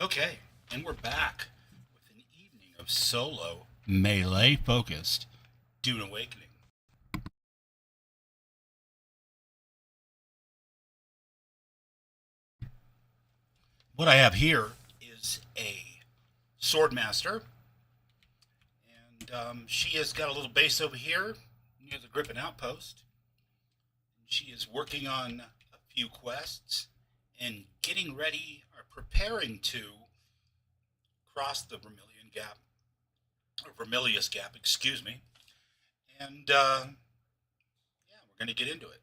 Okay, and we're back with an evening of solo melee focused Dune Awakening. What I have here is a Swordmaster, and she has got a little base over here near the Griffin Outpost. She is working on a few quests and getting ready or preparing to cross the Vermilion Gap, or Vermilius Gap, excuse me. And yeah, we're going to get into it.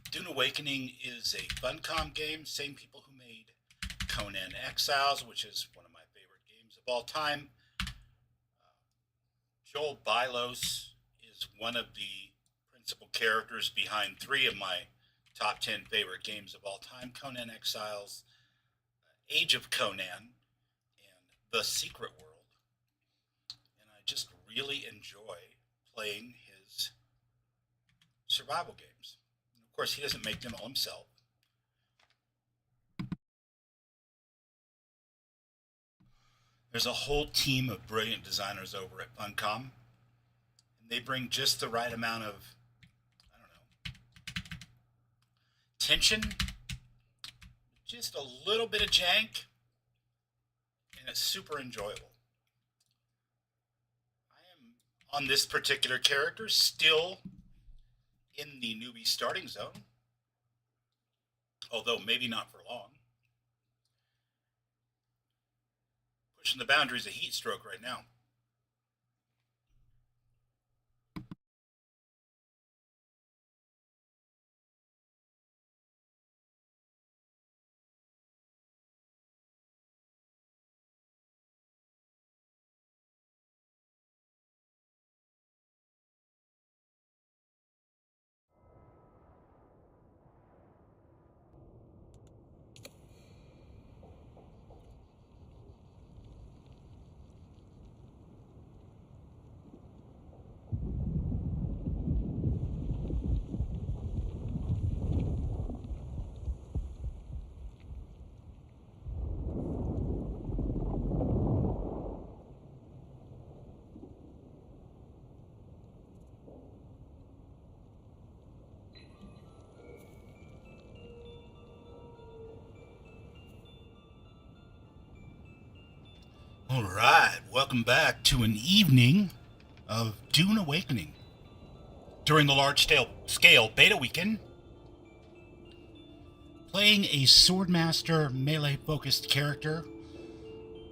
Dune Awakening is a Funcom game, same people who made Conan Exiles, which is one of my favorite games of all time. Joel Bylos is one of the principal characters behind three of my top 10 favorite games of all time: Conan Exiles, Age of Conan, and The Secret World. And I just really enjoy playing his survival games. And of course, he doesn't make them all himself. There's a whole team of brilliant designers over at Funcom, and they bring just the right amount of, I don't know, tension, just a little bit of jank, and it's super enjoyable. I am on this particular character still in the newbie starting zone, although maybe not for long. Pushing the boundaries of heat stroke right now. All right, welcome back to an evening of Dune Awakening. During the large-scale beta weekend, playing a Swordmaster melee-focused character,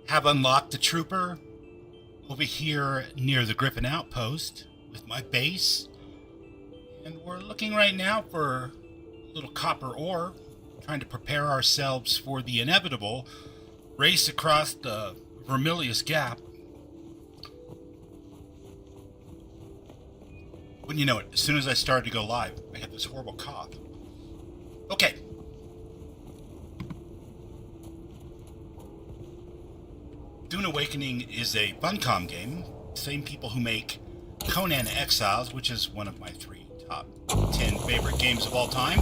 have unlocked the Trooper over here near the Griffin Outpost with my base, and we're looking right now for a little copper ore, trying to prepare ourselves for the inevitable race across the Vermilius Gap. Wouldn't you know it, as soon as I started to go live, I had this horrible cough. Okay. Dune Awakening is a Funcom game. Same people who make Conan Exiles, which is one of my three top 10 favorite games of all time.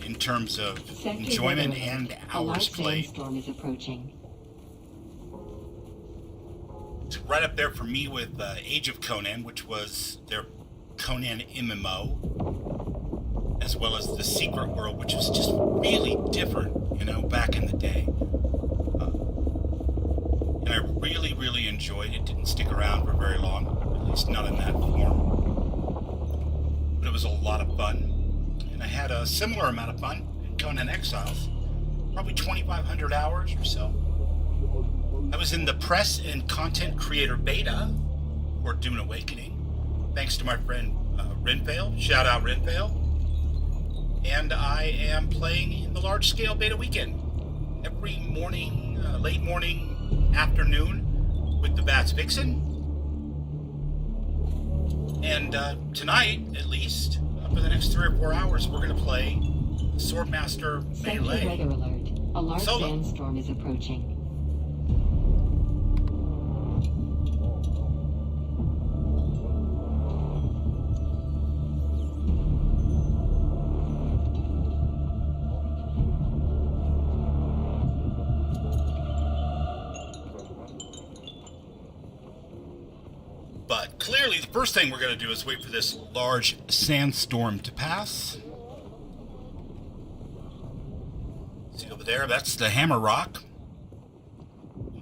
In terms of enjoyment and hours played. Storm is approaching. It's right up there for me with Age of Conan, which was their Conan MMO, as well as The Secret World, which was just really different, back in the day. And I really, really enjoyed it. Didn't stick around for very long, at least not in that form. But it was a lot of fun. And I had a similar amount of fun in Conan Exiles, probably 2,500 hours or so. I was in the press and content creator beta for Dune Awakening, thanks to my friend Renfail. Shout out Renfail. And I am playing in the large-scale beta weekend every morning, late morning, afternoon with the Bats Vixen. And tonight, at least, for the next 3 or 4 hours, we're going to play Swordmaster Melee. Weather alert. A large Solo. sandstorm is approaching. first thing we're going to do is wait for this large sandstorm to pass. See over there, that's the Hammer Rock.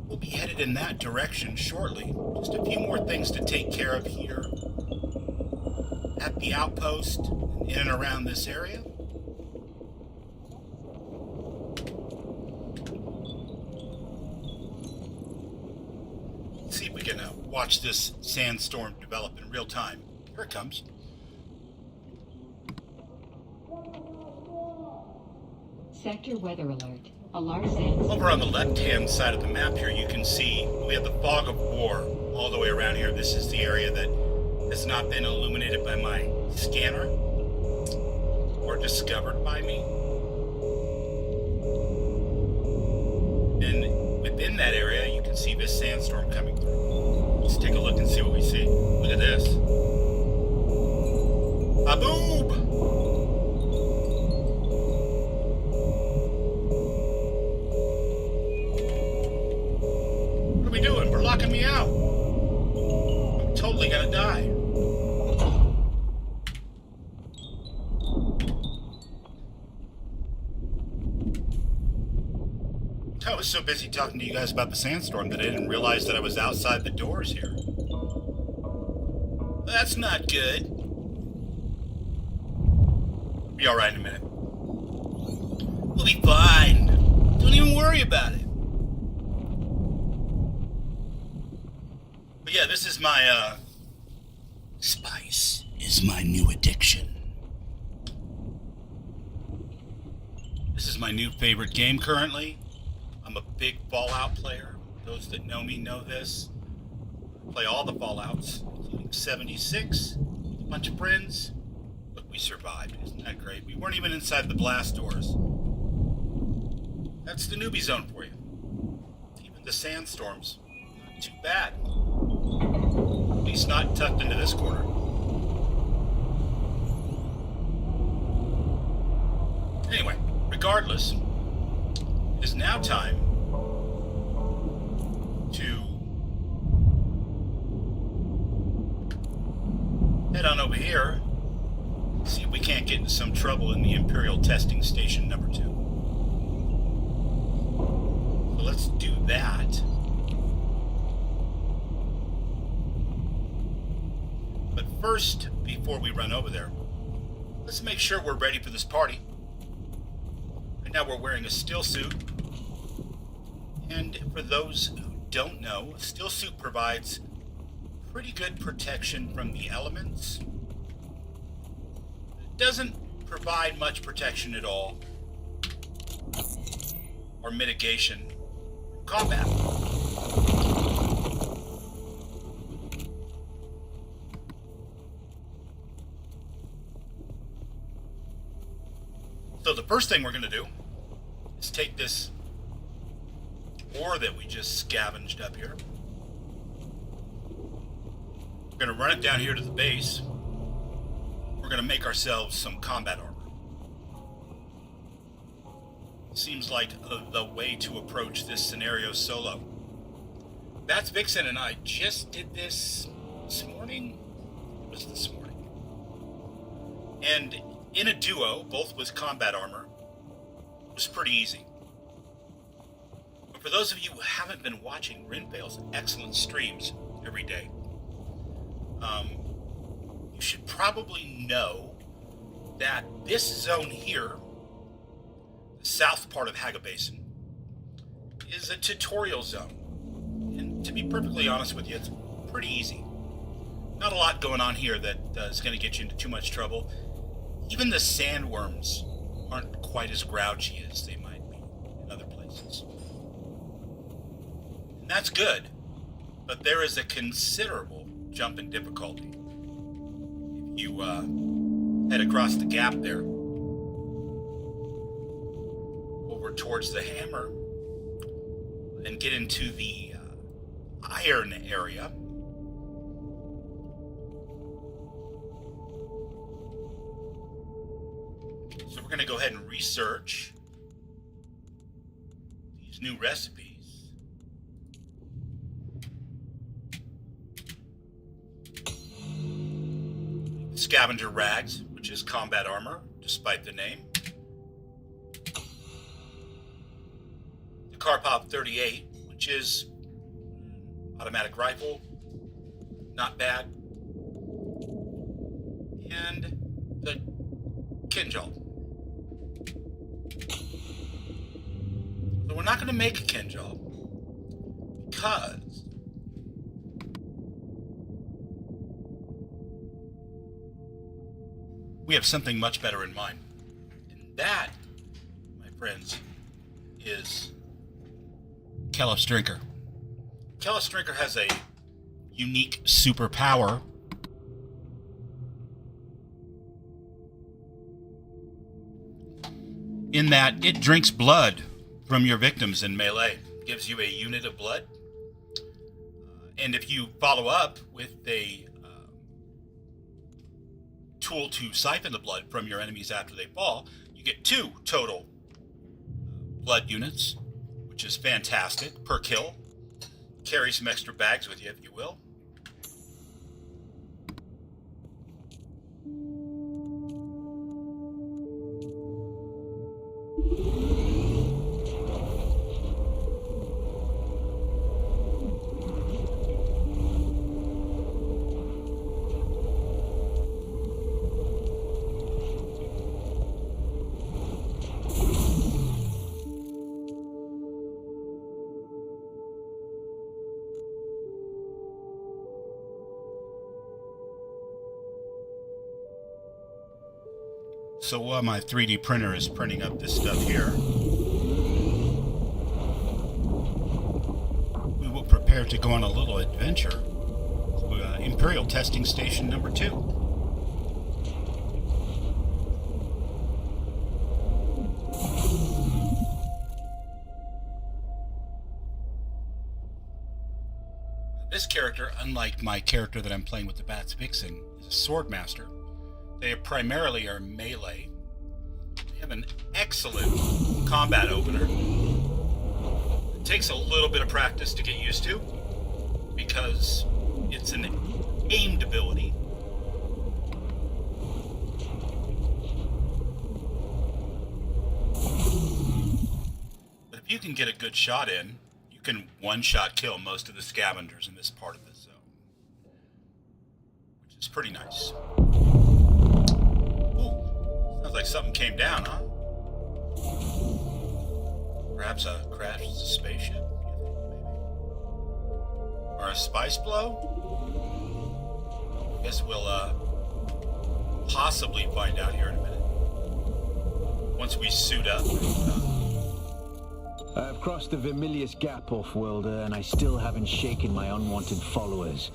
We'll be headed in that direction shortly. Just a few more things to take care of here at the outpost, in and around this area. Let's see if we can watch this sandstorm develop in real time. Here it comes. Sector weather alert. A large sandstorm. Over on the left-hand side of the map here, you can see we have the fog of war all the way around here. This is the area that has not been illuminated by my scanner or discovered by me. And within that area, you can see this sandstorm coming through. Let's take a look and see what we see. Look at this. Ba-boob! What are we doing? We're locking me out. I'm totally gonna die. I was so busy talking to you guys about the sandstorm that I didn't realize that I was outside the doors here. That's not good. Be alright in a minute. We'll be fine. Don't even worry about it. But yeah, this is my, spice is my new addiction. This is my new favorite game currently. I'm a big Fallout player. Those that know me know this. I play all the Fallouts, including 76, a bunch of friends. Look, we survived. Isn't that great? We weren't even inside the blast doors. That's the newbie zone for you. Even the sandstorms, not too bad. At least not tucked into this corner. Anyway, regardless, it is now time to head on over here, see if we can't get into some trouble in the Imperial Testing Station number 2. So let's do that. But first, before we run over there, let's make sure we're ready for this party. Right now we're wearing a still suit. And for those who don't know, a still suit provides pretty good protection from the elements. It doesn't provide much protection at all, or mitigation from combat. So the first thing we're going to do is take this ore that we just scavenged up here. We're going to run it down here to the base. We're going to make ourselves some combat armor. Seems like the way to approach this scenario solo. That's Vixen and I just did this morning. It was this morning. And in a duo, both with combat armor, it was pretty easy. For those of you who haven't been watching Rinvale's excellent streams every day, you should probably know that this zone here, the south part of Haga Basin, is a tutorial zone. And to be perfectly honest with you, it's pretty easy. Not a lot going on here that is going to get you into too much trouble. Even the sandworms aren't quite as grouchy as they might be in other places. And that's good, but there is a considerable jump in difficulty. If you head across the gap there, over towards the hammer, and get into the iron area. So we're going to go ahead and research these new recipes. scavenger rags, which is combat armor, despite the name. The Karpov 38, which is automatic rifle, not bad. And the Kinjal. So we're not going to make a Kinjal because we have something much better in mind. And that, my friends, is Kellis Drinker. Kellis Drinker has a unique superpower in that it drinks blood from your victims in melee. It gives you a unit of blood. And if you follow up with a tool to siphon the blood from your enemies after they fall, you get 2 total blood units, which is fantastic per kill. Carry some extra bags with you if you will. So while my 3D printer is printing up this stuff here, we will prepare to go on a little adventure to Imperial Testing Station number 2. This character, unlike my character that I'm playing with the Bats Vixen, is a Swordmaster. They primarily are melee. They have an excellent combat opener. It takes a little bit of practice to get used to because it's an aimed ability. But if you can get a good shot in, you can one-shot kill most of the scavengers in this part of the zone, which is pretty nice. Sounds like something came down, huh? Perhaps a crashed spaceship, you think, maybe? Or a spice blow? I guess we'll, possibly find out here in a minute. Once we suit up. I've crossed the Vermilius Gap, Off-Worlder, and I still haven't shaken my unwanted followers.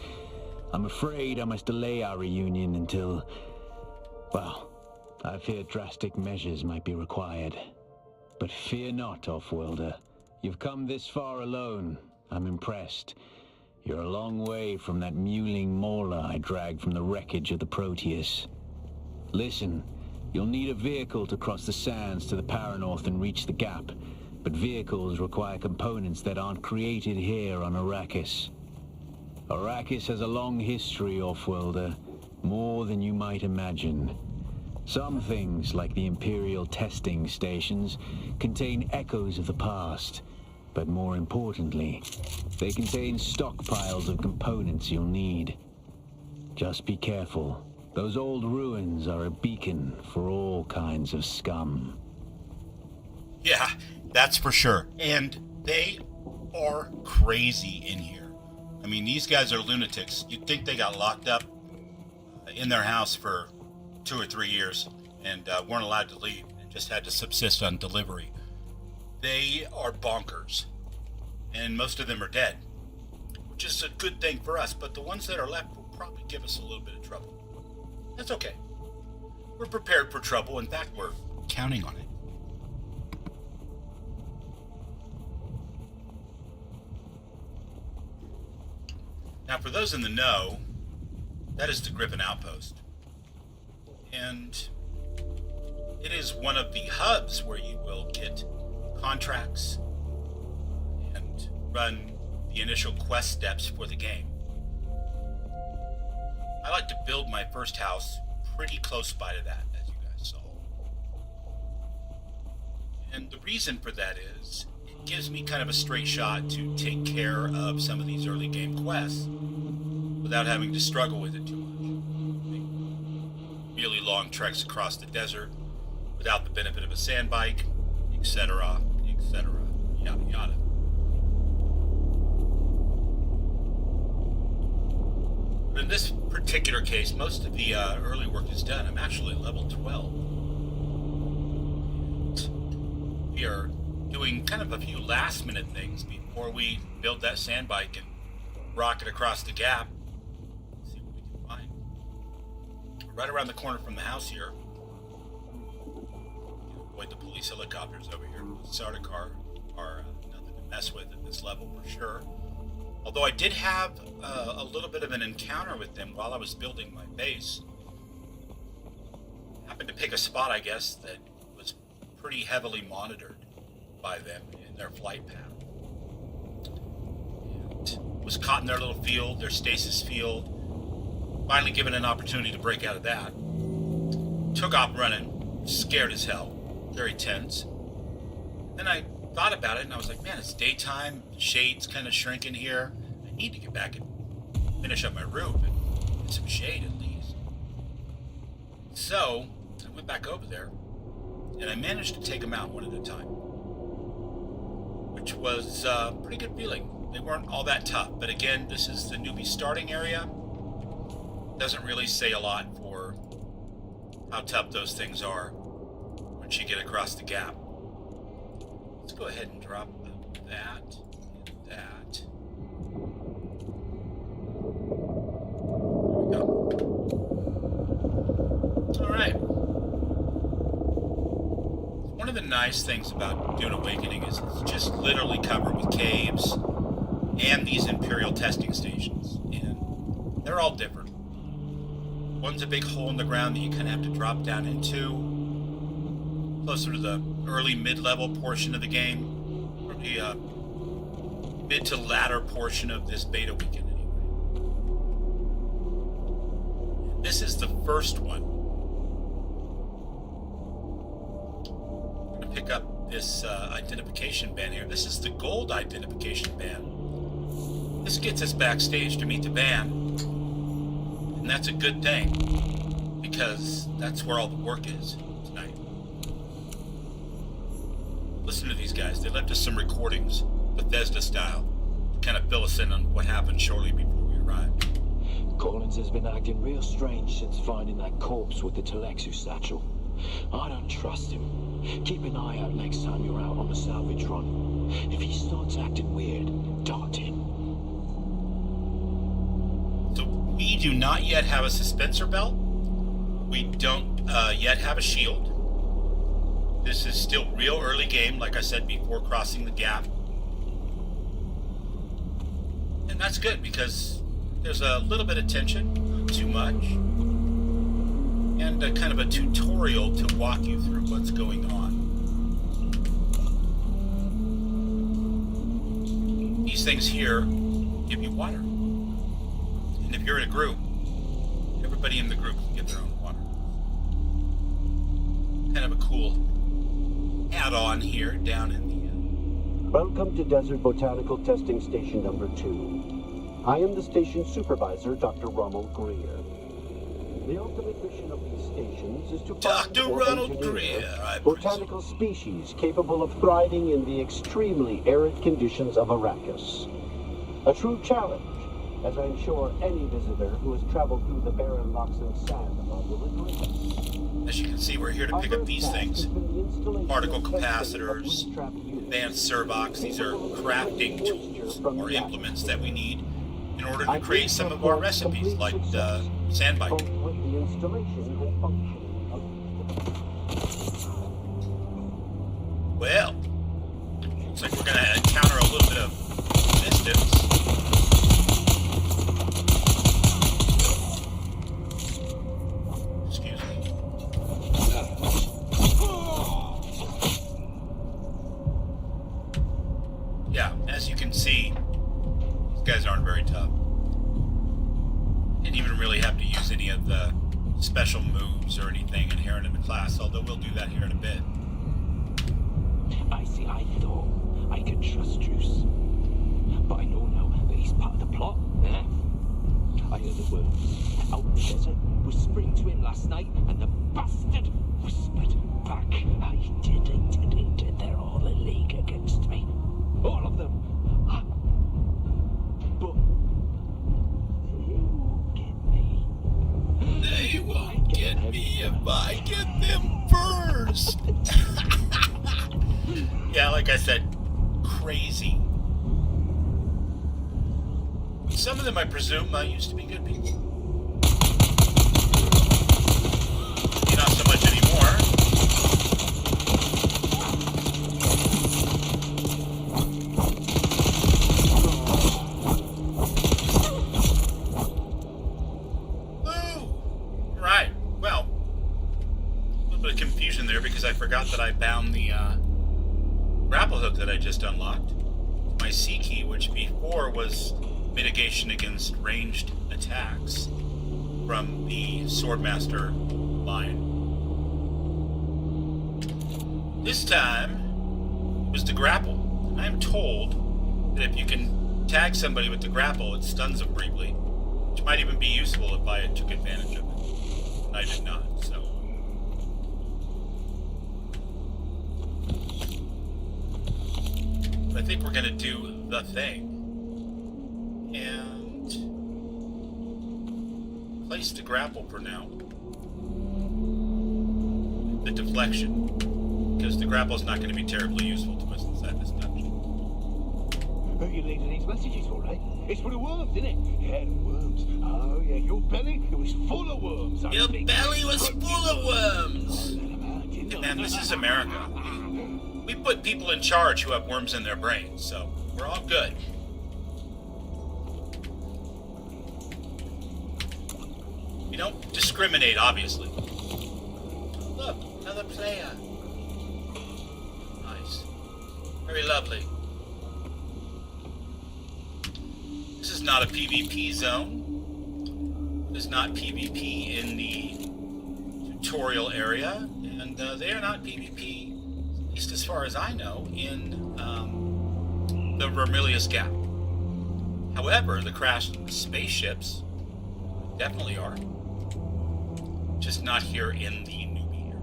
I'm afraid I must delay our reunion until, well, I fear drastic measures might be required. But fear not, Off-Worlder. You've come this far alone. I'm impressed. You're a long way from that mewling mauler I dragged from the wreckage of the Proteus. Listen, you'll need a vehicle to cross the sands to the Paranorth and reach the gap. But vehicles require components that aren't created here on Arrakis. Arrakis has a long history, Off-Worlder. More than you might imagine. Some things, like the Imperial testing stations, contain echoes of the past. But more importantly, they contain stockpiles of components you'll need. Just be careful. Those old ruins are a beacon for all kinds of scum. Yeah, that's for sure. And they are crazy in here. I mean, these guys are lunatics. You'd think they got locked up in their house for 2 or 3 years and weren't allowed to leave and just had to subsist on delivery. They are bonkers, and most of them are dead, which is a good thing for us, but the ones that are left will probably give us a little bit of trouble. That's okay. We're prepared for trouble. In fact, we're counting on it. Now, for those in the know, that is the Griffin Outpost. And it is one of the hubs where you will get contracts and run the initial quest steps for the game. I like to build my first house pretty close by to that, as you guys saw. And the reason for that is, it gives me kind of a straight shot to take care of some of these early game quests without having to struggle with it too much. Really long treks across the desert without the benefit of a sand bike, etc., etc., yada yada. But in this particular case, most of the early work is done. I'm actually level 12. And we are doing kind of a few last minute things before we build that sand bike and rocket across the gap. Let's see what we can find. We're right around the corner from the house here. Avoid the police helicopters over here. The Sardaukar are nothing to mess with at this level for sure. Although I did have a little bit of an encounter with them while I was building my base. Happened to pick a spot, I guess, that was pretty heavily monitored by them in their flight path. And was caught in their little field, their stasis field. Finally given an opportunity to break out of that. Took off running, scared as hell, very tense. Then I thought about it and I was like, man, it's daytime, the shades kind of shrinking here. I need to get back and finish up my roof and get some shade at least. So I went back over there and I managed to take them out one at a time, which was a pretty good feeling. They weren't all that tough, but again, this is the newbie starting area. Doesn't really say a lot for how tough those things are once you get across the gap. Let's go ahead and drop that and that. There we go. All right. One of the nice things about Dune Awakening is it's just literally covered with caves and these Imperial testing stations. And they're all different. One's a big hole in the ground that you kind of have to drop down into. Closer to the early mid-level portion of the game, or the mid to latter portion of this beta weekend anyway. This is the first one. I'm going to pick up this identification band here. This is the gold identification band. This gets us backstage to meet the band, and that's a good thing, because that's where all the work is tonight. Listen to these guys. They left us some recordings, Bethesda style, to kind of fill us in on what happened shortly before we arrived. Collins has been acting real strange since finding that corpse with the Telexu satchel. I don't trust him. Keep an eye out next time you're out on the salvage run. If he starts acting weird, dart him. So we do not yet have a suspensor belt. We don't yet have a shield. This is still real early game, like I said before, crossing the gap. And that's good, because there's a little bit of tension, not too much, and a kind of a tutorial to walk you through what's going on. These things here give you water. And if you're in a group, everybody in the group can get their own water. Kind of a cool add-on here down in the Welcome to Desert Botanical Testing Station number 2. I am the station supervisor, Dr. Ronald Greer. The ultimate mission of these stations is to find Dr. or Ronald engineer Greer, botanical species capable of thriving in the extremely arid conditions of Arrakis. A true challenge, as I'm sure any visitor who has traveled through the barren rocks and sand will agree. As you can see, we're here to pick up these things. Particle capacitors, advanced servox. These are crafting tools or implements that we need in order to create some of our recipes, like the sand bike. Well, looks like we're going to encounter a little bit of resistance. Excuse me. Yeah, as you can see, these guys aren't very tough. Didn't even really have to use any of the special moves or anything inherent in the class, although we'll do that here in a bit. I thought I could trust Juice. But I know now that he's part of the plot, eh? I heard the words out in the desert whispering to him last night, and the bastard whispered back. I did. They're all a league against me. All of them. But they won't get me. They won't get me if I get them first. Yeah, like I said, crazy. Some of them, I presume, used to be good people. Not so much anymore. Woo! Right. Well, a little bit of confusion there because I forgot that I bound the grapple hook that I just unlocked. My C key, which before was mitigation against ranged attacks from the Swordmaster line. This time it was the grapple. I am told that if you can tag somebody with the grapple, it stuns them briefly, which might even be useful if I took advantage of it. I did not, so. But I think we're gonna do the thing. And place the grapple for now. The deflection, because the grapple is not going to be terribly useful to us inside this dungeon. Who you leaving these messages for, right? It's for the worms, isn't it? Yeah, the worms. Oh, yeah, your belly, it was full of worms. Your belly was full of worms. And this is America. We put people in charge who have worms in their brains, so we're all good. We don't discriminate, obviously. Look, another player. Nice. Very lovely. This is not a PvP zone. There's not PvP in the tutorial area, and they are not PvP, at least as far as I know, in the Vermilius Gap. However, the crashed spaceships definitely are. Just not here in the newbie area.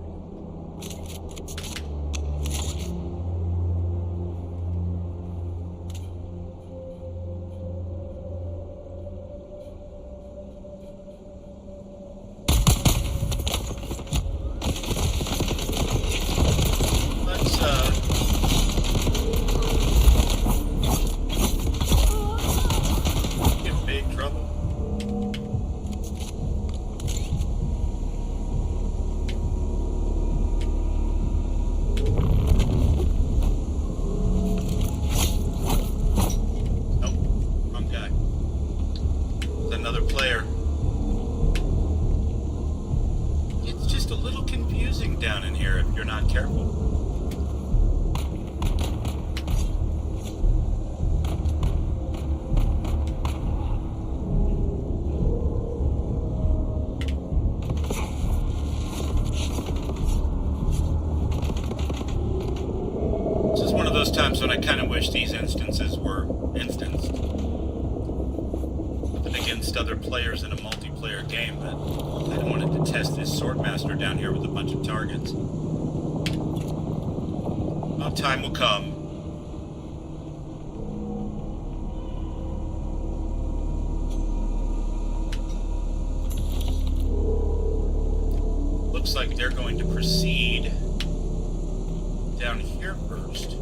Let's get in big trouble. Down in here if you're not careful. This is one of those times when I kind of wish these instances were instanced. Nothing against other players in a multiplayer game, but I don't want to test this Swordmaster down here with a bunch of targets. Well, time will come. Looks like they're going to proceed down here first.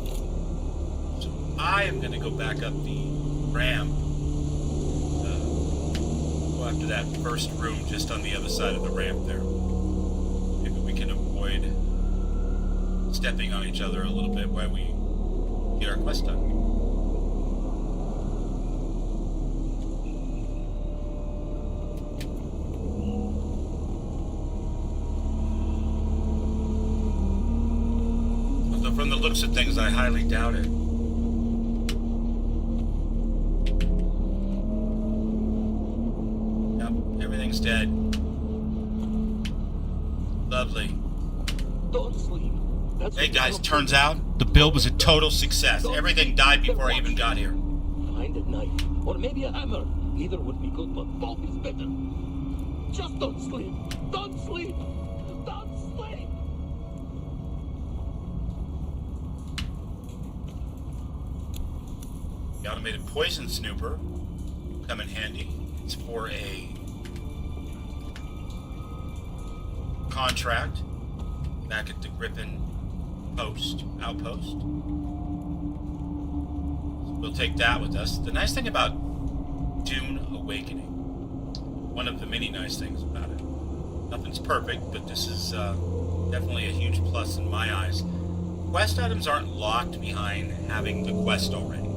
So I am going to go back up the ramp. Go after that first room just on the other side of the ramp there. Maybe we can avoid stepping on each other a little bit while we get our quest done. Although from the looks of things, I highly doubt it. Yep, everything's dead. Lovely. Don't sleep. That's Hey what guys, I'm turns out the build was a total success. Everything died before I even got here. Find a knife, or maybe a hammer. Either would be good, but both is better. Just don't sleep. Don't sleep. Don't sleep. The automated poison snooper come in handy. It's for a contract back at the Griffin outpost. So we'll take that with us. The nice thing about Dune Awakening, one of the many nice things about it, nothing's perfect, but this is definitely a huge plus in my eyes. Quest items aren't locked behind having the quest already.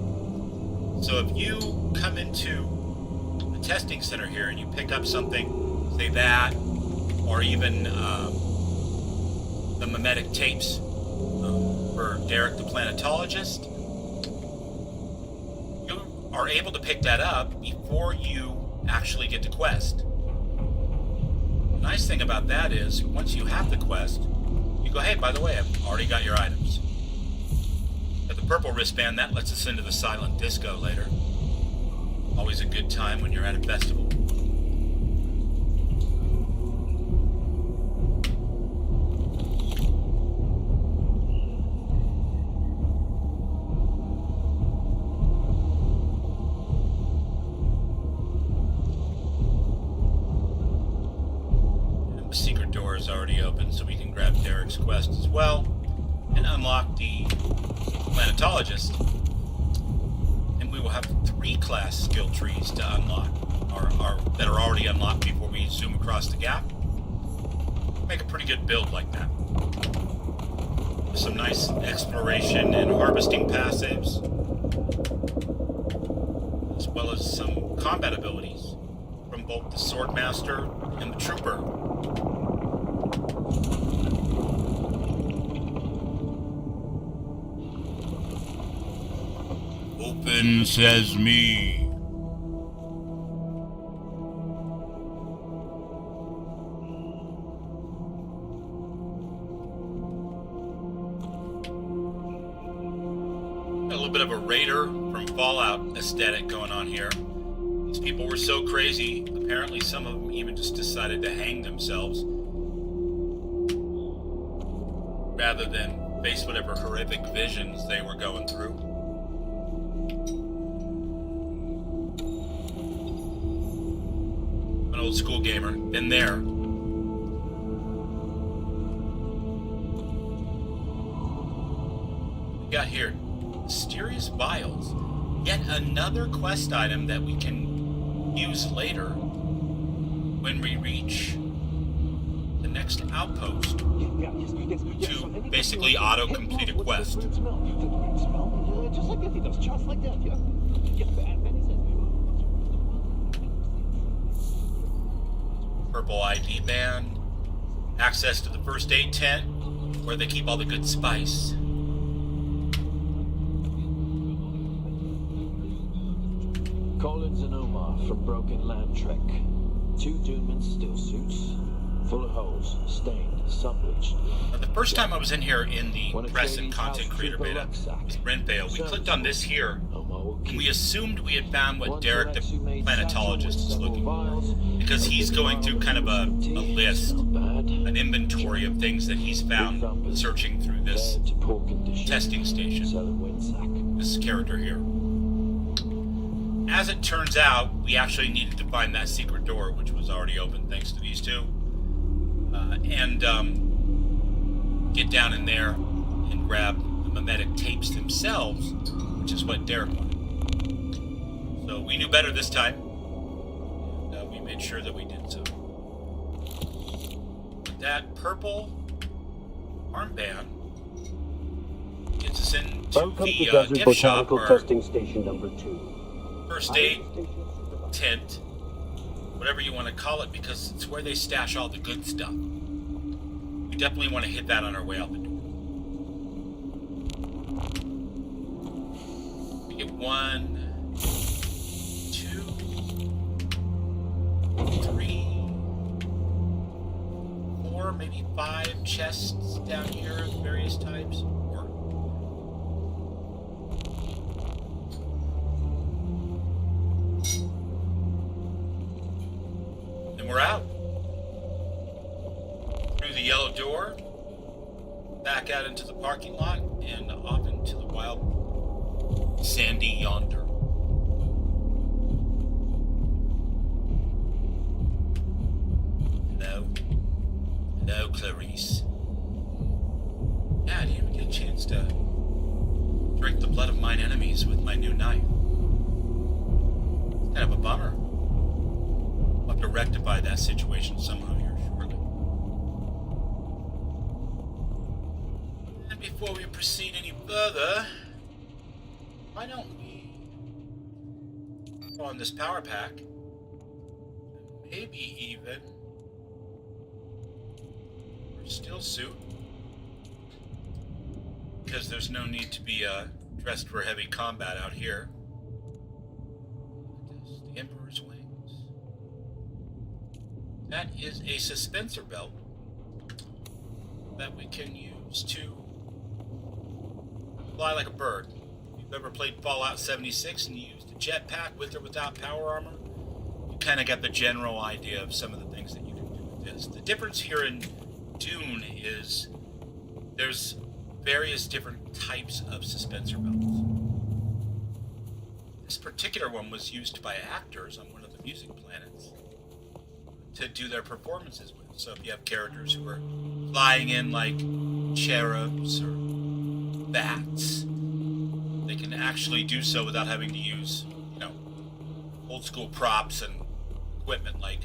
So if you come into the testing center here and you pick up something, say that, or even the mimetic tapes for Derek the Planetologist, you are able to pick that up before you actually get the quest. The nice thing about that is, once you have the quest, you go, hey, by the way, I've already got your items. Got the purple wristband, that lets us into the silent disco later. Always a good time when you're at a festival. And the secret door is already open, so we can grab Derek's quest as well and unlock the Planetologist. And we will have 3 class skill trees to unlock, or that are already unlocked before we zoom across the gap. Make a pretty good build like that. Some nice exploration and harvesting passives, as well as some combat abilities from both the Swordmaster and the Trooper. Open Sesame. A little bit of a Raider from Fallout aesthetic going on here. These people were so crazy, apparently some of them even just decided to hang themselves rather than face whatever horrific visions they were going through. An old school gamer, been there. We got here mysterious vials, yet another quest item that we can use later when we reach the next outpost to basically auto-complete a quest. Just like that, he does, just like that, yeah. Purple ID band, access to the first aid tent where they keep all the good spice. Collins and Omar from Broken Land Trek. 2 Doomman still suits, full of holes, stained, sun-bleached. Now, the first time I was in here in the press and content creator beta with Renvale, we clicked on this here, and we assumed we had found what Derek the Planetologist is looking for, because he's going through kind of a list, an inventory of things that he's found searching through this testing station, this character here. As it turns out, we actually needed to find that secret door, which was already open thanks to these two, and get down in there and grab the mimetic tapes themselves, which is what Derek wanted. So we knew better this time, and we made sure that we did so. That purple armband gets us into Welcome to the Desert gift shop, Botanical or Testing Station number 2. first aid tent, whatever you want to call it, because it's where they stash all the good stuff. We definitely want to hit that on our way out the door. We get 1, 2, 3, 4 maybe 5 chests down here of various types. And we're out. Through the yellow door, back out into the parking lot, and off into the wild sandy yonder. Hello, Clarice. Yeah, I didn't even get a chance to drink the blood of mine enemies with my new knife. It's kind of a bummer. I'll have to rectify that situation somehow here shortly. And before we proceed any further, why don't we throw on this power pack? Maybe even still suit, because there's no need to be dressed for heavy combat out here. The Emperor's Wings. That is a suspensor belt that we can use to fly like a bird. If you've ever played Fallout 76 and you used a jetpack with or without power armor, you kind of got the general idea of some of the things that you can do with this. The difference here in Dune is there's various different types of suspensor belts. This particular one was used by actors on one of the music planets to do their performances with. So if you have characters who are flying in like cherubs or bats, they can actually do so without having to use, old school props and equipment like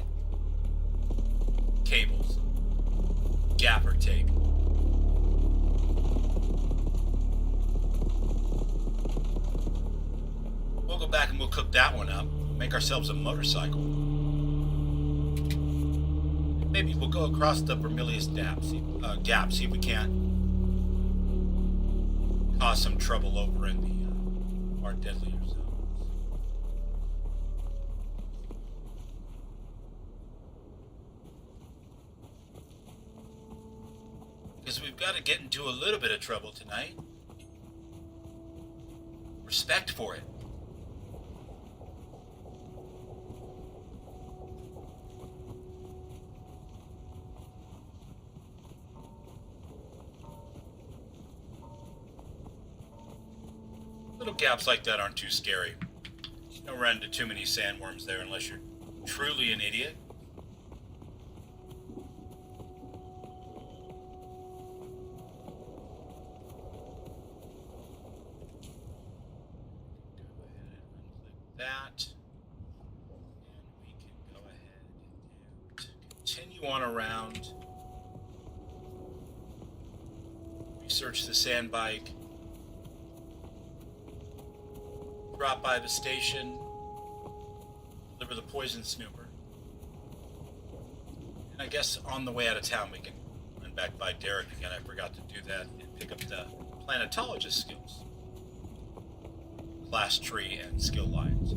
cables, gaffer tape. We'll go back and we'll cook that one up, make ourselves a motorcycle. Maybe we'll go across the Vermilius gap, see if we can't cause some trouble over in the our deadlier zones. Because we've got to get into a little bit of trouble tonight. Respect for it. Little gaps like that aren't too scary. You don't run into too many sandworms there unless you're truly an idiot. That, and we can go ahead and continue on around, research the sand bike, drop by the station, deliver the poison snooper, and I guess on the way out of town we can run back by Derek again. I forgot to do that, and pick up the planetologist skills. Class tree and skill lines.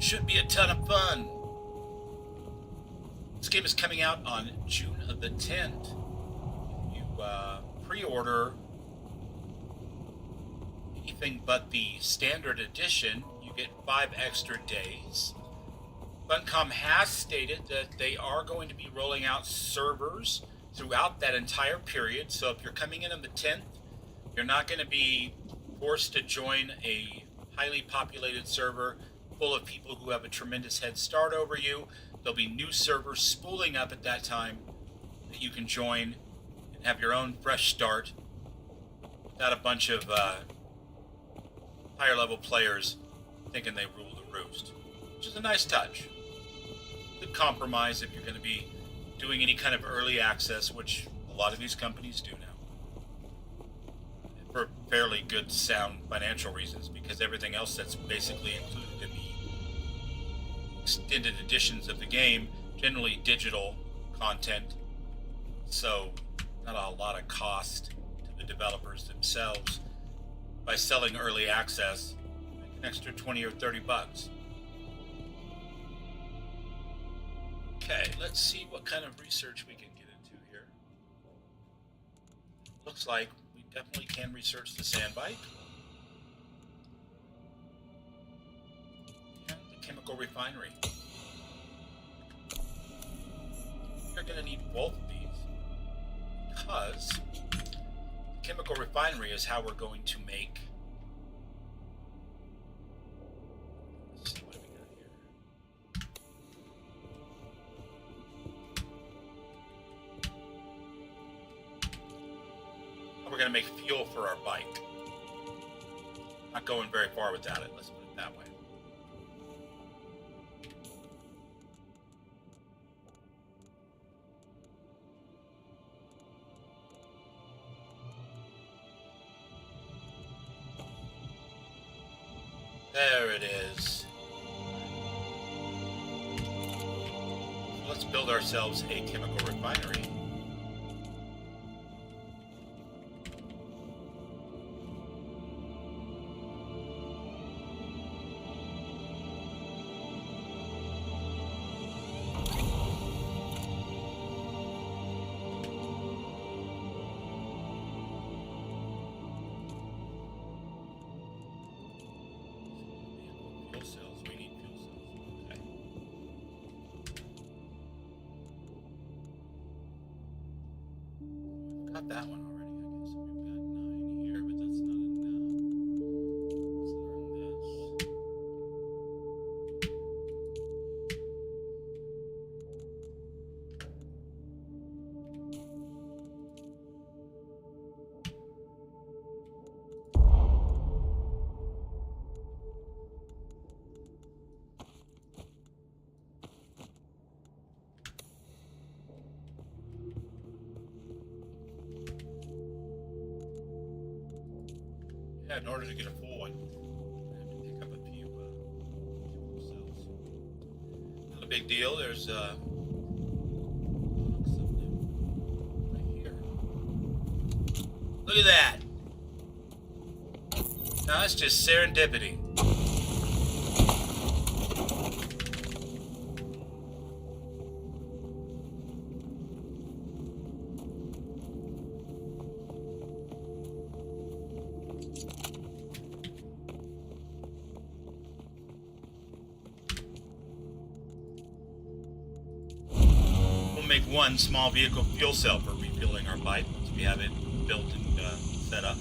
Should be a ton of fun. This game is coming out on June the 10th. If you pre-order anything but the standard edition, you get 5 extra days. Funcom has stated that they are going to be rolling out servers throughout that entire period. So if you're coming in on the 10th, you're not going to be forced to join a highly populated server full of people who have a tremendous head start over you. There'll be new servers spooling up at that time that you can join and have your own fresh start without a bunch of higher level players thinking they rule the roost, which is a nice touch. Good compromise if you're going to be doing any kind of early access, which a lot of these companies do now. For fairly good, sound financial reasons, because everything else that's basically included in the extended editions of the game, generally digital content, so not a lot of cost to the developers themselves. By selling early access, make an extra 20 or 30 bucks. Okay, let's see what kind of research we can get into here. Looks like we definitely can research the sand bike. And the chemical refinery. We're going to need both of these because the chemical refinery is how we're going to make. Let's see what we got here. We're going to make fuel for our bike. Not going very far without it, let's put it that way. There it is. So let's build ourselves a chemical refinery. Fuel cells, we need fuel cells. Okay. We've got that one already, I guess. We've got 9 here, but that's not enough. Let's learn this. Yeah, in order to get a full one, I have to pick up a few fuel cells. Not a big deal. There's something right here. Look at that. Now that's just serendipity. Make one small vehicle fuel cell for refueling our bike once we have it built and set up.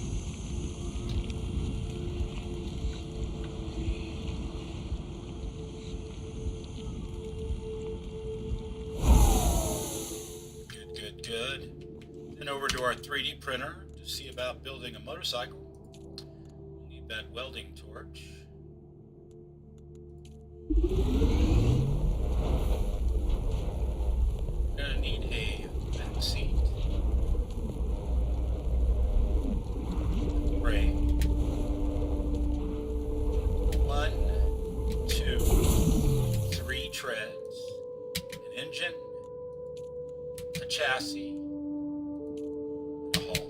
Good. Then over to our 3D printer to see about building a motorcycle. We'll need that welding torch. Gonna need a back seat. Brake. 1, 2, 3 treads. An engine. A chassis. And a hull.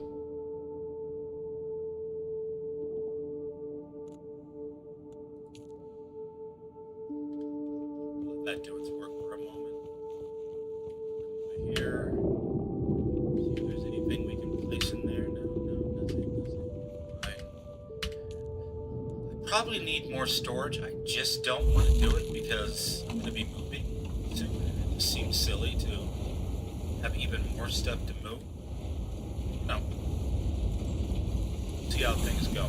Let that do its work for a moment. Here. See if there's anything we can place in there. No, nothing. Right. I probably need more storage. I just don't want to do it because I'm going to be moving soon. And it just seems silly to have even more stuff to move. No. See how things go.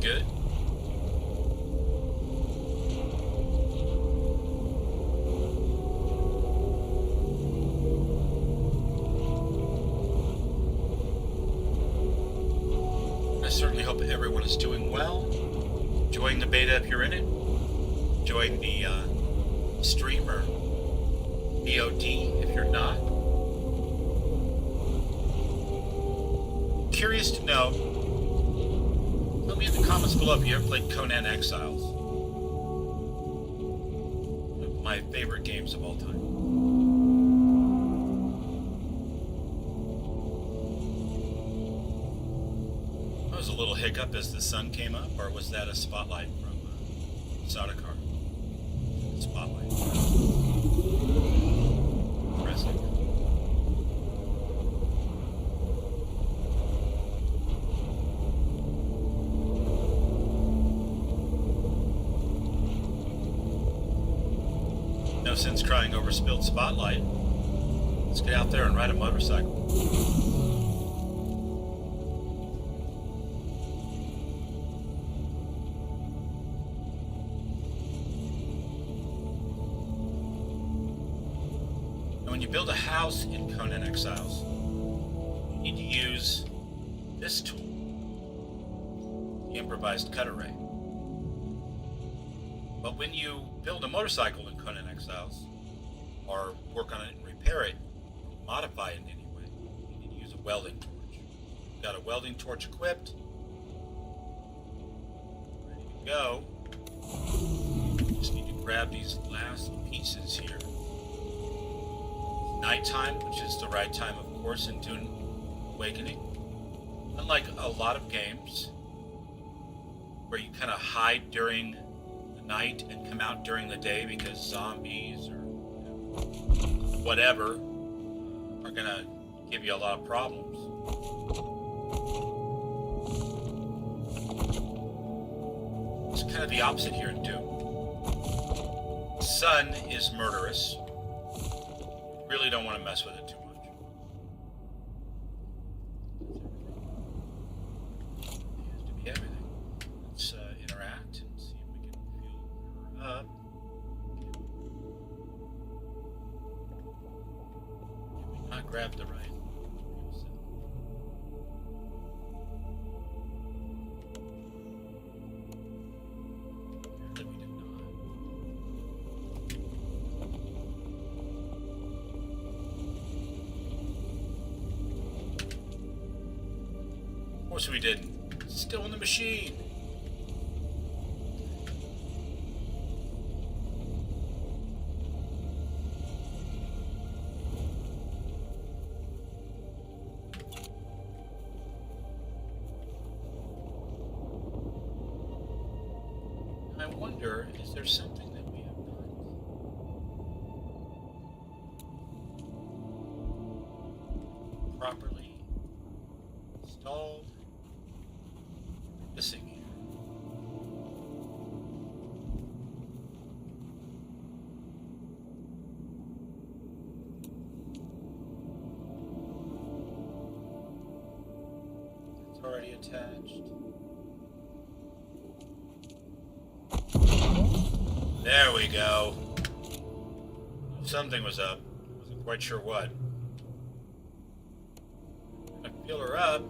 Good. I certainly hope everyone is doing well, enjoying the beta if you're in it, enjoying the stream or VOD if you're you're not. Curious to know. Tell me in the comments below if you ever played Conan Exiles. One of my favorite games of all time. That was a little hiccup as the sun came up, or was that a spotlight from Sodakar? Spotlight. Interesting. No sense crying over spilled spotlight. Let's get out there and ride a motorcycle. And when you build a house in Conan Exiles, you need to use this tool, the improvised cut array. But when you build a motorcycle in Conan Exiles, or work on it and repair it, or modify it in any way, you need to use a welding torch. You've got a welding torch equipped, ready to go. Just need to grab these last pieces here. It's nighttime, which is the right time, of course, in Dune Awakening. Unlike a lot of games, where you kind of hide during night and come out during the day because zombies or whatever are gonna give you a lot of problems. It's kind of the opposite here in Dune. The sun is murderous. You really don't want to mess with it too much. Appears to be everything. Let's interact and see if we can fuel her up. Did we not grab the right fuel cell? Apparently we did not. Of course we didn't. It's still in the machine. I wonder, is there something that we have not properly installed? Missing here. It's already attached. There we go. Something was up. Wasn't quite sure what. I fill her up.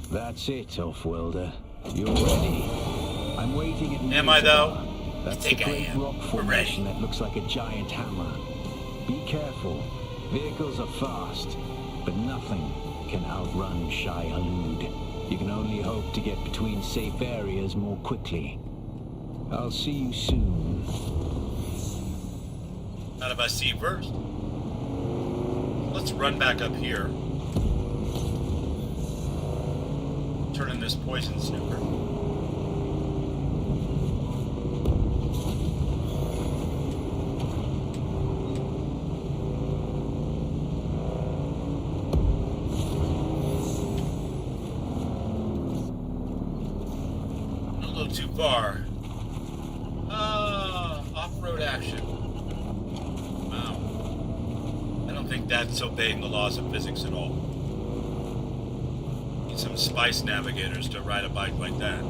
That's it, Offworlder. You're ready. I'm waiting at Am I, though? That's I think the I great am. rock We're ready. formation that looks like a giant hammer. Be careful. Vehicles are fast, but nothing can outrun Shai Halud. You can only hope to get between safe areas more quickly. I'll see you soon. Not if I see you first. Let's run back up here. Turn in this poison snooper. A little too far. Off-road action. Wow. I don't think that's obeying the laws of physics at all. Need some spice navigators to ride a bike like that.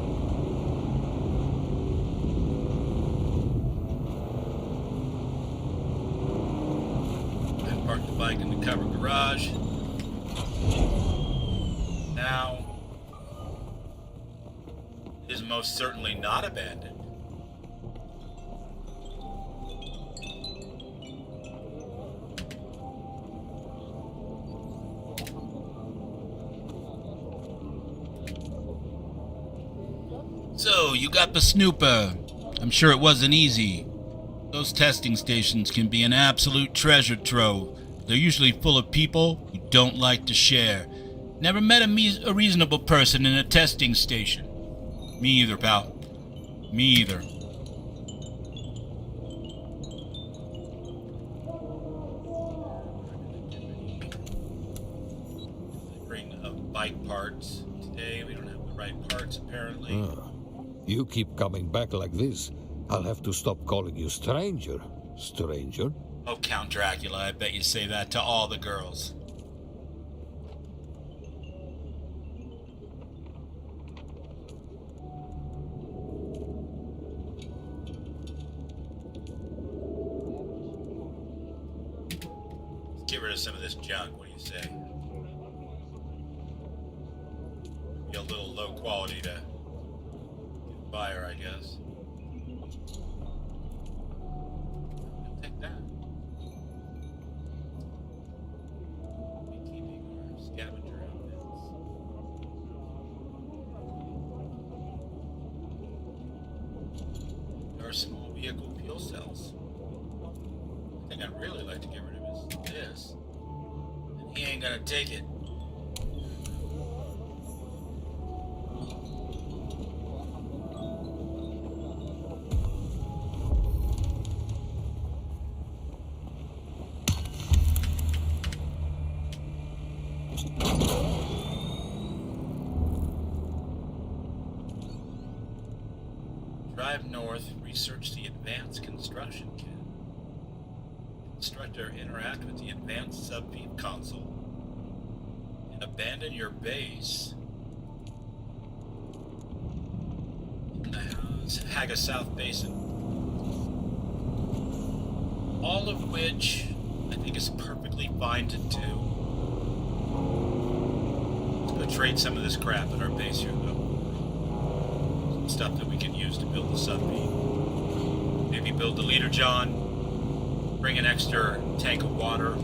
Then park the bike in the covered garage. Now, it is most certainly not abandoned. So, you got the snooper. I'm sure it wasn't easy. Those testing stations can be an absolute treasure trove. They're usually full of people who don't like to share. Never met a reasonable person in a testing station. Me either, pal. Me either. Bring up bike parts today. We don't have the right parts, apparently. You keep coming back like this, I'll have to stop calling you stranger. Stranger? Oh, Count Dracula, I bet you say that to all the girls. Let's get rid of some of this junk, what do you say? Be a little low quality to buyer, I guess. I'll take that. Be keeping our scavenger outfits. There are small vehicle fuel cells. The thing I'd really like to get rid of is this. And he ain't gonna take it. Drive north, research the advanced construction kit. Construct or interact with the advanced sub-feed console. And abandon your base in the Haga South Basin. All of which I think is perfectly fine to do. Let's go trade some of this crap at our base here, though. Some stuff that we can use to build the sub-beam. Maybe build the leader John. Bring an extra tank of water.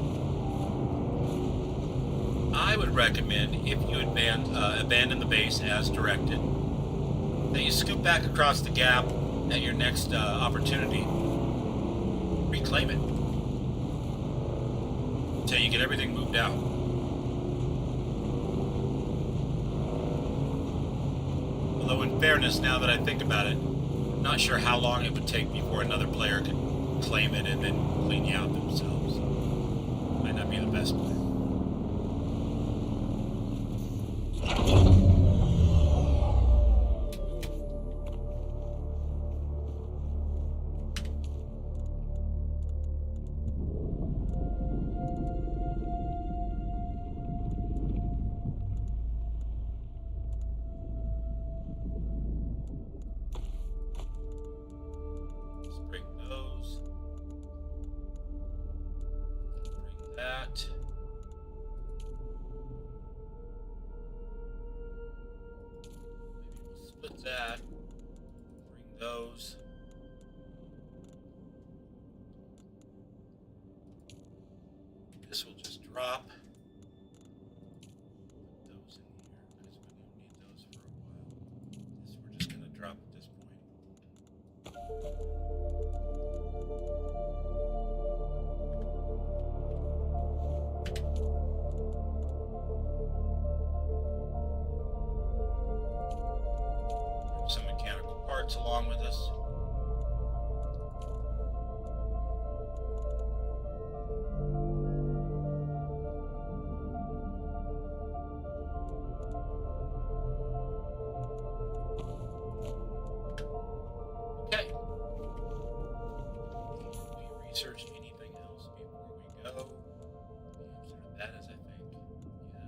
I would recommend, if you abandon the base as directed, that you scoot back across the gap at your next opportunity. Reclaim it. Until you get everything moved out. Although in fairness, now that I think about it, I'm not sure how long it would take before another player could claim it and then clean you out themselves. Might not be the best plan. That. Maybe we'll split that. Bring those. This will just drop. Put those in here because we won't need those for a while. This we're just going to drop at this point. Some mechanical parts along with us. Okay. Did we research anything else before we go? The answer to that is, I think, yes.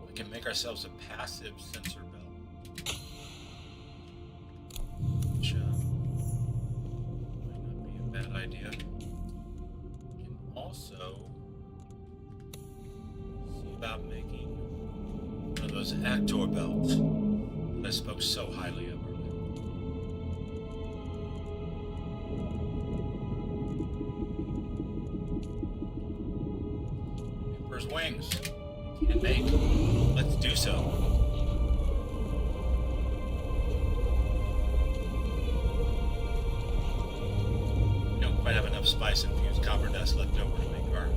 We can make ourselves a passive sensor belt. Which might not be a bad idea. We can also those actor belts that I spoke so highly of earlier. Emperor's wings. Can't make. Let's do so. We don't quite have enough spice-infused copper dust left over to make our...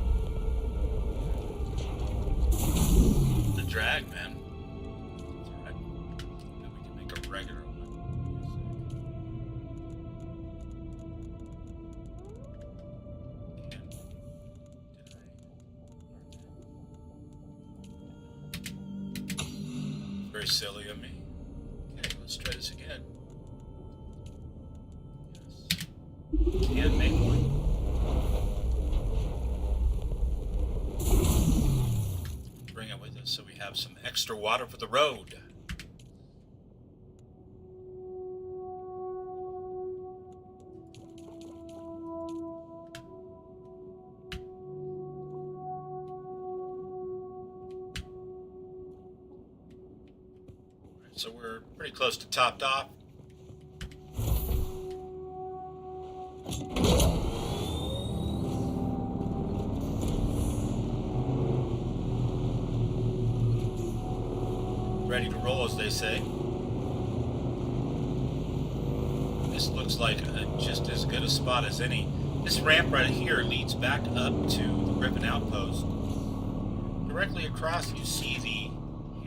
The drag, man. That's alright. Then we can make a regular one. Very silly of me. Okay, let's try this again. Yes. Can make one. Bring it with us so we have some extra water for the road. So we're pretty close to topped off. Ready to roll, as they say. This looks like just as good a spot as any. This ramp right here leads back up to the Griffin Outpost. Directly across, you see the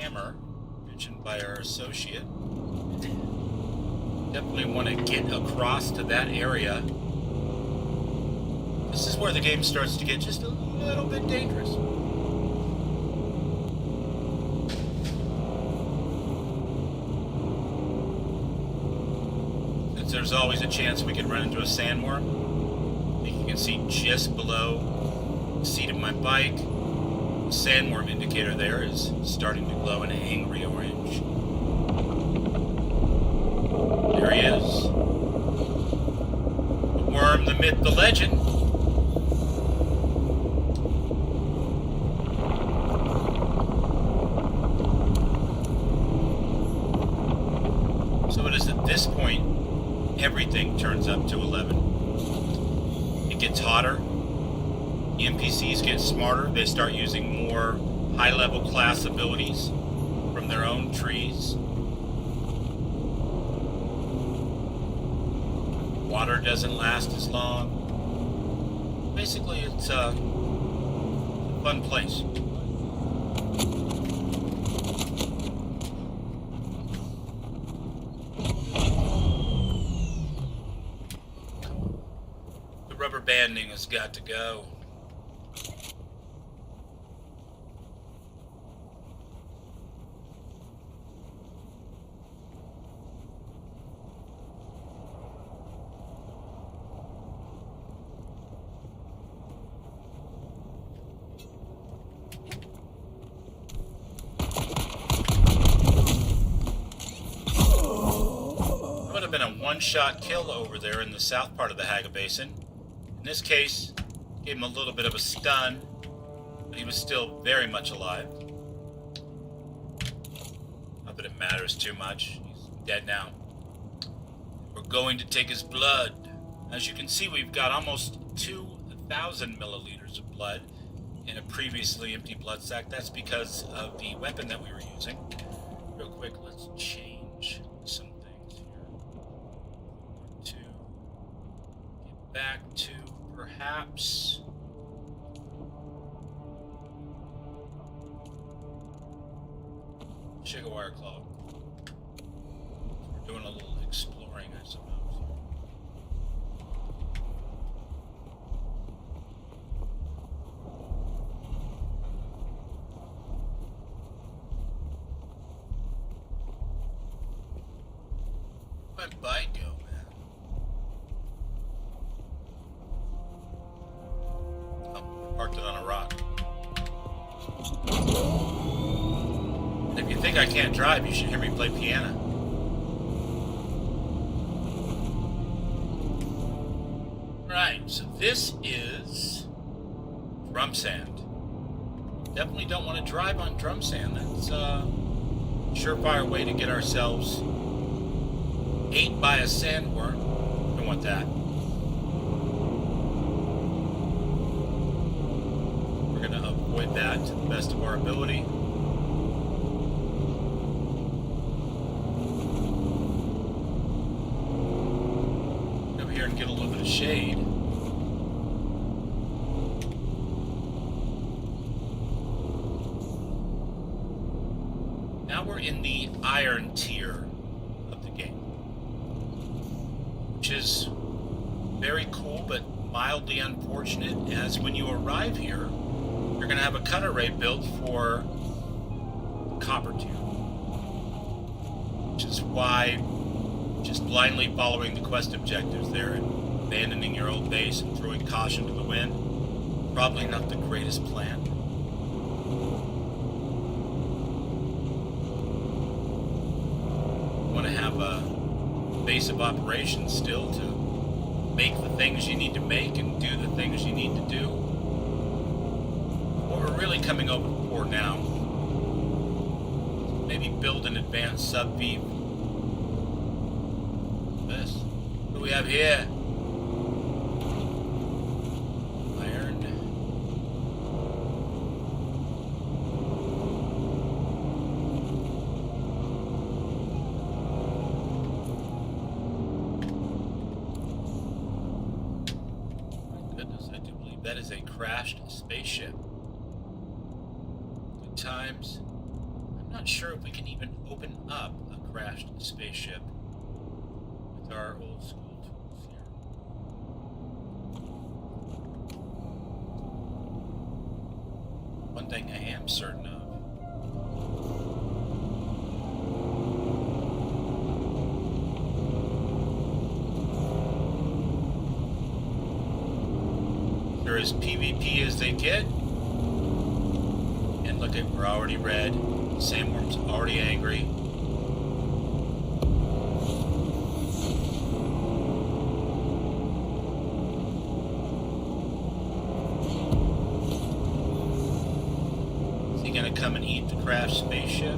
hammer mentioned by our associate. Definitely want to get across to that area. This is where the game starts to get just a little bit dangerous. Since there's always a chance we could run into a sandworm, I think you can see just below the seat of my bike. The sandworm indicator there is starting to glow an angry orange. There he is. The worm, the myth, the legend. So it is at this point, everything turns up to 11. It gets hotter. The NPCs get smarter. They start using more high-level class abilities from their own trees. Water doesn't last as long. Basically, it's a fun place. The rubber banding has got to go. Been a one-shot kill over there in the south part of the Haga Basin. In this case, gave him a little bit of a stun, but he was still very much alive. Not that it matters too much. He's dead now. We're going to take his blood. As you can see, we've got almost 2,000 milliliters of blood in a previously empty blood sac. That's because of the weapon that we were using. Real quick, let's change some things here. To get back to perhaps Sugar Wire Claw. We're doing a little exploring, I suppose. Where'd my bike go, man? Oh, parked it on a rock. And if you think I can't drive, you should hear me play piano. Right, so this is drum sand. Definitely don't want to drive on drum sand. That's surefire way to get ourselves ate by a sandworm. Don't want that. We're going to avoid that to the best of our ability. Over here and get a little bit of shade. Now we're in the iron tier of the game, which is very cool but mildly unfortunate, as when you arrive here, you're going to have a cut array built for copper tier, which is why just blindly following the quest objectives there and abandoning your old base and throwing caution to the wind, probably not the greatest plan. Want to have a base of operations still to make the things you need to make and do the things you need to do. What we're really coming over for now, maybe build an advanced sub-V. This. What do we have here? Iron. That is a crashed spaceship. Good times. I'm not sure if we can even open up a crashed spaceship with our old school tools here. One thing I am certain of. They're as PvP as they get. And look at, we're already red. Sandworm's already angry. Is he gonna come and eat the crashed spaceship?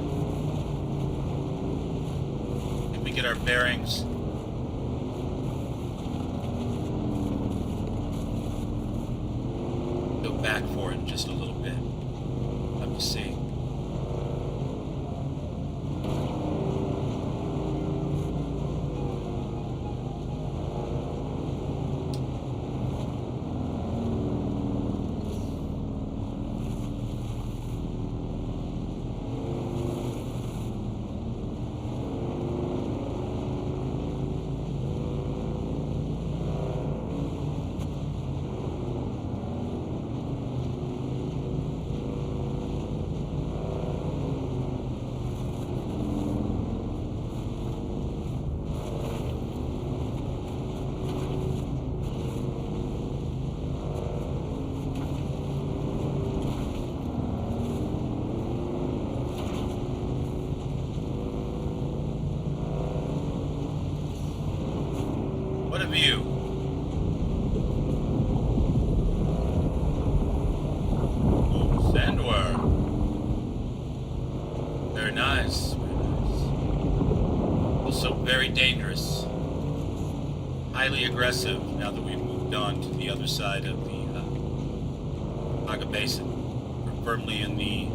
Can we get our bearings? Back for it in just a little bit. Have to see. What a view. Oh, sandworm. Very nice. Very nice. Also very dangerous. Highly aggressive now that we've moved on to the other side of the Naga Basin. We're firmly in the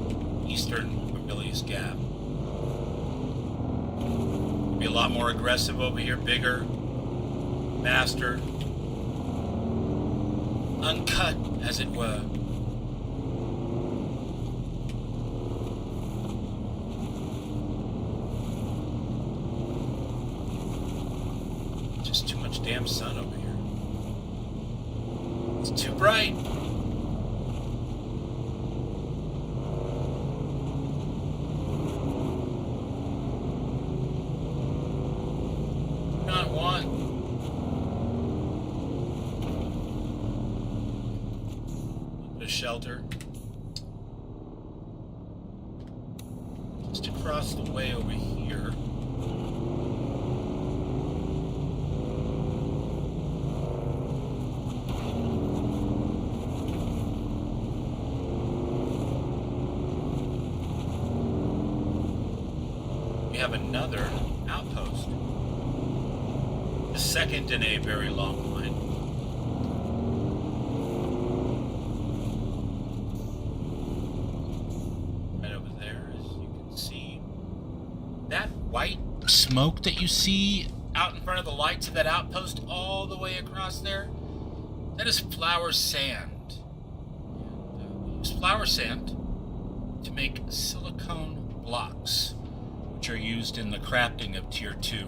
eastern Vermilius Gap. Be a lot more aggressive over here, bigger. Master, uncut, as it were. Just too much damn sun over here. It's too bright. Do not want. Shelter. Just across the way over here. another outpost. The second in a very long line. Right over there, as you can see. That white smoke that you see out in front of the lights of that outpost all the way across there, that is flour sand. And, we use flour sand to make silicone blocks, which are used in the crafting of Tier 2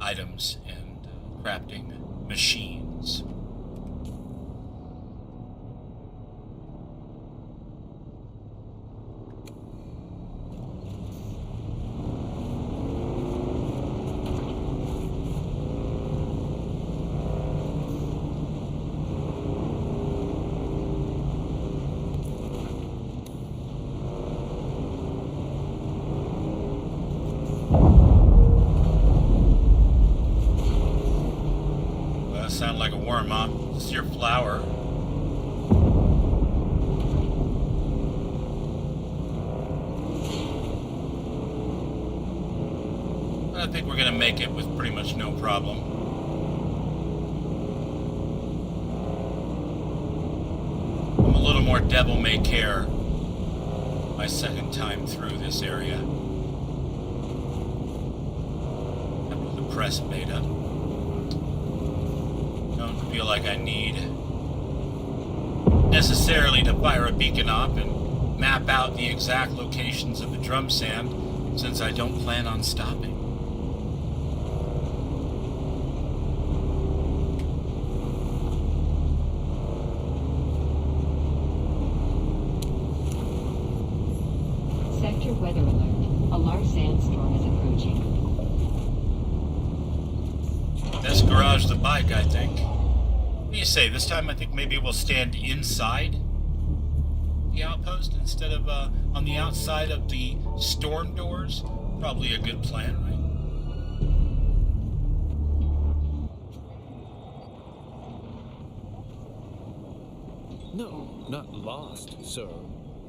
items and crafting machines. Sound like a worm, huh? This is your flour. I think we're gonna make it with pretty much no problem. I'm a little more devil may care my second time through this area. After the press beta. Feel like I need necessarily to fire a beacon up and map out the exact locations of the drum sand, since I don't plan on stopping. Sector weather alert. A large sandstorm is approaching. Let's garage the bike, I think. What do you say? This time I think maybe we'll stand inside the outpost instead of on the outside of the storm doors. Probably a good plan, right? No, not lost, sir.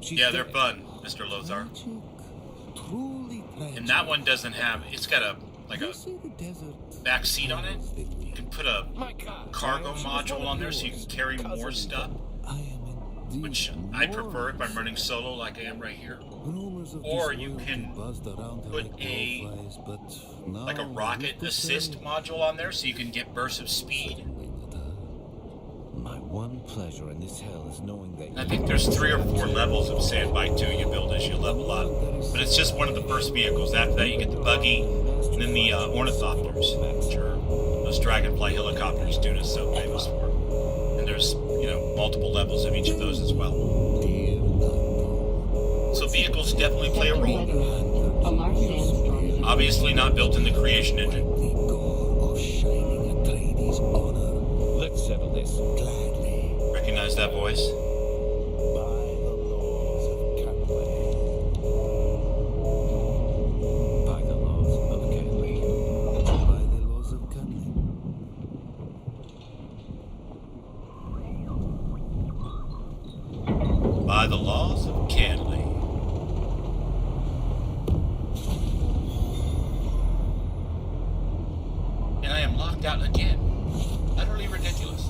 Yeah, they're fun, Mr. Lothar. And that one doesn't have, it's got a back seat on it. You can put a cargo module on there so you can carry more stuff, which I prefer if I'm running solo like I am right here. Or you can put a rocket assist module on there so you can get bursts of speed. My one pleasure in this hell is knowing that. I think there's 3 or 4 levels of Sandbite 2 you build as you level up. But it's just one of the first vehicles. After that you get the buggy, and then the ornithopters, which are those dragonfly helicopters Dune is so famous for. And there's, multiple levels of each of those as well. So vehicles definitely play a role. A large sandstorm is Obviously not built in the creation engine. Let's settle this. Recognize that voice? By the laws of Canley. By the laws of Canley. By the laws of Canley. And I am locked out again. Utterly ridiculous.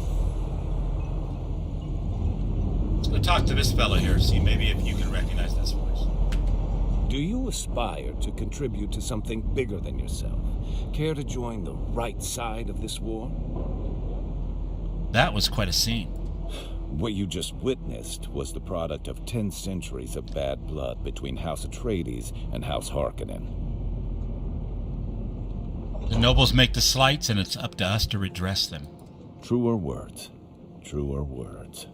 Let's go talk to this fella here, see maybe if you can recognize this voice. Do you aspire to contribute to something bigger than yourself? Care to join the right side of this war? That was quite a scene. What you just witnessed was the product of 10 centuries of bad blood between House Atreides and House Harkonnen. The nobles make the slights, and it's up to us to redress them. Truer words. Truer words.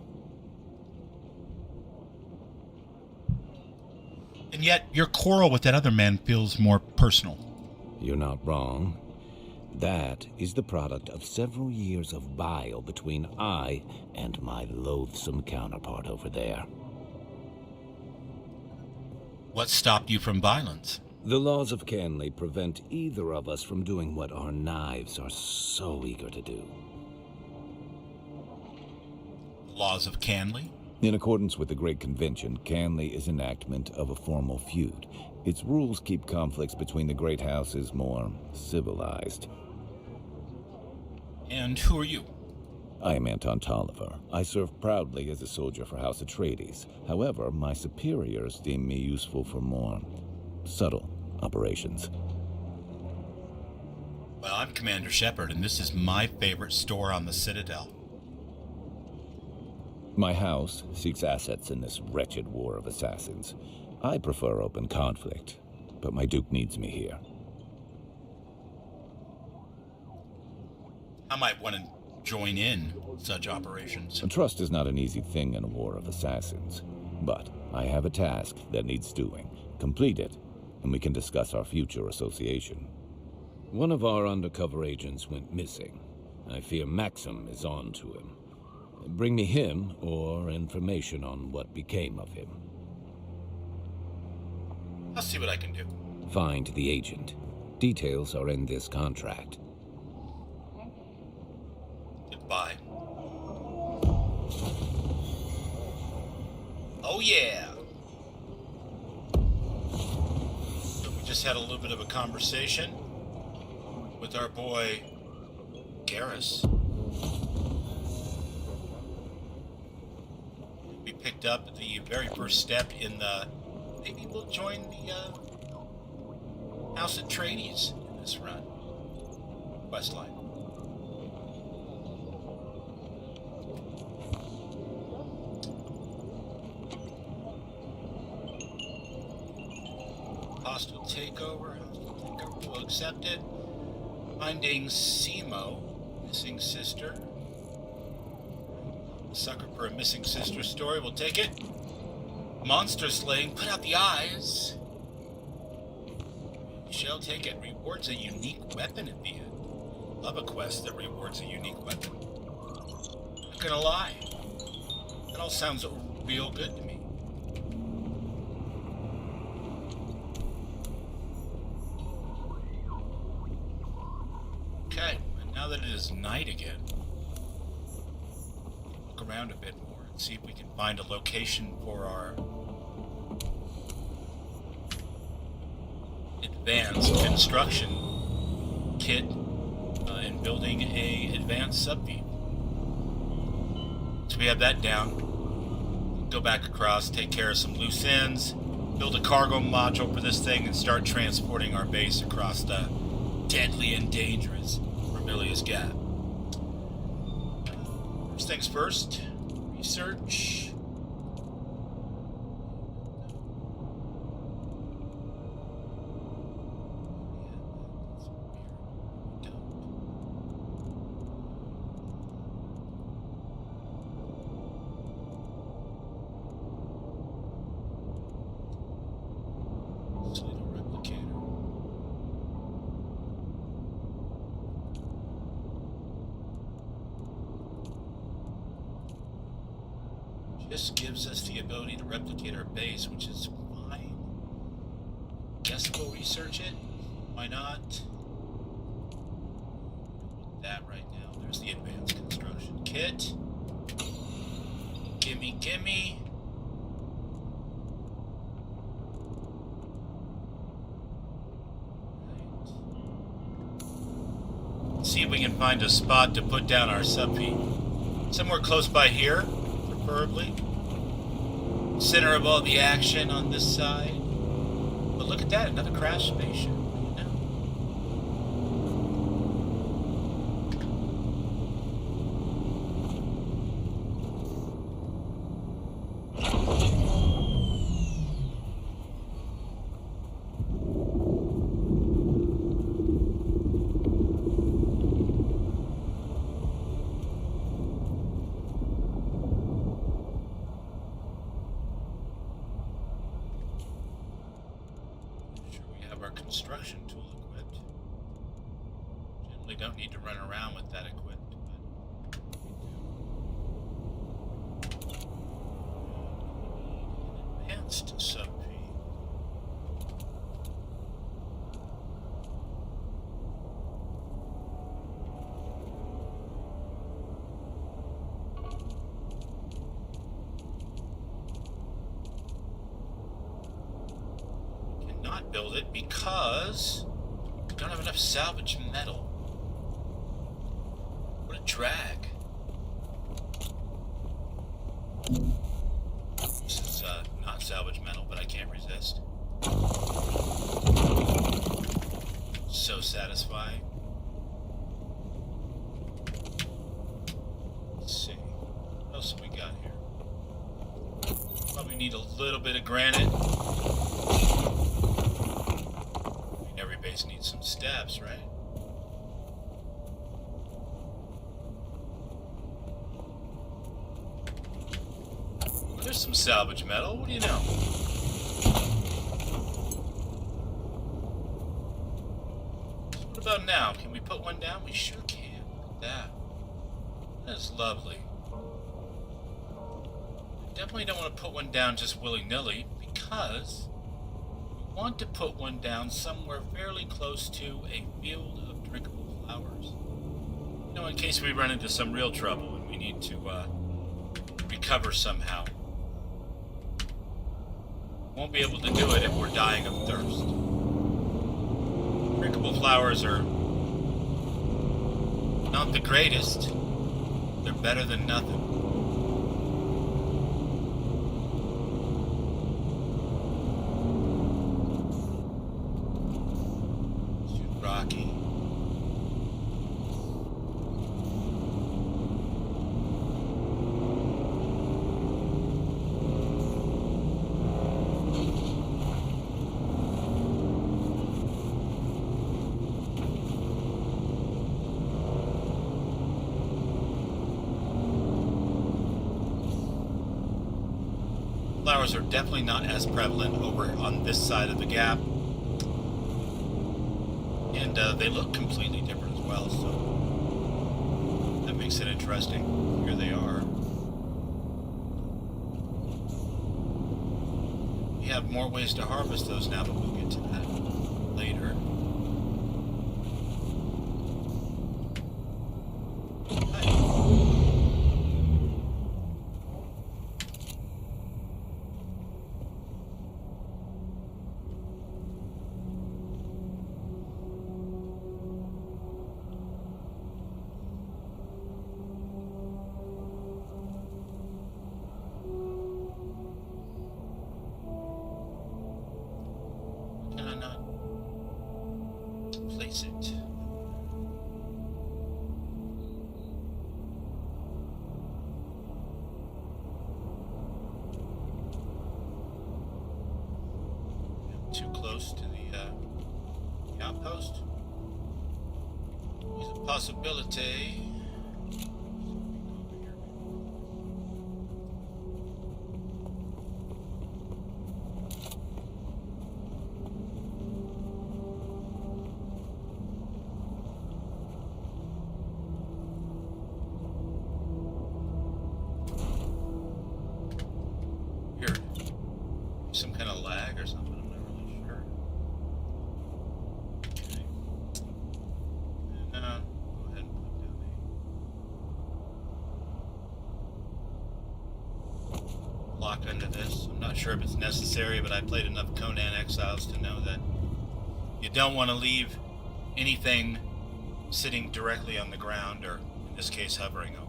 And yet, your quarrel with that other man feels more personal. You're not wrong. That is the product of several years of bile between I and my loathsome counterpart over there. What stopped you from violence? The laws of Canley prevent either of us from doing what our knives are so eager to do. The laws of Canley? In accordance with the Great Convention, Canley is enactment of a formal feud. Its rules keep conflicts between the great houses more civilized. And who are you? I am Anton Tolliver. I serve proudly as a soldier for House Atreides. However, my superiors deem me useful for more subtle operations. Well, I'm Commander Shepard, and this is my favorite store on the Citadel. My house seeks assets in this wretched war of assassins. I prefer open conflict, but my Duke needs me here. I might want to join in such operations. Trust is not an easy thing in a war of assassins, but I have a task that needs doing. Complete it, and we can discuss our future association. One of our undercover agents went missing. I fear Maxim is on to him. Bring me him, or information on what became of him. I'll see what I can do. Find the agent. Details are in this contract. Goodbye. Oh yeah! So we just had a little bit of a conversation with our boy Garrus. We picked up the very first step in the... Maybe we'll join the House Atreides in this run. Questline. Hostile takeover. We'll accept it. Finding Simo, missing sister. Sucker for a missing sister story. We'll take it. Monster slaying. Put out the eyes. Shall take it. Rewards a unique weapon at the end. Love a quest that rewards a unique weapon. Not gonna lie. That all sounds real good to me. Okay, and now that it is night again, look around a bit more and see if we can find a location for our advanced construction kit in building a advanced subfeed. So we have that down. Go back across, take care of some loose ends, build a cargo module for this thing, and start transporting our base across the deadly and dangerous Vermilius Gap. First things first, research. This gives us the ability to replicate our base, which is fine. Guess we'll research it. Why not? That right now. There's the advanced construction kit. Gimme, gimme. Right. See if we can find a spot to put down our subfeed. Somewhere close by here. Preferably. Center of all the action on this side. But look at that, another crash spaceship. Construction tool equipped. Generally don't need to run around with that equipped, but we do. An advanced subfeed. rebuild it because we don't have enough salvage metal. What a drag. This is not salvage metal, but I can't resist. So satisfying. Let's see. What else have we got here? Probably need a little bit of granite. I mean, every base needs some steps, right? There's some salvage metal. What do you know? So what about now? Can we put one down? We sure can. Look at that. That is lovely. I definitely don't want to put one down just willy-nilly because we want to put one down somewhere fairly close to a field of drinkable flowers. You know, in case we run into some real trouble and we need to recover somehow. Won't be able to do it if we're dying of thirst. Drinkable flowers are not the greatest. They're better than nothing. It's too rocky. Flowers are definitely not as prevalent over on this side of the gap. And they look completely different as well, so that makes it interesting. Here they are. We have more ways to harvest those now, but we'll get to that later. Place it. Too close to the outpost. There's a possibility. Some kind of lag or something, I'm not really sure. Okay. And, go ahead and put down a block under this. I'm not sure if it's necessary, but I played enough Conan Exiles to know that you don't want to leave anything sitting directly on the ground, or in this case, hovering over it.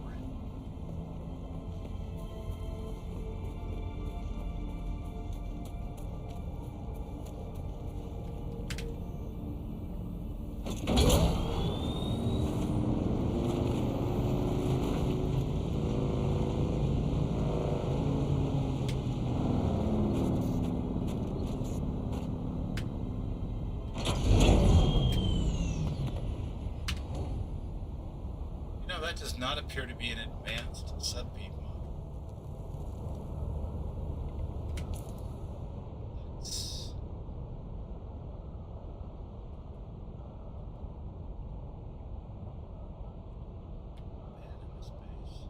That does not appear to be an advanced sub-beam model. Let's... abandon this base.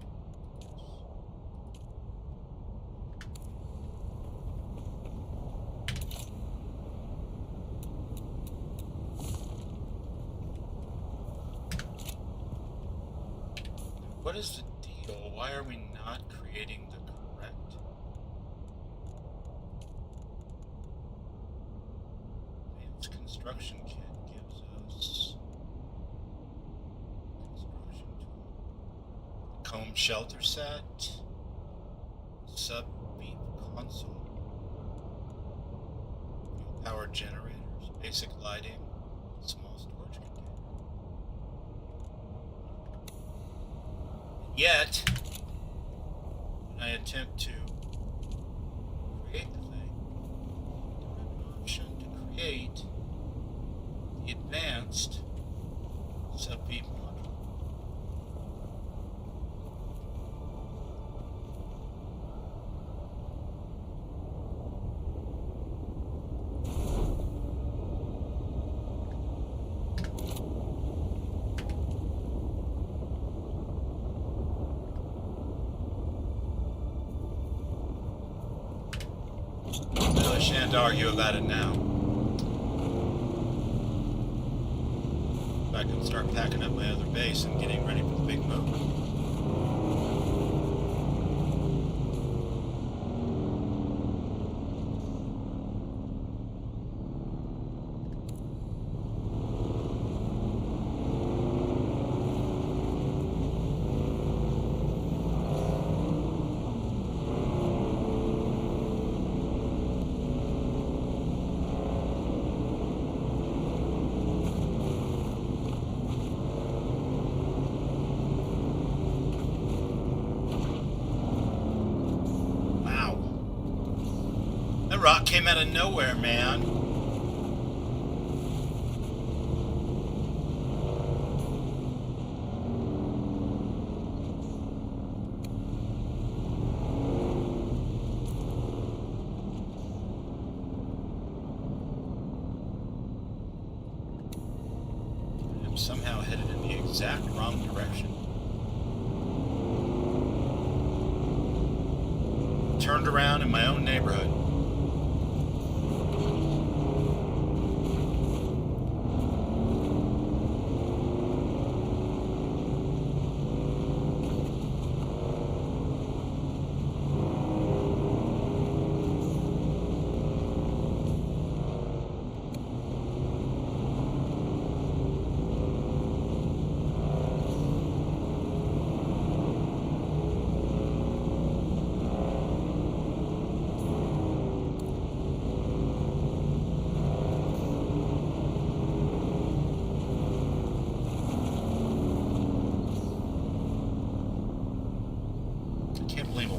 What is the deal? Why are we not creating the correct? home shelter set, sub-beep console, power generators, basic lighting, small storage container. Yet, when I attempt to create the thing, I have an option to create the advanced sub-beep module. I shan't argue about it now. I can start packing up my other base and getting ready for the big move. Rock came out of nowhere, man. I'm somehow headed in the exact wrong direction. Turned around in my own neighborhood.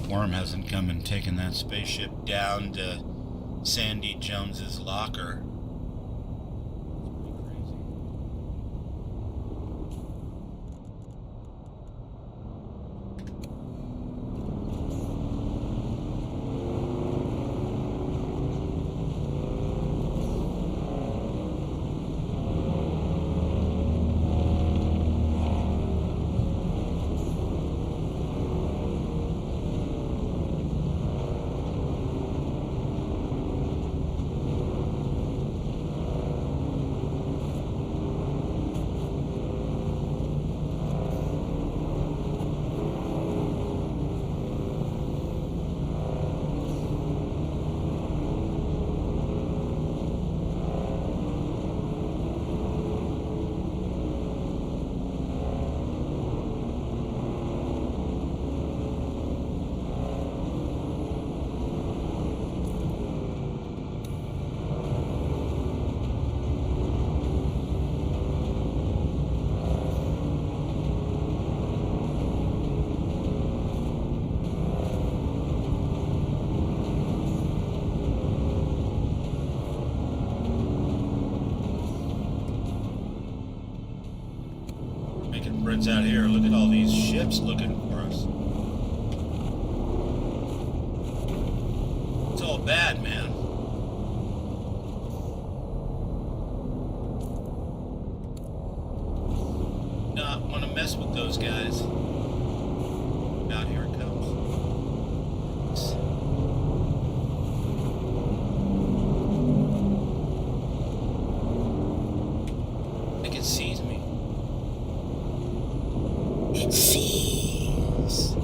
Worm hasn't come and taken that spaceship down to Sandy Jones's locker. Brits out here, look at all these ships looking for us. It's all bad, man. Not want to mess with those guys. Out here it comes. I think it sees me. It sees.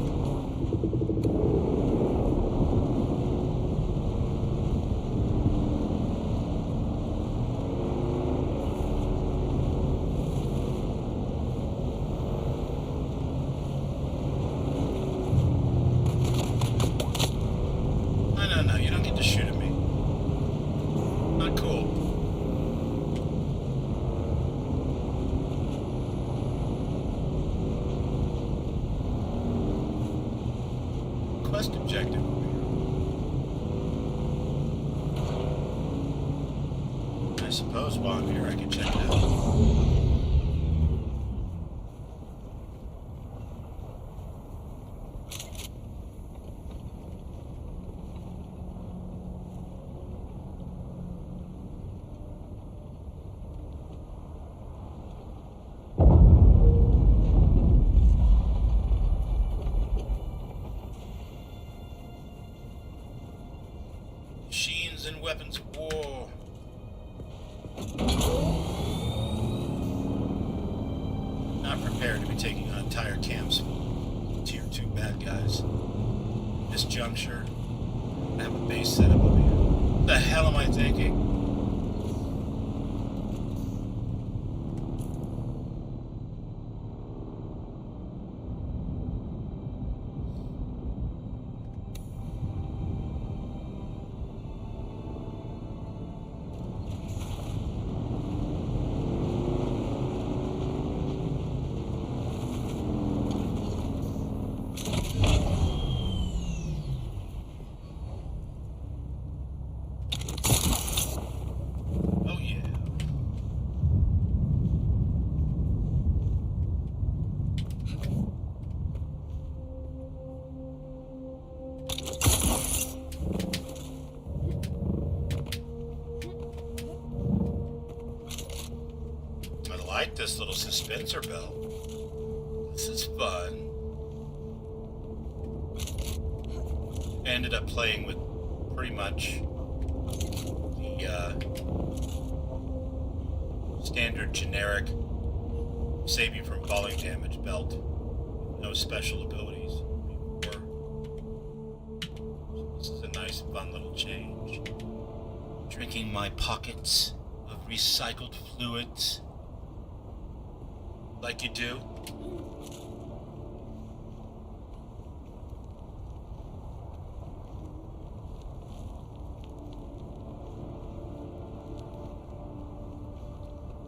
quest objective over here. I suppose while I'm here I can check it out. Machines and weapons of war. Not prepared to be taking on entire camps of tier 2 bad guys. This juncture, I have a base set up over here. What the hell am I thinking? I like this little suspensor belt. This is fun. Ended up playing with pretty much the standard generic save you from falling damage belt. No special abilities. So this is a nice fun little change. Drinking my pockets of recycled fluids. Like you do.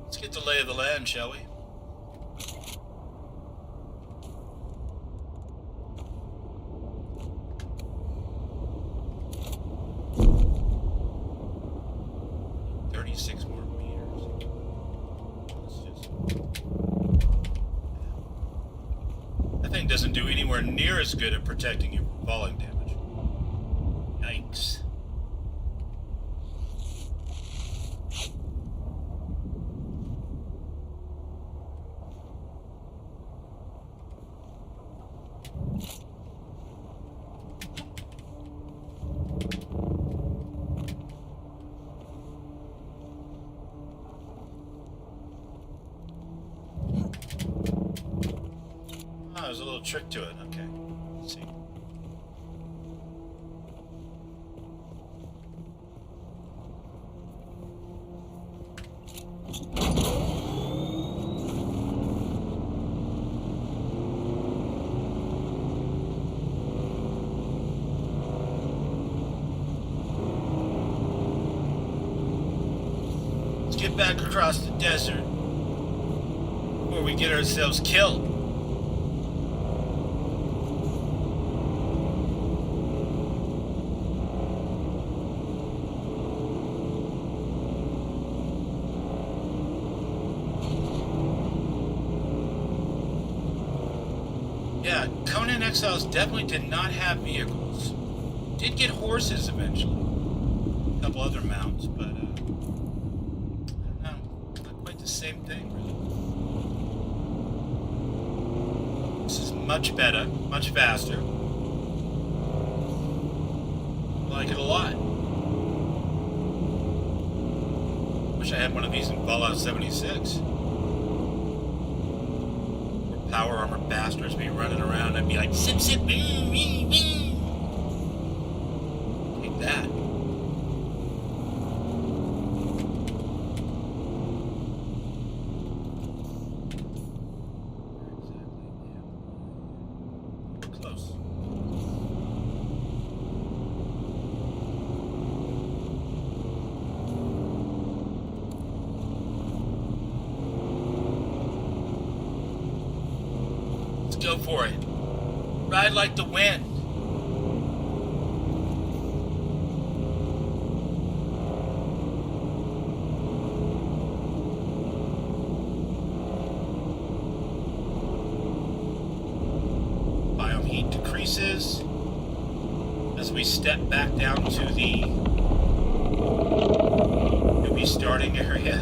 Let's get the lay of the land, shall we? Doesn't do anywhere near as good at protecting you from falling damage. Yikes. There's a little trick to it. Okay. Let's see. Let's get back across the desert before we get ourselves killed. Yeah, Conan Exiles definitely did not have vehicles. Did get horses eventually. A couple other mounts, but I don't know. Not quite the same thing, really. This is much better, much faster. I like it a lot. Wish I had one of these in Fallout 76. Power armor bastards be running around and be like, zip, zip, bing, bing, bing. Take that. Close. Go for it. Ride like the wind. increases as we step back down to the newbie starting area.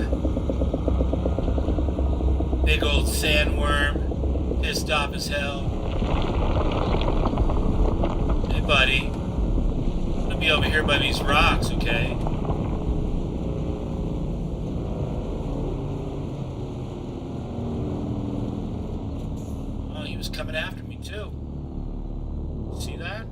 Big old sandworm, pissed off as hell. Hey buddy, I'm gonna be over here by these rocks, okay? Oh, he was coming after me too. See that?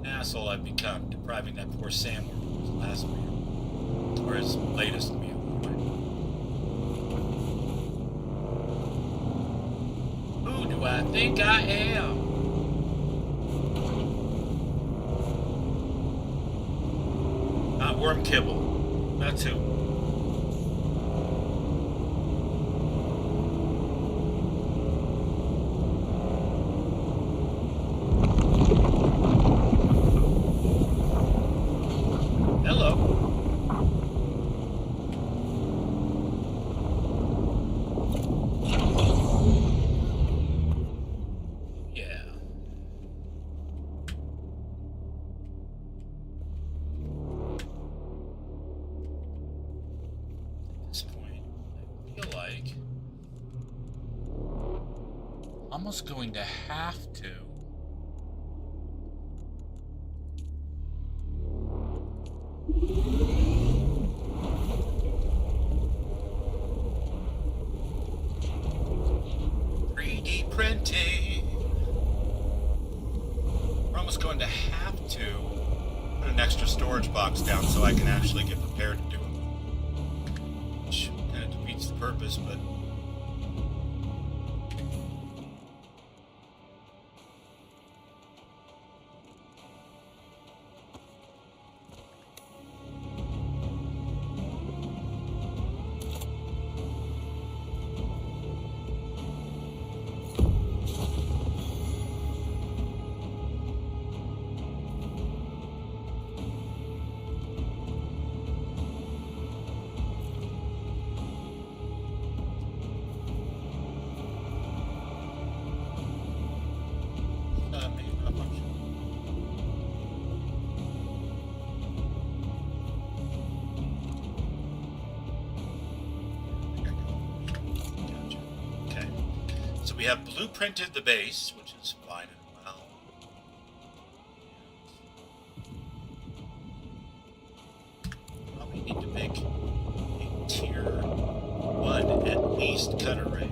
Asshole I've become, depriving that poor sandworm of his last meal. Or his latest meal, anyway. Who do I think I am? Not worm kibble. That's who. Almost going to have to. Printing. We're almost going to have to put an extra storage box down so I can actually get prepared to do it. Which kind of defeats the purpose, but we have blueprinted the base, which is fine and well. Well, we need to make a tier 1 at least cut array.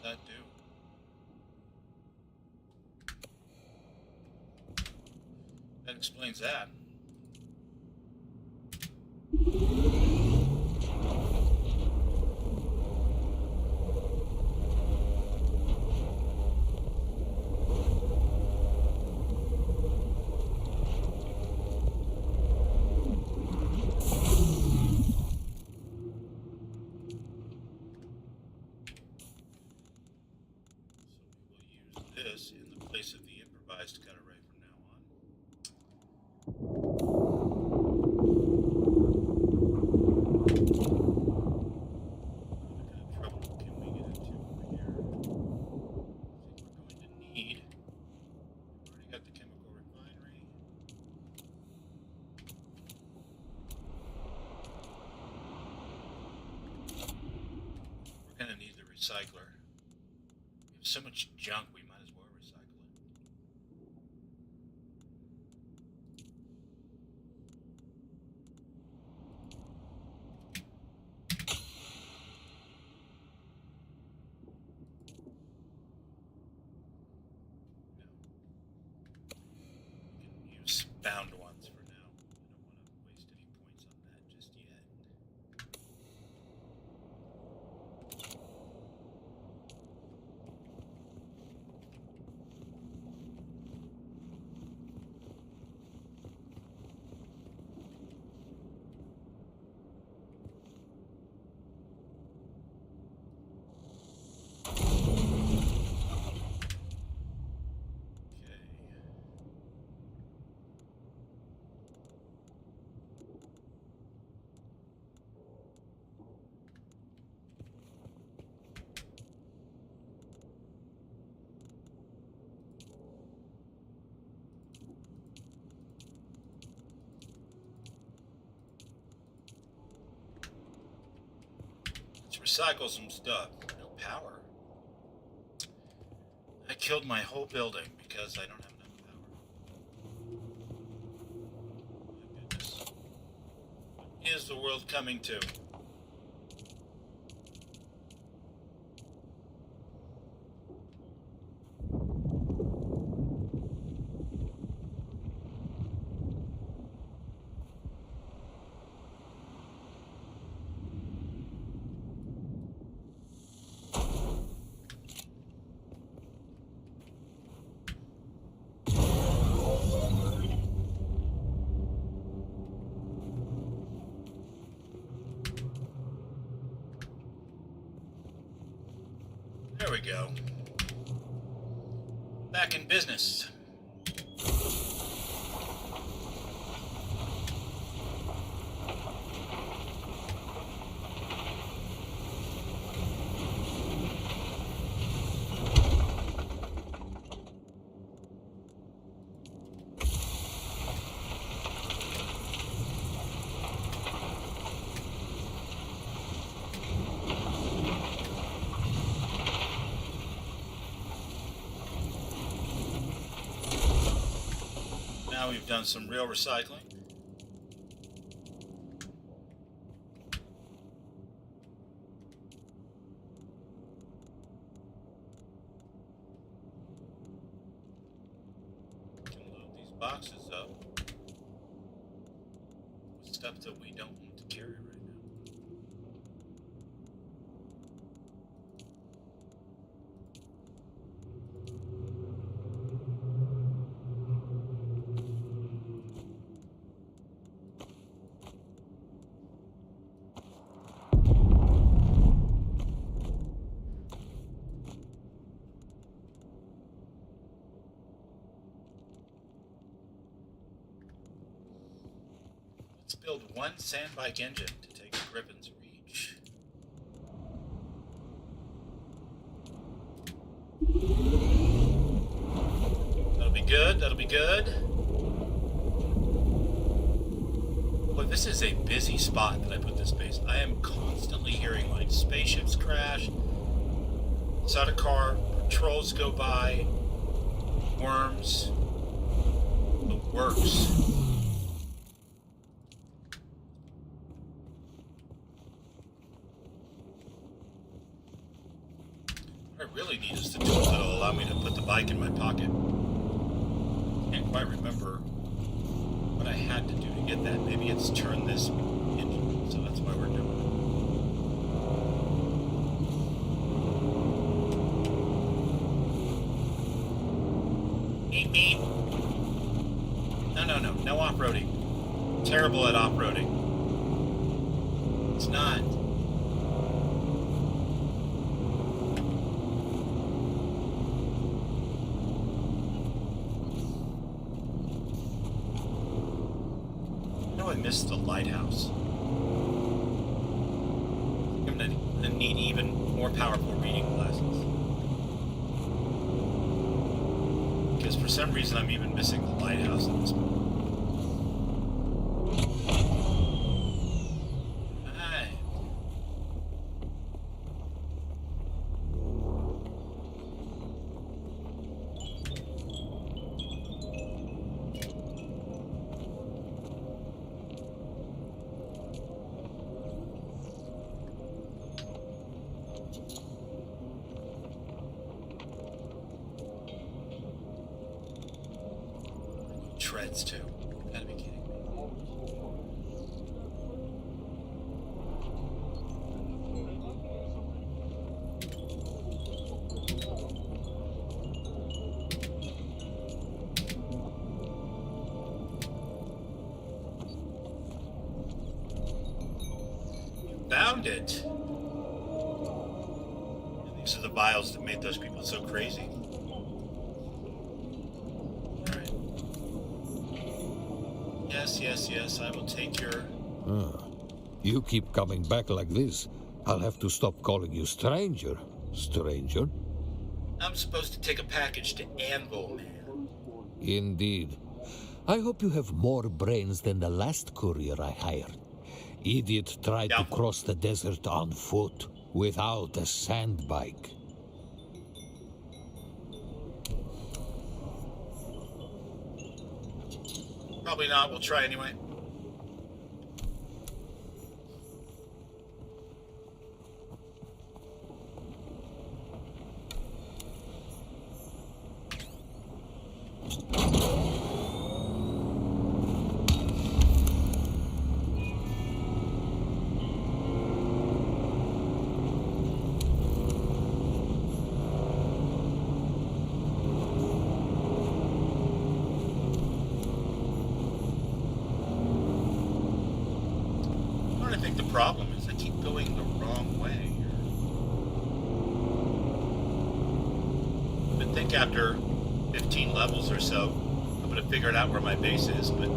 That do? That explains that. This in the place of the improvised cut array from now on. What kind of trouble can we get into over here? I think we're going to need. We've already got the chemical refinery. We're going to need the recycler. We have so much junk, we might as well recycle it. bound ones for now. I don't want to waste any points on that just yet. Recycle some stuff. No power. I killed my whole building because I don't have enough power. My goodness. What is the world coming to? There we go. Back in business. Now we've done some real recycling. We can load these boxes up with stuff that we don't want to carry right now. Let's build one sandbike engine to take Griffin's reach. That'll be good, that'll be good. Boy, this is a busy spot that I put this base. I am constantly hearing like spaceships crash, inside a car, patrols go by, worms, the works. What I really need is the tools that'll allow me to put the bike in my pocket. Can't quite remember what I had to do to get that. Maybe it's turn this engine, so that's why we're doing it. Beep beep. No off-roading. Terrible at off-roading. It's not. I missed the lighthouse. I'm gonna need even more powerful reading glasses. Because for some reason I'm even missing the lighthouse at this point. Alright. Treads too. Found it. And these are the vials that made those people so crazy. Alright. Yes, I will take your... You keep coming back like this, I'll have to stop calling you stranger. Stranger? I'm supposed to take a package to Anvil, man. Indeed. I hope you have more brains than the last courier I hired. Idiot tried to cross the desert on foot, without a sand bike. Probably not. We'll try anyway. I think the problem is I keep going the wrong way. I think after 15 levels or so, I'm going to figure out where my base is, but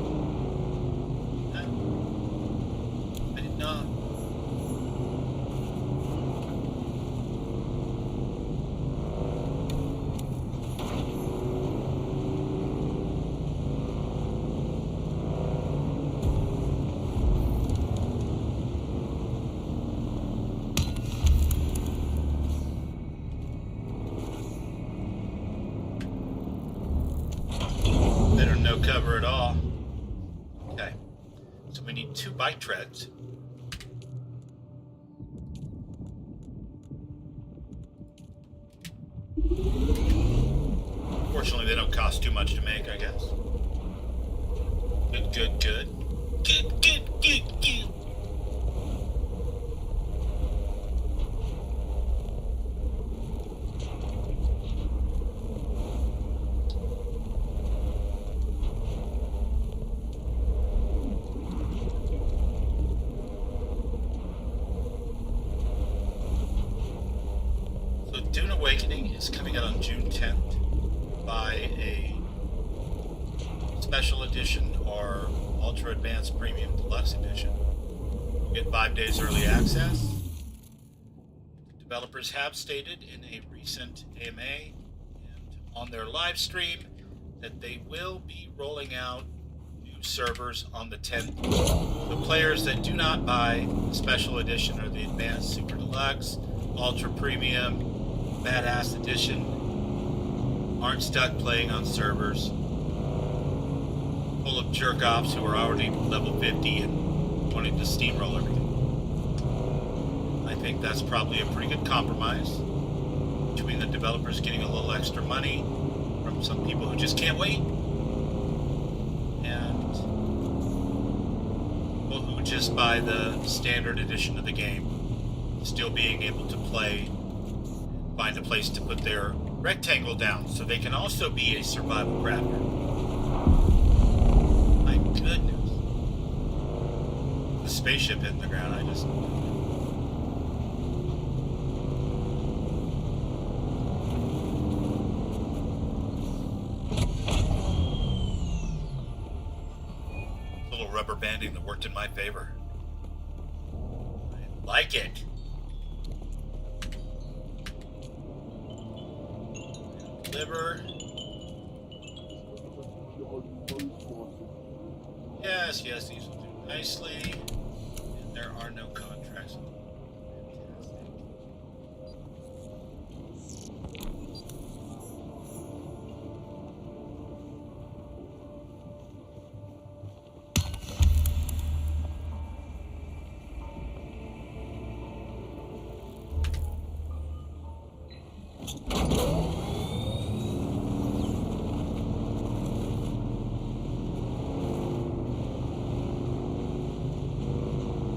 I did not. No cover at all. Okay. So we need 2 bike treads. Fortunately, they don't cost too much to make, I guess. Good. Good. Dune Awakening is coming out on June 10th. Buy a special edition or ultra advanced premium deluxe edition. You get 5 days early access. Developers have stated in a recent AMA and on their live stream that they will be rolling out new servers on the 10th. The players that do not buy the special edition or the advanced super deluxe, ultra premium, badass edition aren't stuck playing on servers full of jerk-offs who are already level 50 and wanting to steamroll everything. I think that's probably a pretty good compromise between the developers getting a little extra money from some people who just can't wait and people who just buy the standard edition of the game still being able to play, find a place to put their rectangle down so they can also be a survival crafter. My goodness. The spaceship hitting the ground, I just... A little rubber banding that worked in my favor. I like it. Liver. Yes, these will do nicely. And there are no contracts.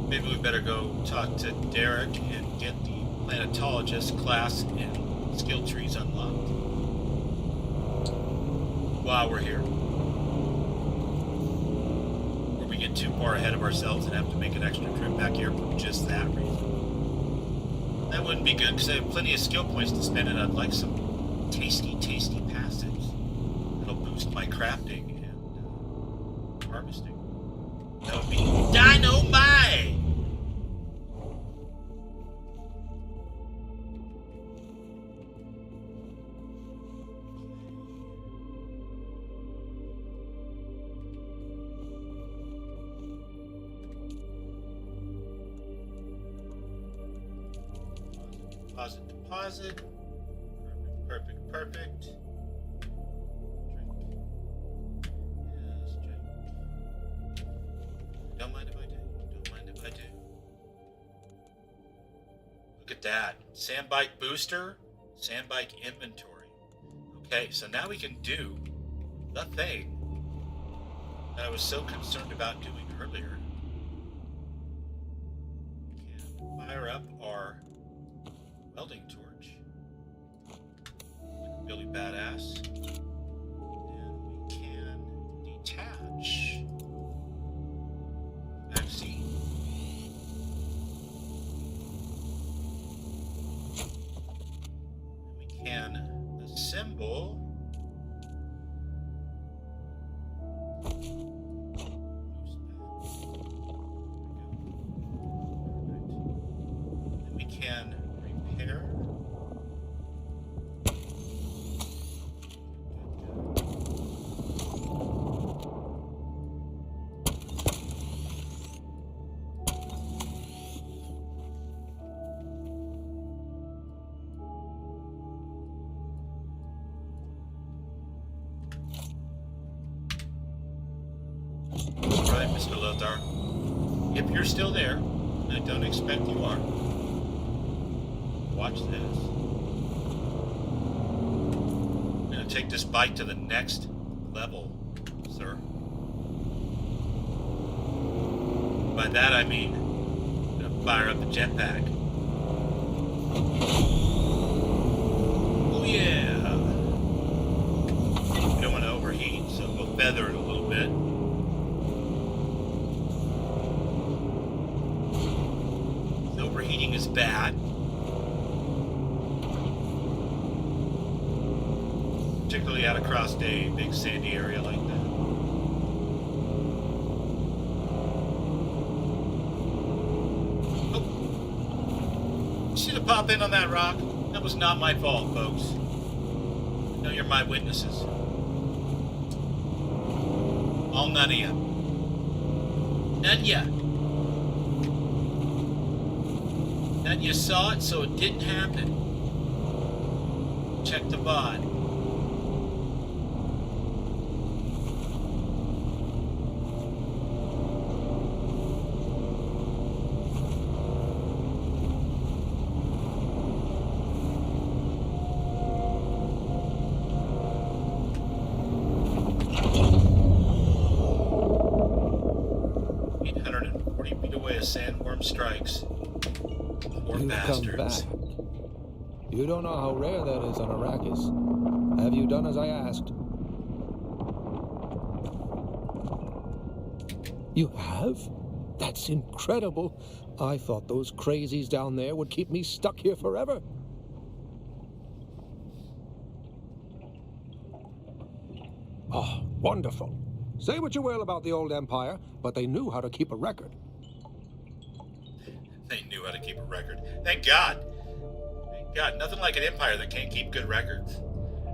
Maybe we better go talk to Derek and get the planetologist class and skill trees unlocked while we're here. Or we get get too far ahead of ourselves and have to make an extra trip back here for just that reason. That wouldn't be good, because I have plenty of skill points to spend, and I'd like some tasty, tasty passives that'll boost my crafting and harvesting. That would be dynamite! Deposit, deposit. Perfect, perfect, perfect. Drink. Yes, drink. Don't mind if I do. Don't mind if I do. Look at that. Sandbike booster, sandbike inventory. Okay, so now we can do the thing that I was so concerned about doing earlier. We can fire up our welding torch. Really badass. And we can detach magazine. And we can assemble and we can repair. Right, Mr. Lothar. If you're still there, and I don't expect you are, watch this. I'm gonna take this bike to the next level, sir. By that I mean, I'm gonna fire up the jetpack. Oh yeah! We don't want to overheat, so we'll feather it a little bit. Overheating is bad. Particularly out across a big sandy area like that. Oh. Should have popped in on that rock. That was not my fault, folks. I know you're my witnesses. All none of you. None of you. Then you saw it, so it didn't happen. Check the VOD. Feet away, a sandworm strikes. You've come back. You don't know how rare that is on Arrakis. Have you done as I asked? You have? That's incredible. I thought those crazies down there would keep me stuck here forever. Oh, wonderful. Say what you will about the old Empire, but they knew how to keep a record. They knew how to keep a record. Thank God. Thank God. Nothing like an empire that can't keep good records.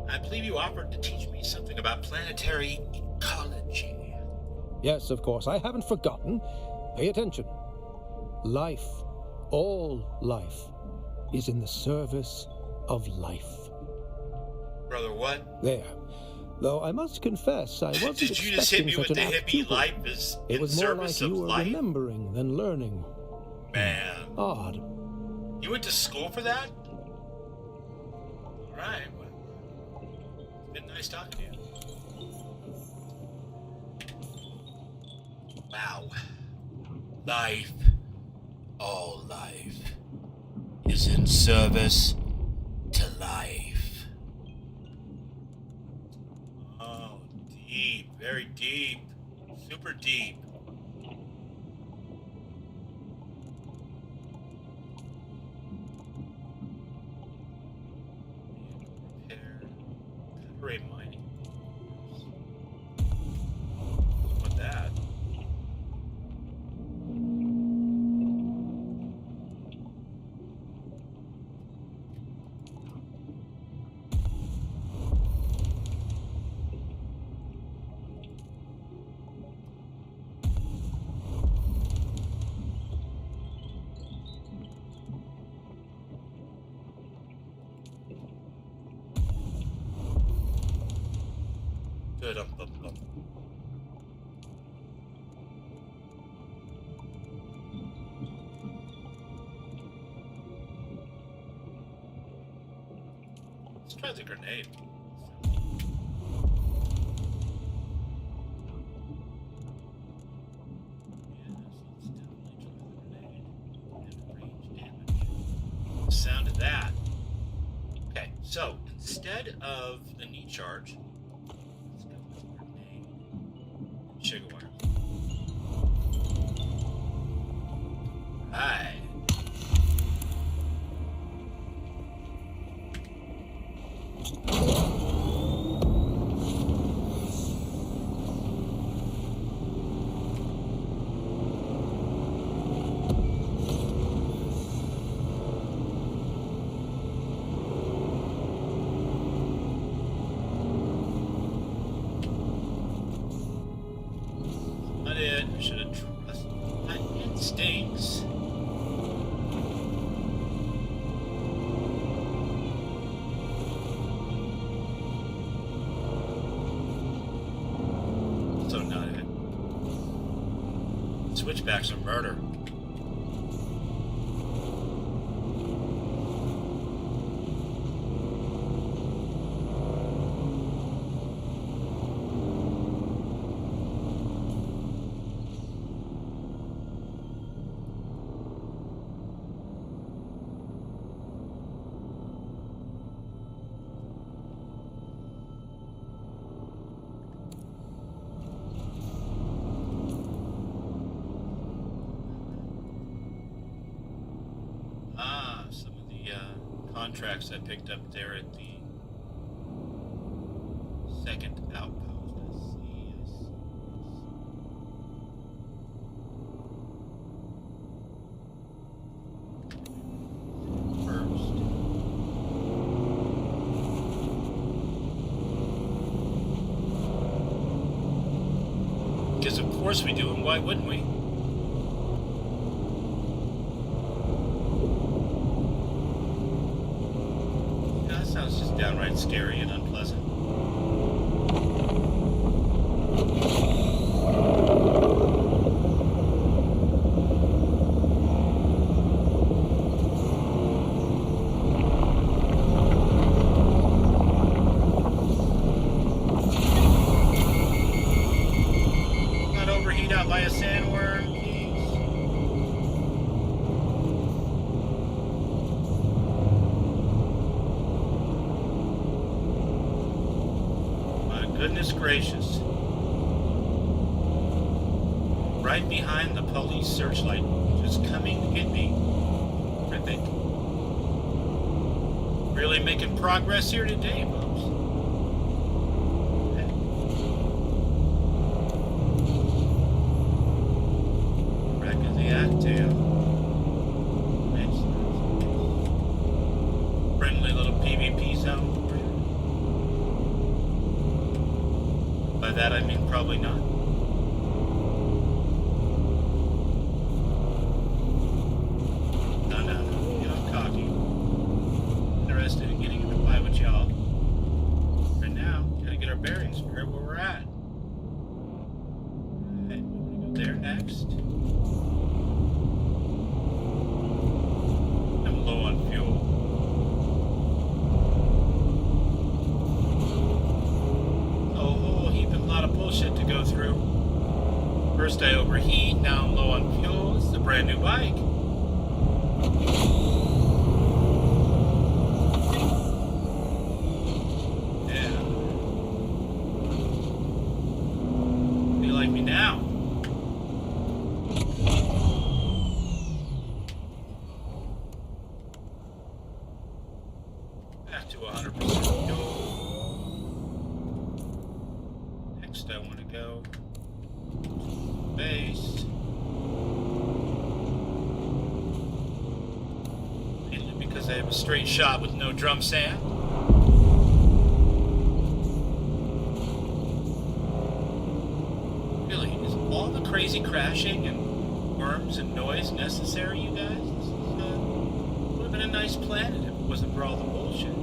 I believe you offered to teach me something about planetary ecology. Yes, of course. I haven't forgotten. Pay attention. Life, all life, is in the service of life. Brother, what? There. Though I must confess, I wasn't Did you just hit me with the hippie life is in service of life? It was more like you were remembering than learning. Man. Odd. You went to school for that? Alright, well, it's been nice talking to you. Wow. Life, all life, is in service to life. Oh, deep, very deep, super deep. Great mining. What that? Let's try the grenade. The sound of that. Okay, so instead of a knee charge, let's go with grenade. Sugar wire. Right. I should have trusted my instincts. So not it. Switchbacks are murder. Contracts I picked up there at the second outpost. Let's see. First. Because of course we do, and why wouldn't we? Sounds just downright scary and unpleasant. Not overheat out by a sandworm, please. Goodness gracious. Right behind the police searchlight, which is coming to get me. I think. Really making progress here today, folks. Okay. Wreck of the Actail. Nice. Friendly little PvP zone. By that I mean probably not. No, you know, cocky. Interested in getting in a fight with y'all. Right now, gotta get our bearings, figure out where we're at. Okay, we're gonna go there next. I'm low on fuel. Bullshit to go through. First I overheat, now I'm low on fuel. This is a brand new bike. Yeah. Do you like me now? Back to 100% fuel. they have a straight shot with no drum sand. Really, is all the crazy crashing and worms and noise necessary, you guys? This would have been a nice planet if it wasn't for all the bullshit.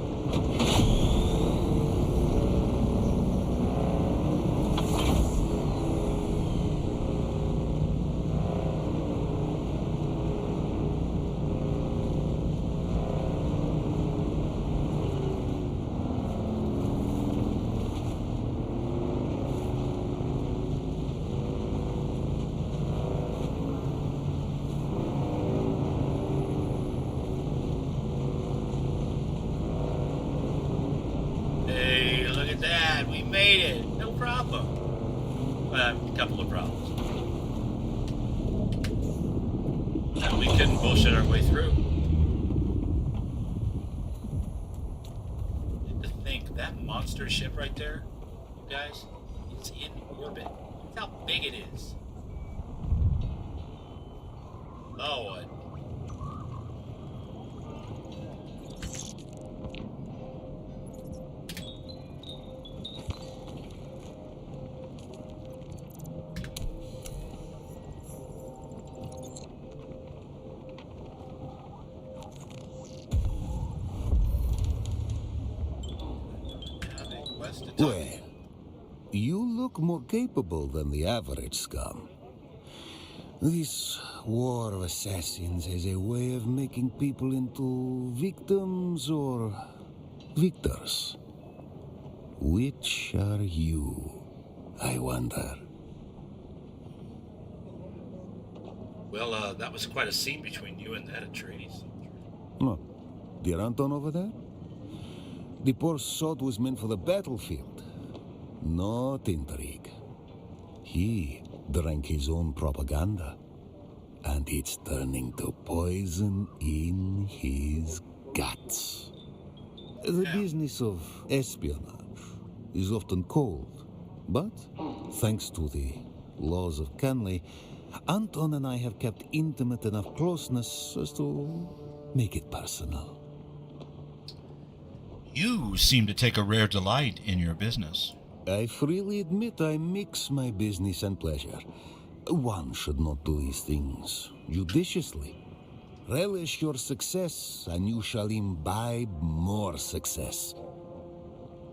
Made it, no problem. A couple of problems. And we couldn't bullshit our way through. And to think that monster ship right there, you guys, it's in orbit. Look how big it is. Lord. Well, you look more capable than the average scum. This war of assassins has a way of making people into victims or victors. Which are you, I wonder? Well, that was quite a scene between you and that Atreides. Oh, dear Anton over there? The poor sod was meant for the battlefield, not intrigue. He drank his own propaganda, and it's turning to poison in his guts. The business of espionage is often cold, but thanks to the laws of Canley, Anton and I have kept intimate enough closeness as to make it personal. You seem to take a rare delight in your business. I freely admit I mix my business and pleasure. One should not do these things judiciously. Relish your success, and you shall imbibe more success.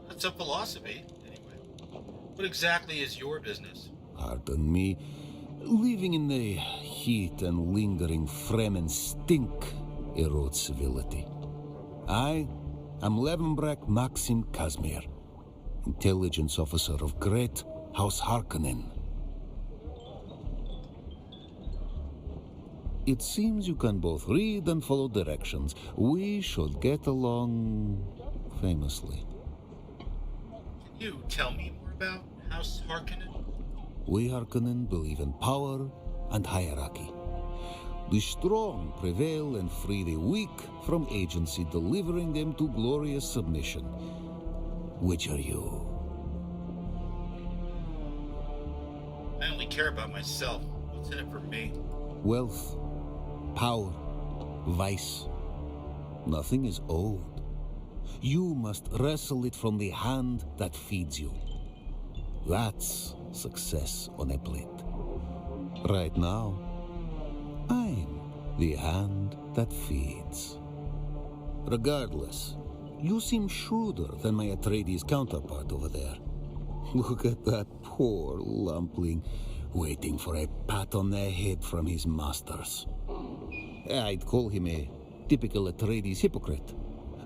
That's a philosophy, anyway. What exactly is your business? Pardon me. Living in the heat and lingering Fremen stink erodes civility. I am Levenbrek Maxim Kazmir, intelligence officer of Great House Harkonnen. It seems you can both read and follow directions. We should get along famously. Can you tell me more about House Harkonnen? We Harkonnen believe in power and hierarchy. The strong prevail and free the weak from agency, delivering them to glorious submission. Which are you? I only care about myself. What's in it for me? Wealth, power, vice. Nothing is owed. You must wrestle it from the hand that feeds you. That's success on a plate. Right now, I'm the hand that feeds. Regardless, you seem shrewder than my Atreides counterpart over there. Look at that poor lumpling, waiting for a pat on the head from his masters. I'd call him a typical Atreides hypocrite.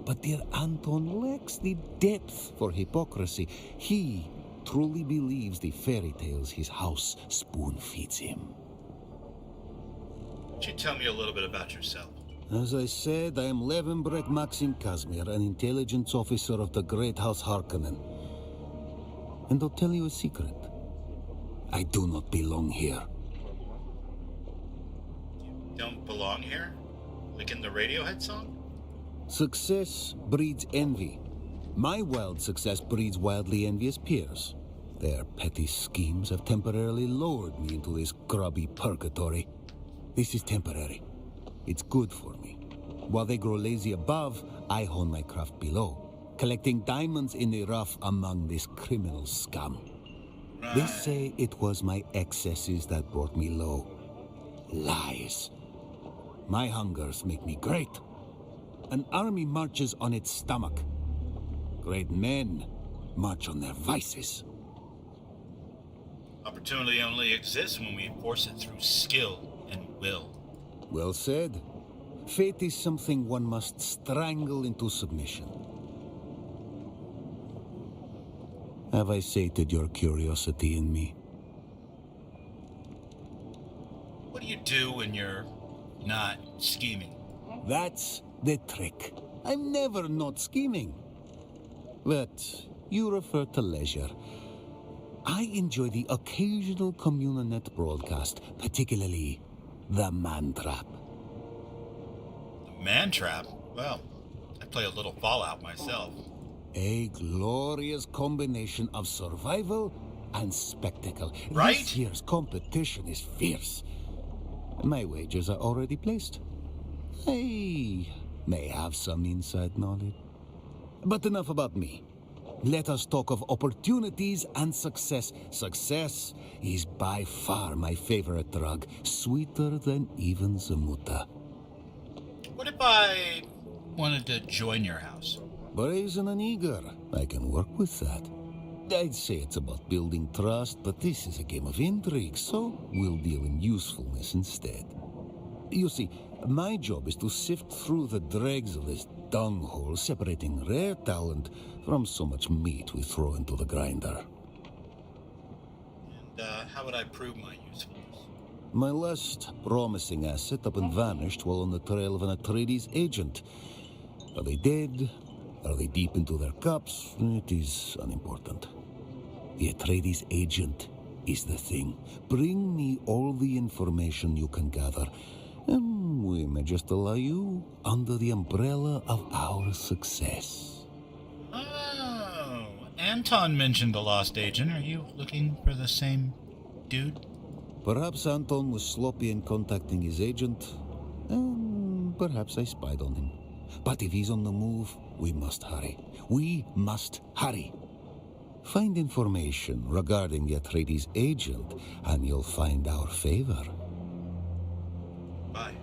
But dear Anton lacks the depth for hypocrisy. He truly believes the fairy tales his house spoon-feeds him. Could you tell me a little bit about yourself? As I said, I am Levenbrek Maxim Kazmir, an intelligence officer of the Great House Harkonnen. And I'll tell you a secret. I do not belong here. You don't belong here? Like in the Radiohead song? Success breeds envy. My wild success breeds wildly envious peers. Their petty schemes have temporarily lowered me into this grubby purgatory. This is temporary. It's good for me. While they grow lazy above, I hone my craft below, collecting diamonds in the rough among this criminal scum. They say it was my excesses that brought me low. Lies. My hungers make me great. An army marches on its stomach. Great men march on their vices. Opportunity only exists when we enforce it through skill and will. Well said. Fate is something one must strangle into submission. Have I sated your curiosity in me? What do you do when you're not scheming? That's the trick. I'm never not scheming. But you refer to leisure. I enjoy the occasional Communanet broadcast, particularly the Man Trap. The Man Trap? Well, I play a little Fallout myself. A glorious combination of survival and spectacle. Right? This year's competition is fierce. My wagers are already placed. I may have some inside knowledge. But enough about me. Let us talk of opportunities and success. Success is by far my favorite drug, sweeter than even Zamuta. What if I wanted to join your house? Brazen and eager. I can work with that. I'd say it's about building trust, but this is a game of intrigue, so we'll deal in usefulness instead. You see, my job is to sift through the dregs of this dunghole, separating rare talent from so much meat we throw into the grinder. And how would I prove my usefulness? My last promising asset up and vanished while on the trail of an Atreides agent. Are they dead? Are they deep into their cups? It is unimportant. The Atreides agent is the thing. Bring me all the information you can gather, and we may just allow you under the umbrella of our success. Oh, Anton mentioned a lost agent. Are you looking for the same dude? Perhaps Anton was sloppy in contacting his agent, and perhaps I spied on him. But if he's on the move, we must hurry. We must hurry. Find information regarding the Atreides agent, and you'll find our favor. Bye.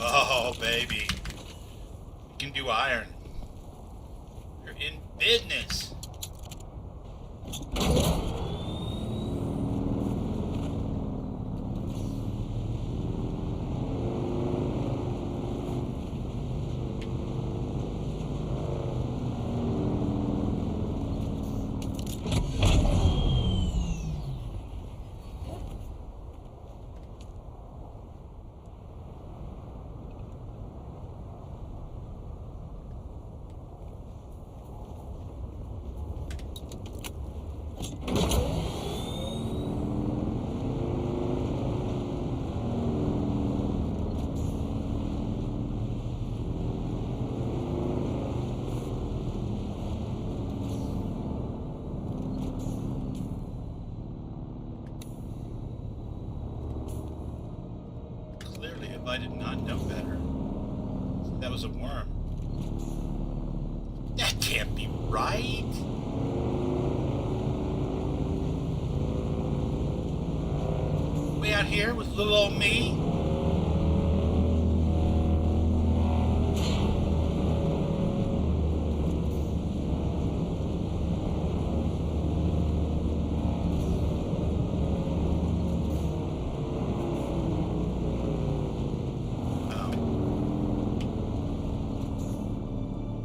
Oh, baby. You can do iron. You're in business. Clearly, if I did not know better, that was a worm. That can't be right. Way out here with little old me.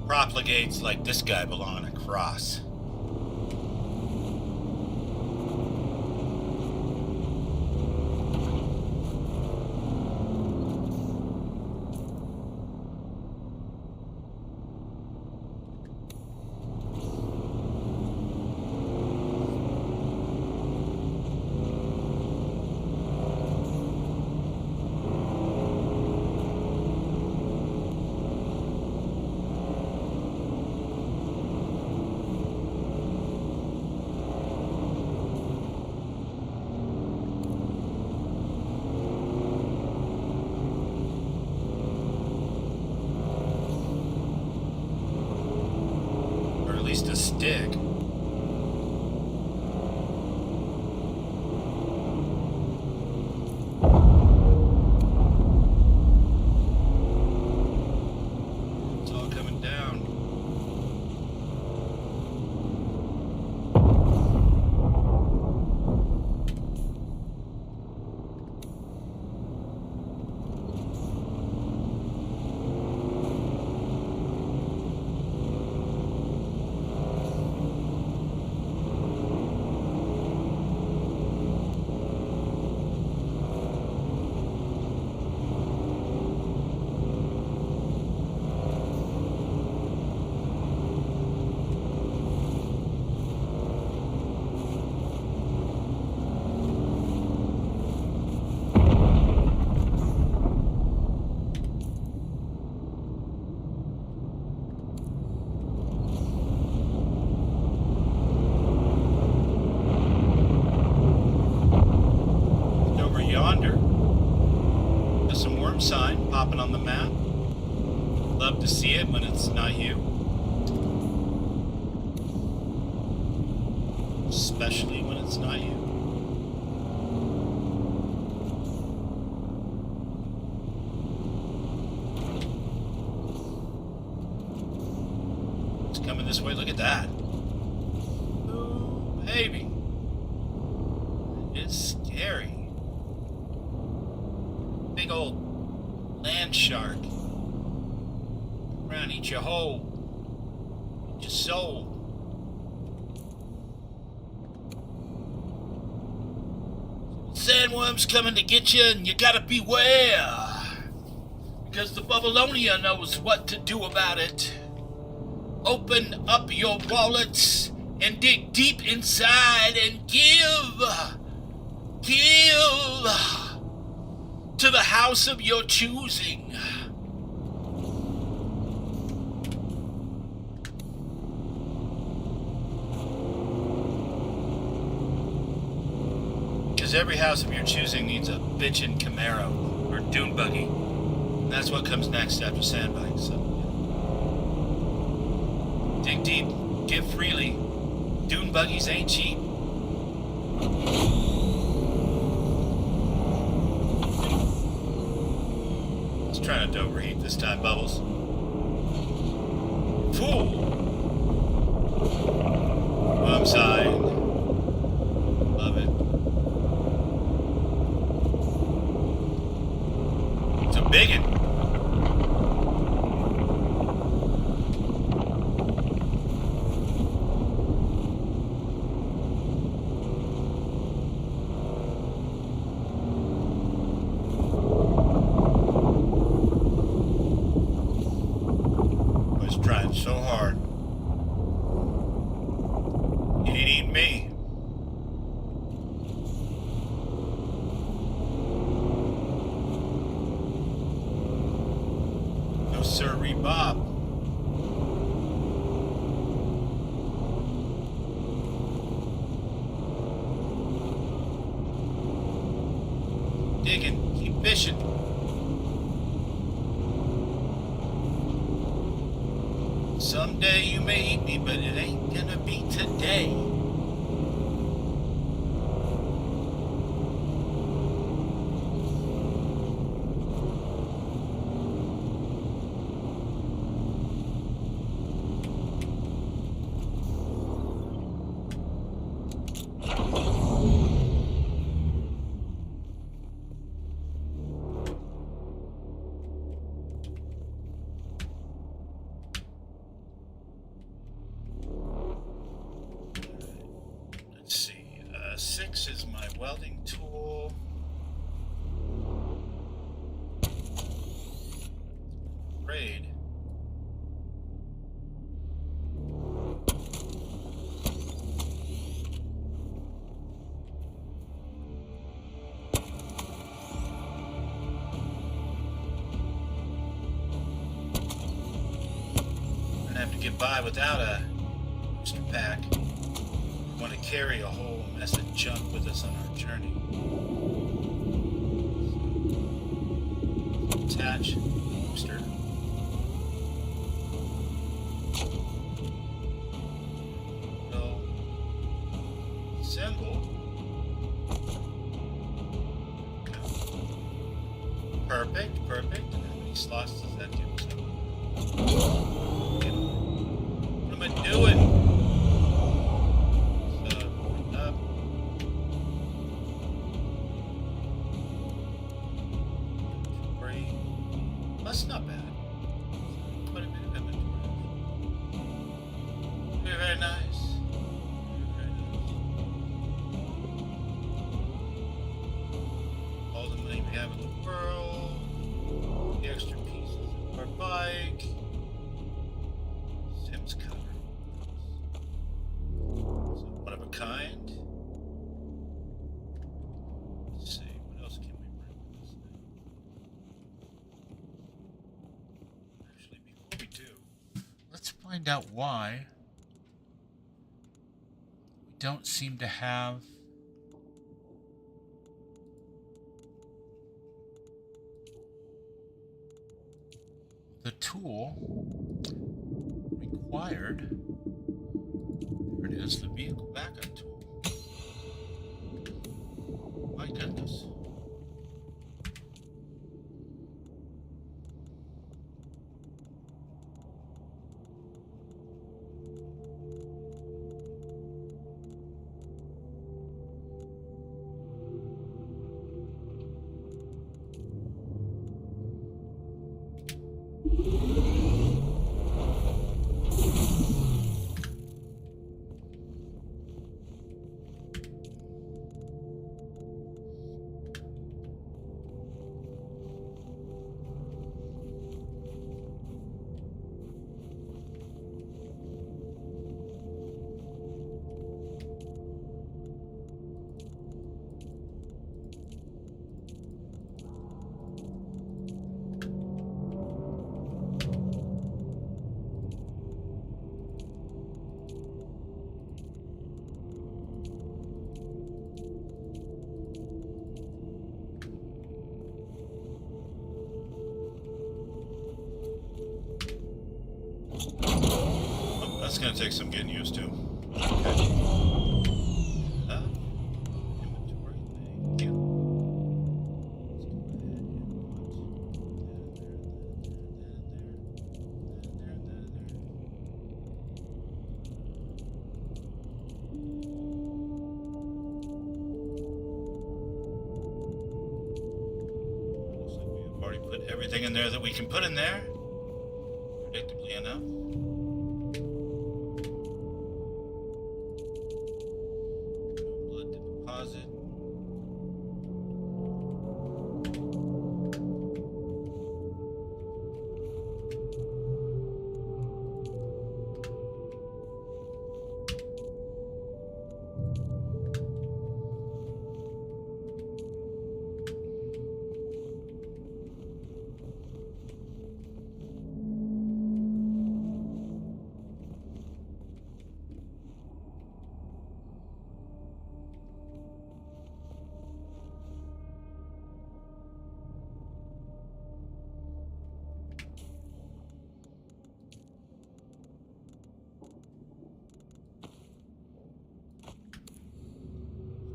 Profligates like this guy belong on a cross. A stick. It's all coming down. Sign popping on the map. Love to see it when it's not you. Especially when it's not you. It's coming this way. Look at that. Ooh, baby. It's scary. Big old land shark. Around, eat your whole. Eat your soul. Sandworm's coming to get you, and you gotta beware. Because the Bubbleonia knows what to do about it. Open up your wallets and dig deep inside and give to the house of your choosing. Because every house of your choosing needs a bitchin' Camaro or Dune buggy. And that's what comes next after Sandbike. So dig deep, give freely. Dune buggies ain't cheap. Try not to overheat this time, Bubbles. Fool! I'm sighing. Love it. It's a biggin'. Trying so hard. He didn't eat me. No sirree, Bob. Digging, keep fishing. Someday you may eat me, but it ain't gonna be today. is my welding tool. Braid. Get by without a booster pack. We want to carry a whole mess of junk with us on our journey. Attach booster. So, symbol. Perfect, perfect. And how many slots does that give us? What am I doing? So, up. Inventory. That's not bad. Quite a bit of inventory. Very, very nice. Very, very nice. All the money we have in the world. The extra pieces of our bike. Sims cover. One of a kind. Let's see, what else can we bring with this thing? Actually, before we do, let's find out why we don't seem to have the tool required. There it is, the vehicle backup tool. My goodness. That's gonna take some getting used to. Okay. Inventory, thank you. Looks like we've already put everything in there that we can put in there, predictably enough.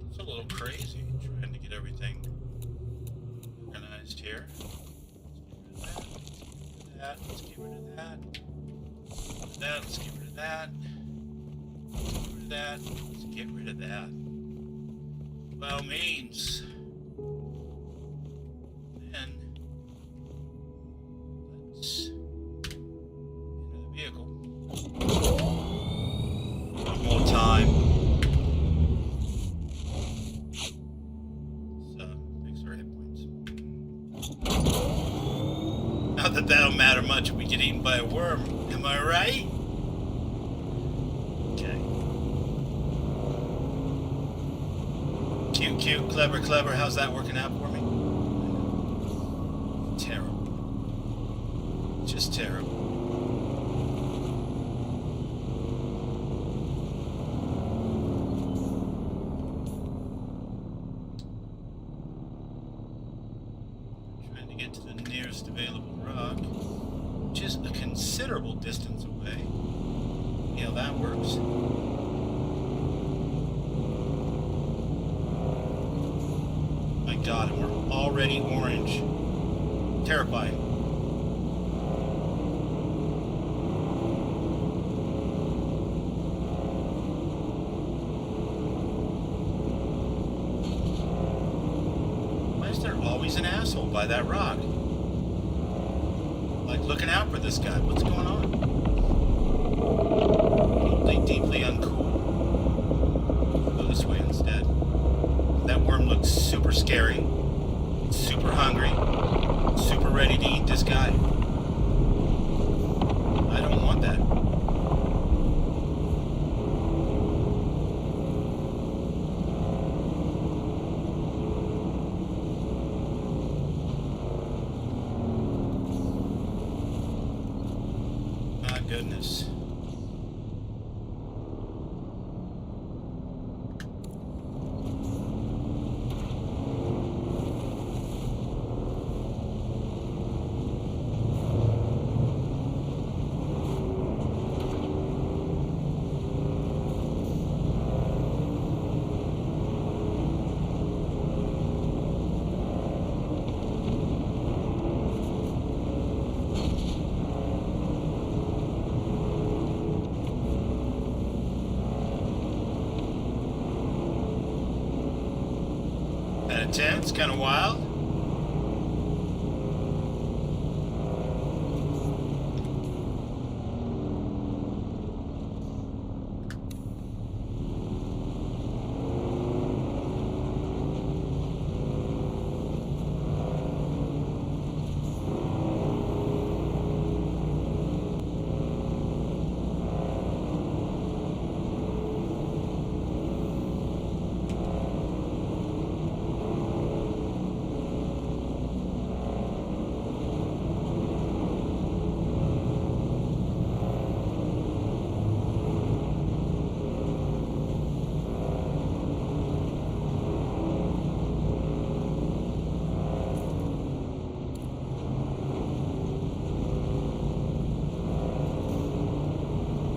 It's a little crazy trying to get everything organized here. Let's get rid of that. Let's get rid of that. Let's get rid of that. Let's get rid of that. By all means. Then let's enter the vehicle. One more time. Not that that'll matter much if we get eaten by a worm. Am I right? Okay. Cute, cute, clever, clever. How's that working out for me? Terrible. Just terrible. Trying to get to the nearest available rock, which is a considerable distance away. See how that works. My God, and we're already orange. Terrifying. Why is there always an asshole by that rock? Like looking out for this guy. What's going on? Deeply, deeply uncool. Go this way instead. That worm looks super scary. Super hungry. Super ready to eat this guy. I don't want that. My goodness. Kind of tense, kind of wild.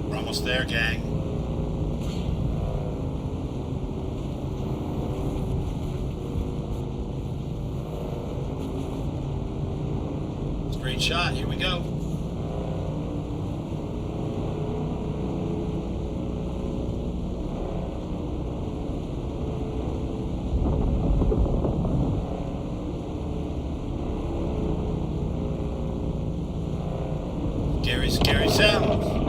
We're almost there, gang. Straight shot, here we go. Scary, scary sounds.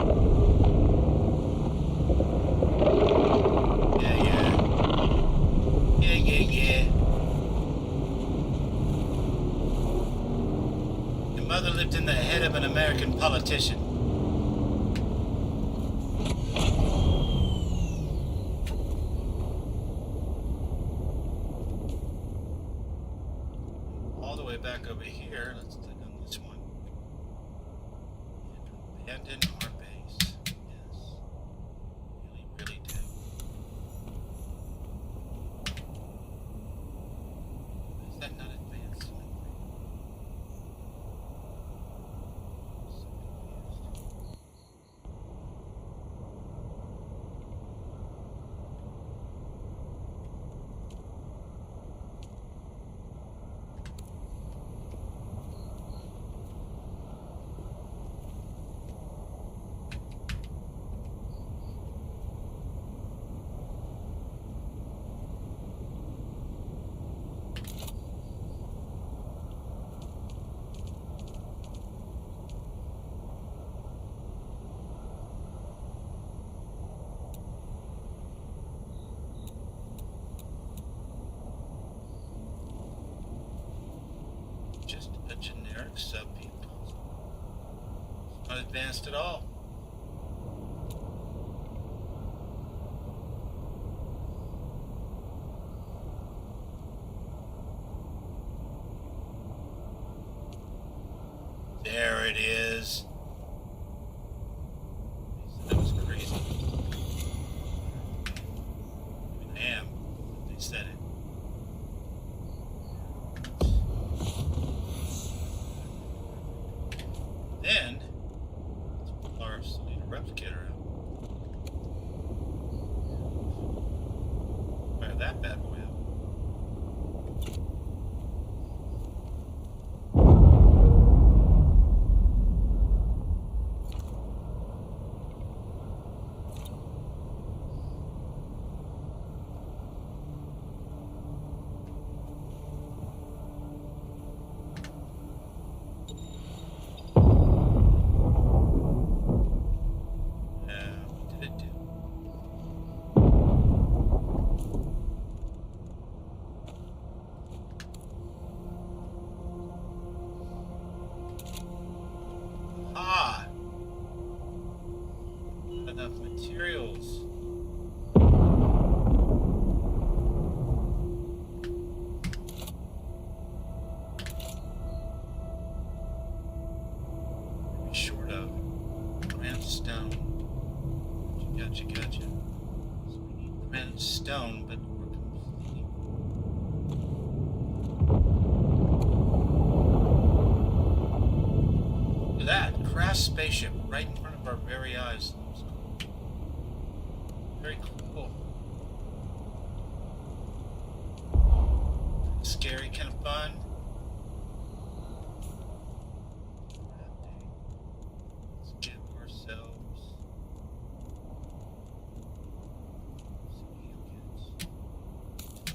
Mother lived in the head of an American politician. All the way back over here. Let's click on this one. And abandon our base. Yes. Really, really do. Is that not advanced? advanced at all. There it is. That was crazy. I am. They said it. Then, let's pull our Selena replicator out. Fire that bad boy up. What did it do? Ah! Not enough materials. Maybe short of granite stone. Gotcha. So we need granite stone, but we're completely... Look at that! Crash spaceship right in front of our very eyes. That was cool. Very cool. Scary, kind of fun. Let's get ourselves...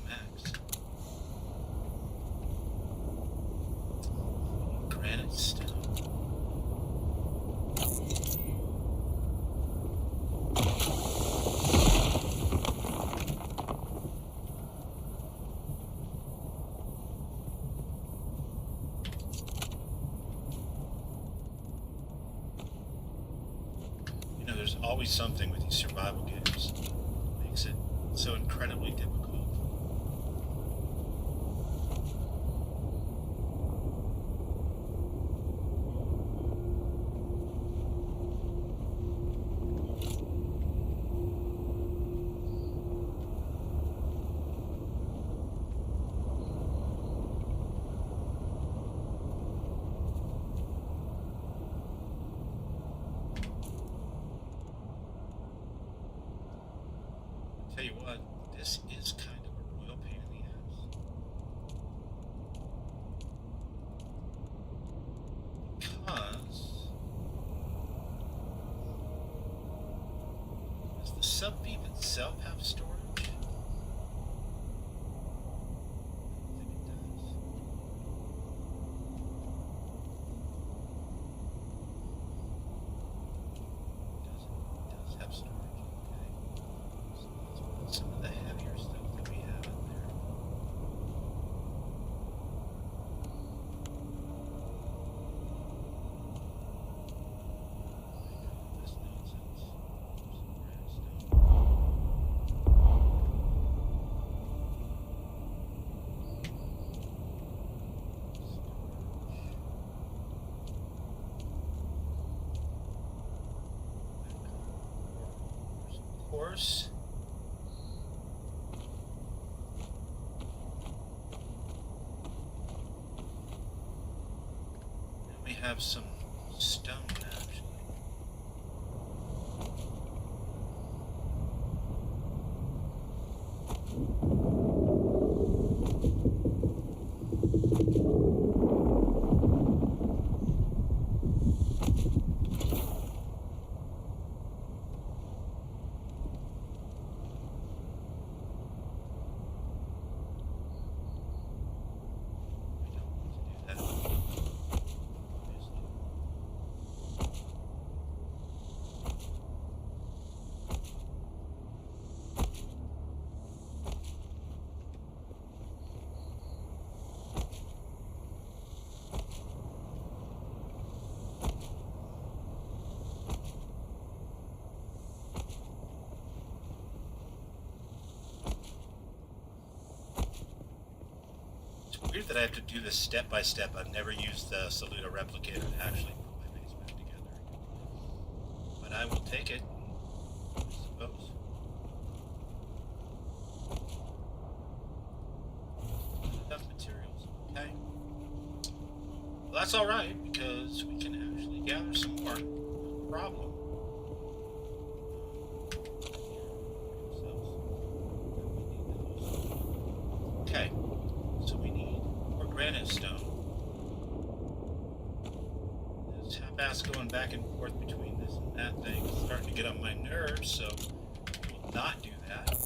Max. Granite stone. You know, there's always something with these survival games that makes it so incredibly difficult. Tell you what, this is kind of a royal pain in the ass. Because... does the sub-beam itself have storage? I don't think it does. It does have storage. Some of the heavier stuff that we have in there. This nonsense. Some Of course. We have some stone, actually. We don't want to do that. weird that I have to do this step by step. I've never used the Saluda replicator to actually put my base back together. But I will take it, I suppose. Enough materials. Okay. Well, that's alright, because we can actually gather some more. No problem. Okay. So we need more granite stone. This half-ass going back and forth between this and that thing is starting to get on my nerves, so we'll not do that.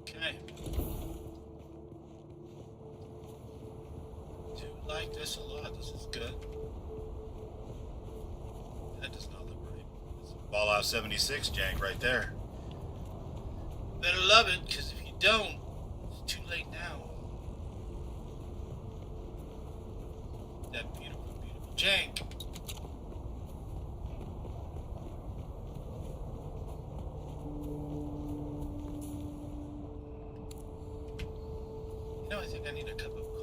Okay. Do like this a lot. This is good. That does not look right. That's a Fallout 76 jank right there. Better love it, because if you don't, it's too late now. That beautiful, beautiful jank. You know, I think I need a cup of coffee.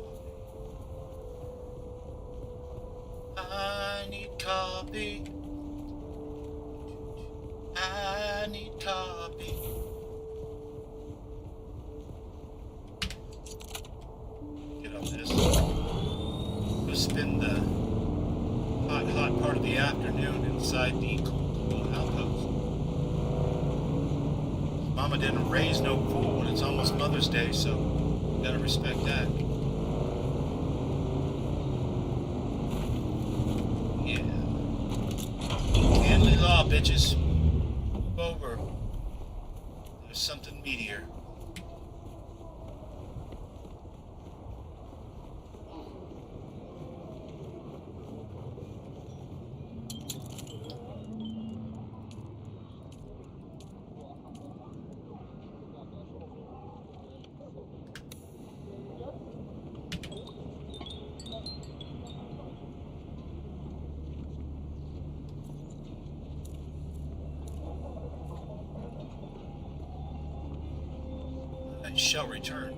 I need coffee. I need coffee. Get on this. Go spend the hot part of the afternoon inside the cool outpost. Mama didn't raise no fool when it's almost Mother's Day, so gotta respect that. Yeah. Manly law, bitches. Move over. There's something meatier. I shall return.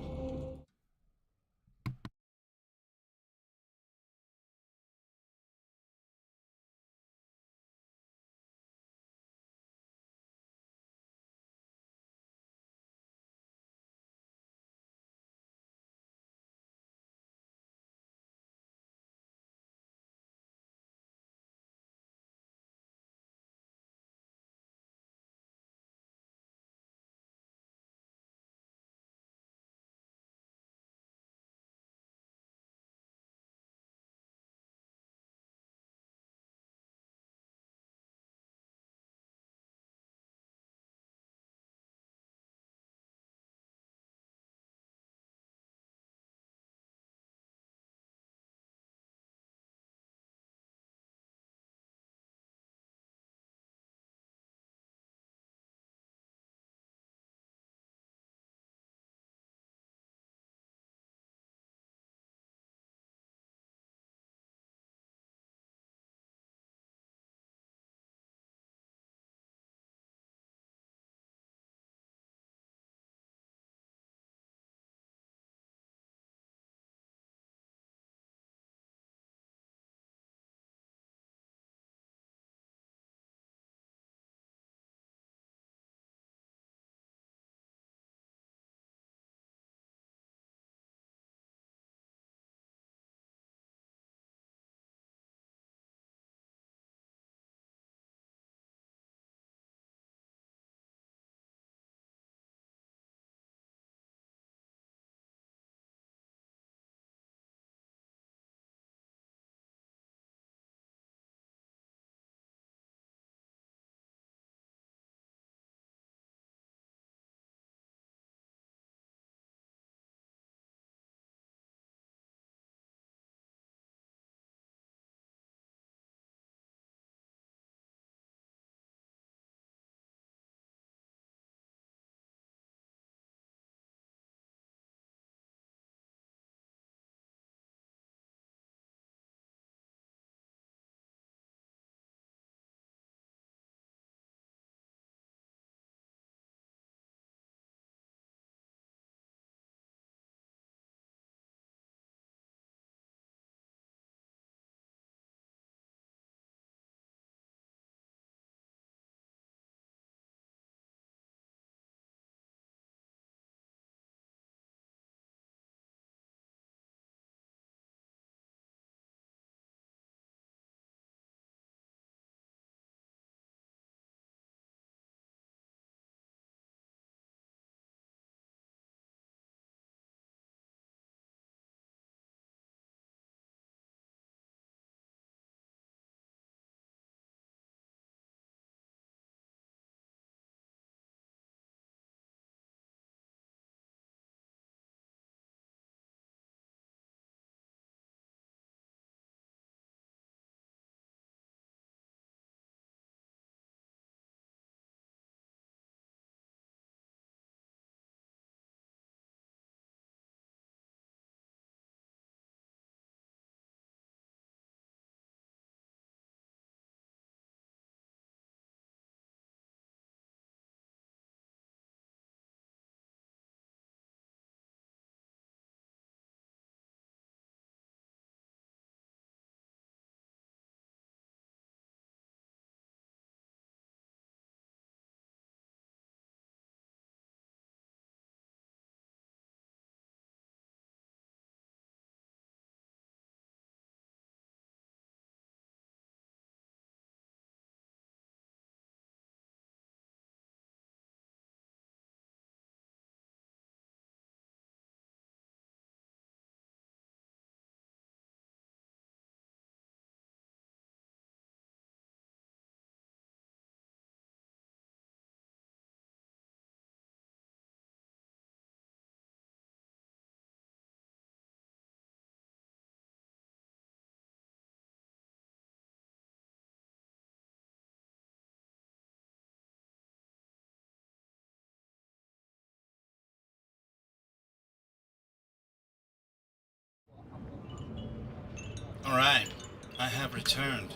Alright, I have returned.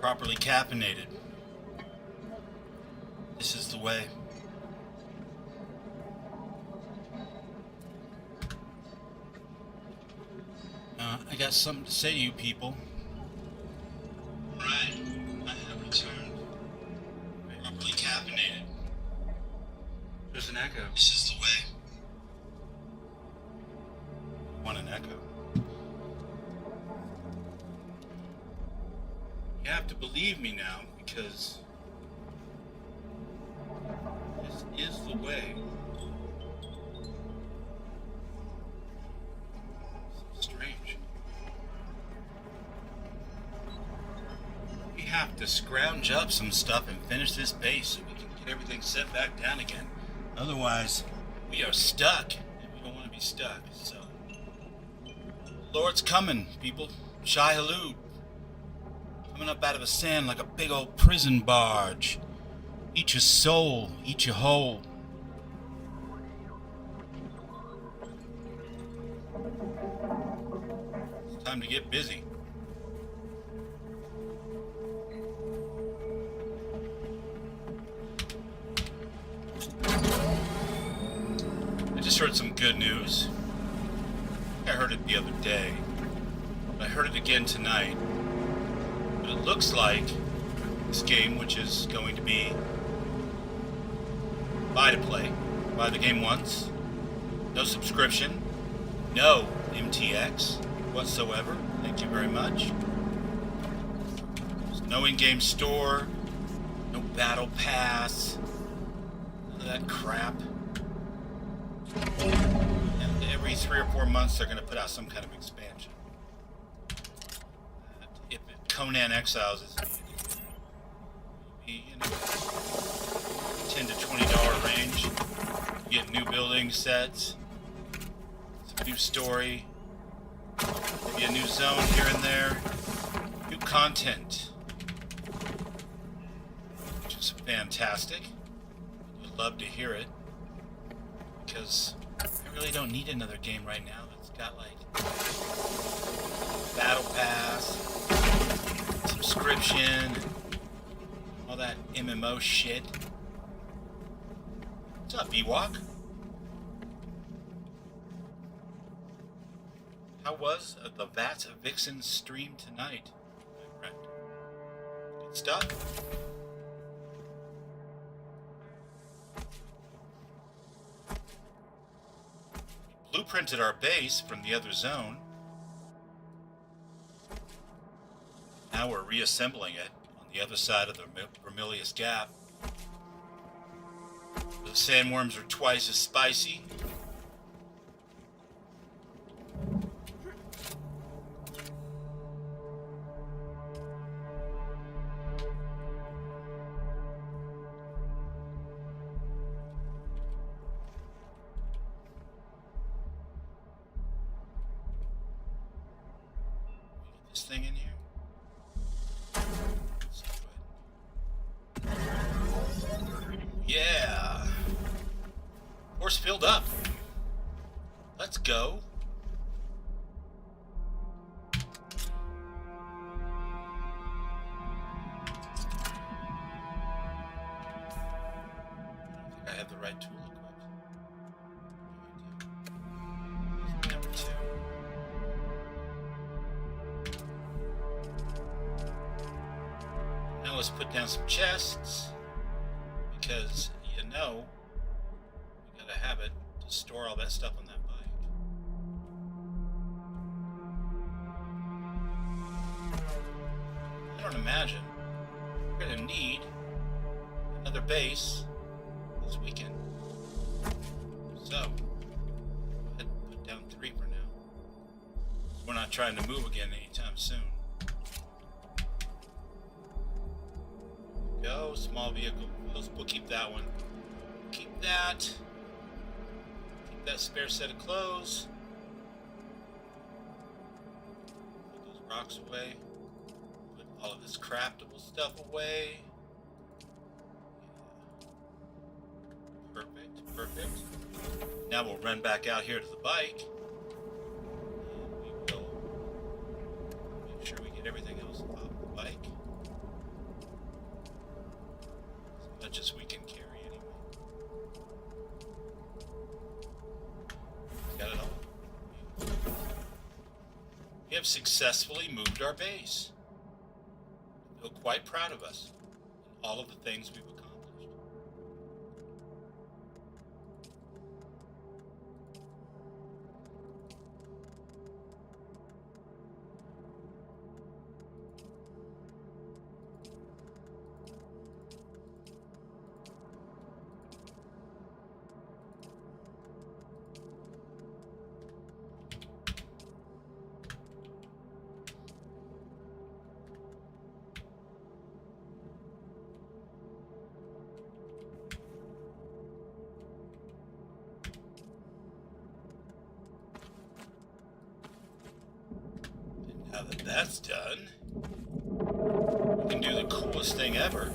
Properly caffeinated. This is the way. I got something to say to you people. Alright, I have returned. Properly caffeinated. There's an echo. This is the way. Want an echo? You have to believe me now, because this is the way. So strange. We have to scrounge up some stuff and finish this base so we can get everything set back down again. Otherwise, we are stuck, and we don't want to be stuck, so. Lord's coming, people. Shai Halud. Coming up out of the sand like a big old prison barge. Eat your soul, eat your whole. It's time to get busy. I just heard some good news. I heard it the other day. I heard it again tonight. But it looks like this game, which is going to be buy to play, buy the game once, no subscription, no MTX whatsoever, thank you very much. There's no in-game store, no battle pass, none of that crap. And every 3 or 4 months they're going to put out some kind of expansion. If Conan Exiles is be in the $10 to $20 range, you get new building sets, some new story, maybe a new zone here and there, new content, which is fantastic. I'd love to hear it, because I really don't need another game right now that's got like battle pass, subscription, all that MMO shit. What's up, Ewok? How was the Vats Vixen stream tonight, my friend? Good stuff? Blueprinted our base from the other zone. Now we're reassembling it on the other side of the Vermilius Gap. The sandworms are twice as spicy. This thing in here. Yeah. Horse filled up. Let's go. I think I have the right tool equipped. Number 2. Now let's put down some chests, because you know we gotta have it to store all that stuff on that bike. I don't imagine we're gonna need another base this weekend. So, go ahead and put down 3 for now. We're not trying to move again anytime soon. Go, small vehicle. We'll keep that one. Keep that. Keep that spare set of clothes. Put those rocks away. Put all of this craftable stuff away. Yeah. Perfect, perfect. Now we'll run back out here to the bike. And we will everything else off the bike. As much as we can carry anyway. Got it all. We have successfully moved our base. I feel quite proud of us and all of the things we've accomplished. Now that that's done, we can do the coolest thing ever.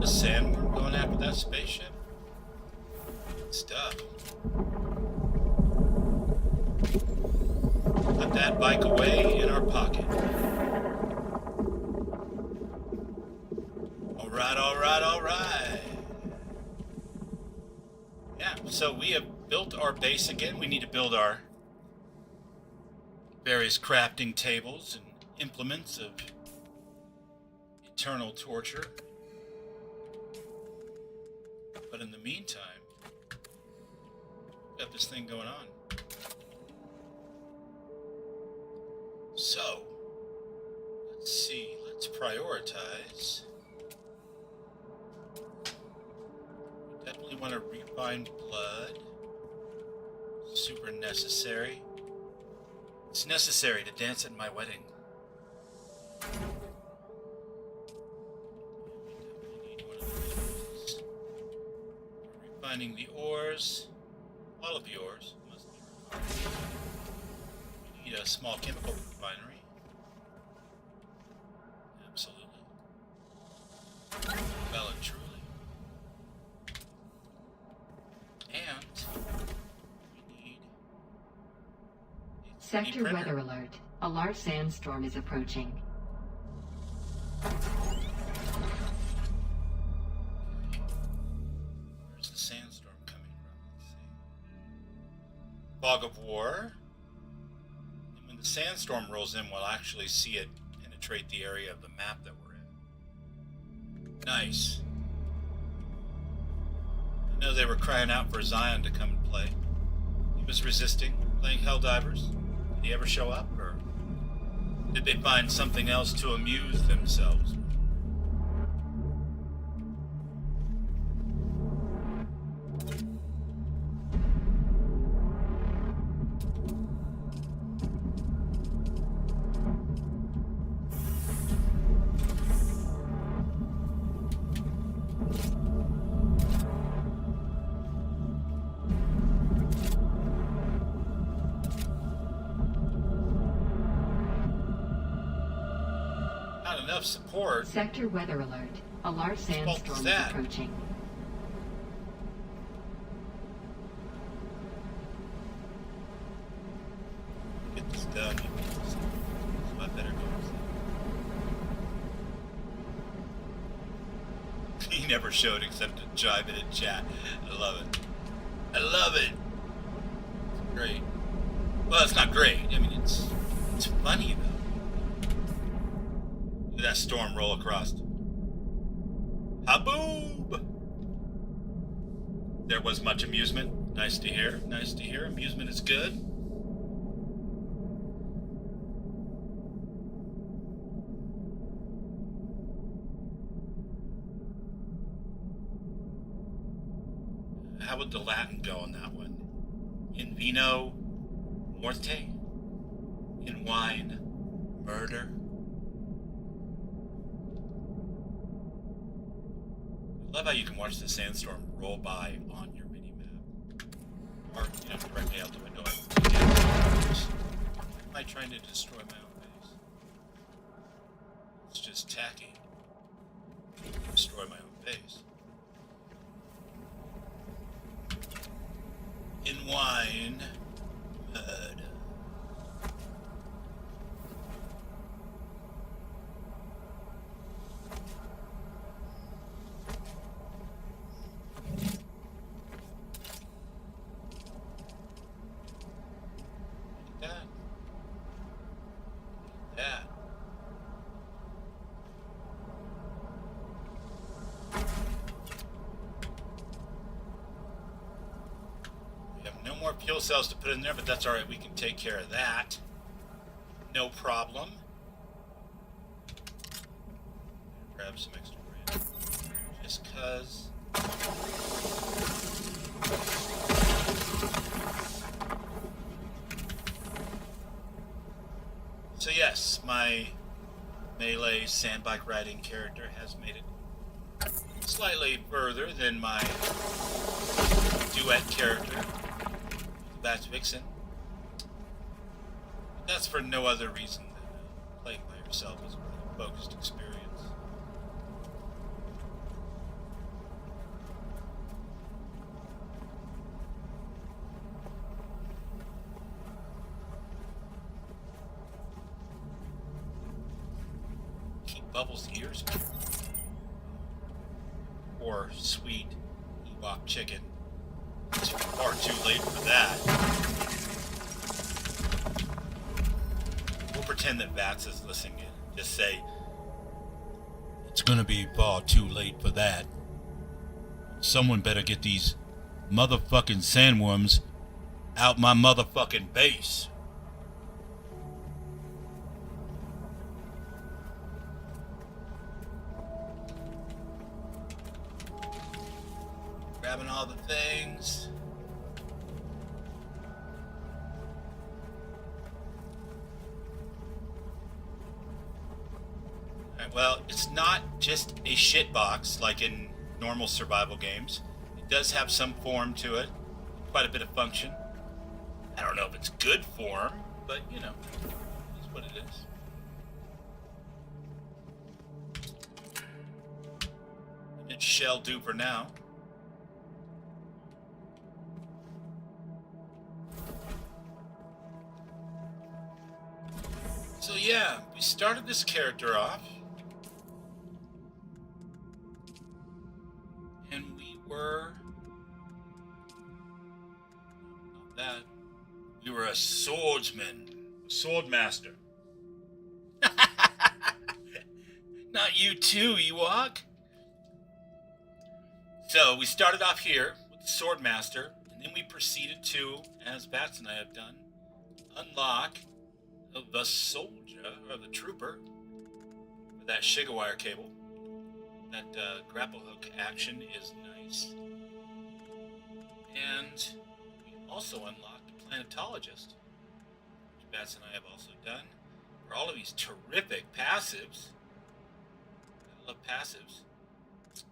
The sandworm going after that spaceship? Good stuff. Put that bike away in our pocket. Alright, alright, alright. Yeah, so we have built our base again. We need to build our various crafting tables and implements of eternal torture. But in the meantime, we've got this thing going on. So, let's see, let's prioritize. Definitely want to refine blood. Super necessary. It's necessary to dance at my wedding. We definitely need one of these. Refining the ores. All of the ores must be refined. We need a small chemical refinery. Absolutely. Well and truly. Sector weather alert. A large sandstorm is approaching. Where's the sandstorm coming from? Let's see. Fog of war. And when the sandstorm rolls in, we'll actually see it penetrate the area of the map that we're in. Nice. I know they were crying out for Zion to come and play. He was resisting, playing Helldivers. Did he ever show up, or did they find something else to amuse themselves with? Enough support. Sector weather alert. A large sandstorm is approaching. Get this done. So I better go. He never showed except to jive it in chat. I love it. I love it. It's great. Well, it's not great. I mean, it's funny though. That storm roll across. Haboob! There was much amusement. Nice to hear. Nice to hear. Amusement is good. How would the Latin go on that one? In vino morte? In wine murder? I love how you can watch the sandstorm roll by on your mini-map. Or, directly out the window. Am I trying to destroy my own base? It's just tacky. Destroy my own base. in mud. Look at that. That. We have no more fuel cells to put in there, but that's alright. We can take care of that. No problem. Grab some extra bread. Just cuz. So yes, my melee sandbike riding character has made it slightly further than my duet character, Bat Vixen. But that's for no other reason than playing by yourself is a really focused experience. Bubbles' ears. Or sweet Ewok chicken. It's far too late for that. We'll pretend that Vats is listening in. Just say, it's gonna be far too late for that. Someone better get these motherfucking sandworms out my motherfucking base. Grabbing all the things. Alright, well, it's not just a shit box like in normal survival games. It does have some form to it, quite a bit of function. I don't know if it's good form, but you know, it's what it is. And it shall do for now. So yeah, we started this character off, and we were, not that, we were a swordsman, a swordmaster. Not you too, Ewok. So we started off here with the Swordmaster, and then we proceeded to, as Bats and I have done, unlock the soldier, or the trooper, with that Shigawire cable. That grapple hook action is nice. And we also unlocked the planetologist, which Bats and I have also done, for all of these terrific passives. I love passives. So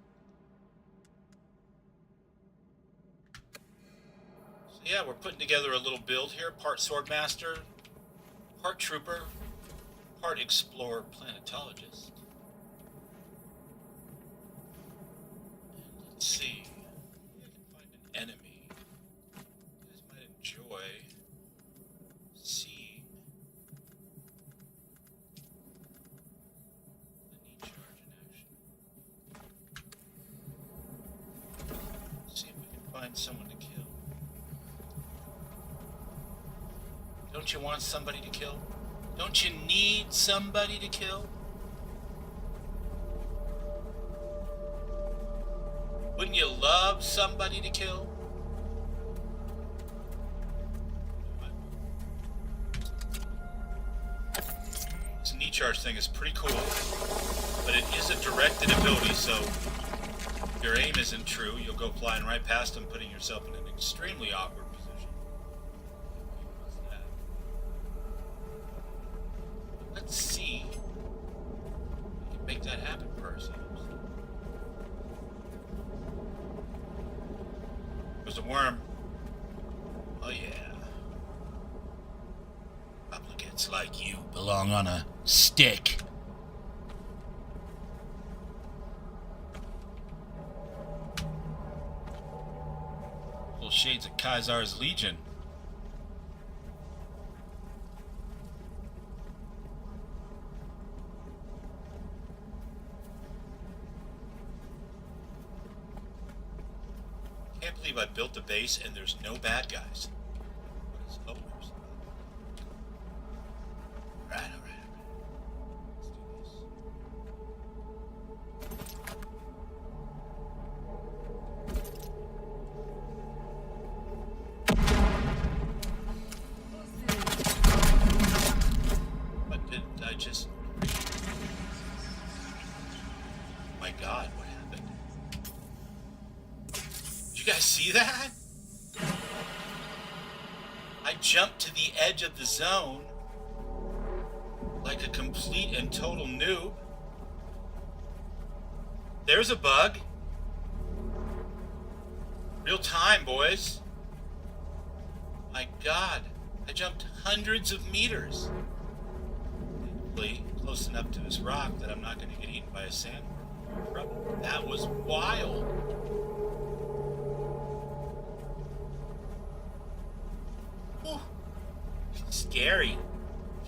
yeah, we're putting together a little build here, part Swordmaster, part trooper, part explorer planetologist. And let's see. Maybe I can find an enemy. You guys might enjoy seeing the knee charge in action. Let's see if we can find someone to kill. Don't you want somebody to kill? Don't you need somebody to kill? Wouldn't you love somebody to kill? This knee charge thing is pretty cool, but it is a directed ability, so if your aim isn't true, you'll go flying right past them, putting yourself in an extremely awkward position. What's that? Let's see if we can make that happen for ourselves. There's a worm. Oh yeah. Replicants like you belong on a stick. Little shades of Kaisar's Legion. can't believe I built the base and there's no bad guys. What is, oh, there's... Alright. Let's do this. What did I just... My God, what happened? Did you guys see that? I jumped to the edge of the zone like a complete and total noob. There's a bug. Real time, boys. My God, I jumped hundreds of meters. Thankfully, close enough to this rock that I'm not going to get eaten by a sandworm. That was wild. Whew. Scary.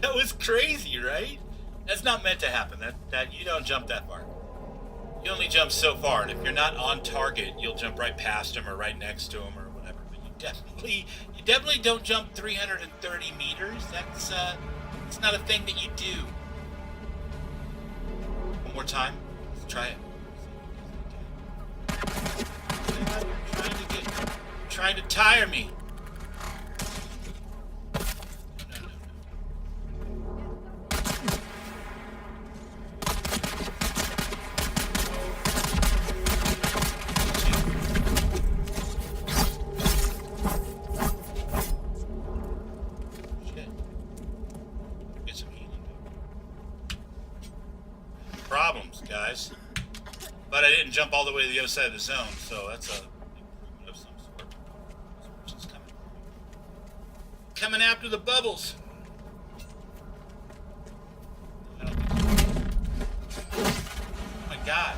That was crazy, right? That's not meant to happen. That you don't jump that far. You only jump so far, and if you're not on target, you'll jump right past him or right next to him or whatever. But you definitely don't jump 330 meters. That's it's not a thing that you do. One more time. Let's try it. Trying to tire me. Problems, guys. But I didn't jump all the way to the other side of the zone, so that's a improvement of some sort. Which is coming after the bubbles. Oh my God.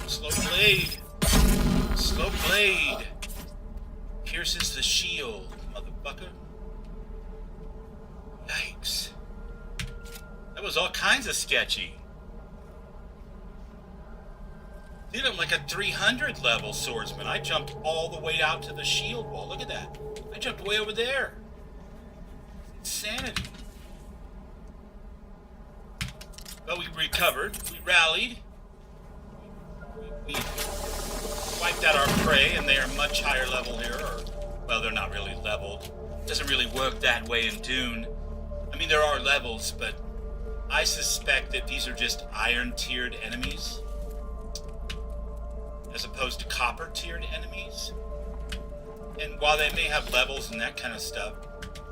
Slow blade. Slow blade. Pierces the shield, motherfucker. Yikes. That was all kinds of sketchy. Dude, I'm like a 300 level swordsman. I jumped all the way out to the shield wall. Look at that. I jumped way over there. Insanity. But we recovered. We rallied. We wiped out our prey, and they are much higher level here. Or, well, they're not really leveled. It doesn't really work that way in Dune. I mean, there are levels, but I suspect that these are just iron-tiered enemies as opposed to copper-tiered enemies. And while they may have levels and that kind of stuff,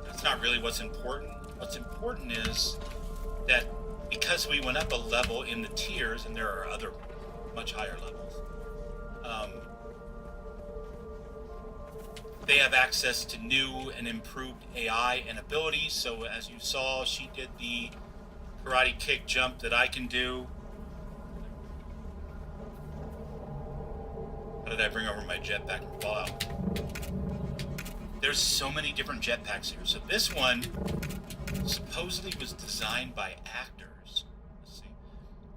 that's not really what's important. What's important is that because we went up a level in the tiers, and there are other much higher levels, they have access to new and improved AI and abilities. So as you saw, she did the karate kick jump that I can do. How did I bring over my jetpack and Fallout? There's so many different jetpacks here. So this one supposedly was designed by actors. Let's see.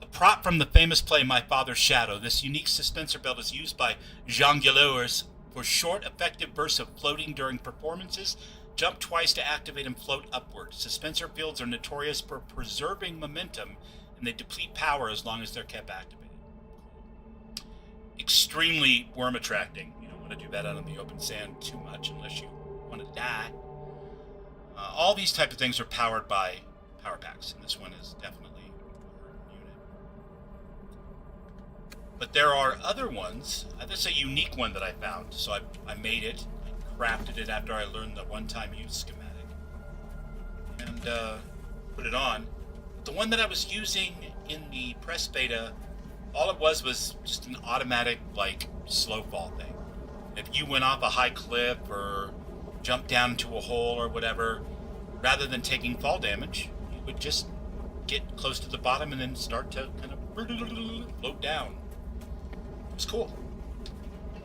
A prop from the famous play My Father's Shadow, this unique suspensor belt is used by jongleurs for short, effective bursts of floating during performances. Jump twice to activate and float upward. Suspensor fields are notorious for preserving momentum, and they deplete power as long as they're kept activated. Extremely worm attracting. You don't want to do that out in the open sand too much unless you want to die. All these type of things are powered by power packs, and this one is definitely a unit. But there are other ones. This is a unique one that I found, so I made it. I crafted it after I learned the one-time use schematic, and put it on. The one that I was using in the press beta, all it was just an automatic, like, slow fall thing. If you went off a high cliff or jumped down into a hole or whatever, rather than taking fall damage, you would just get close to the bottom and then start to kind of float down. It's cool.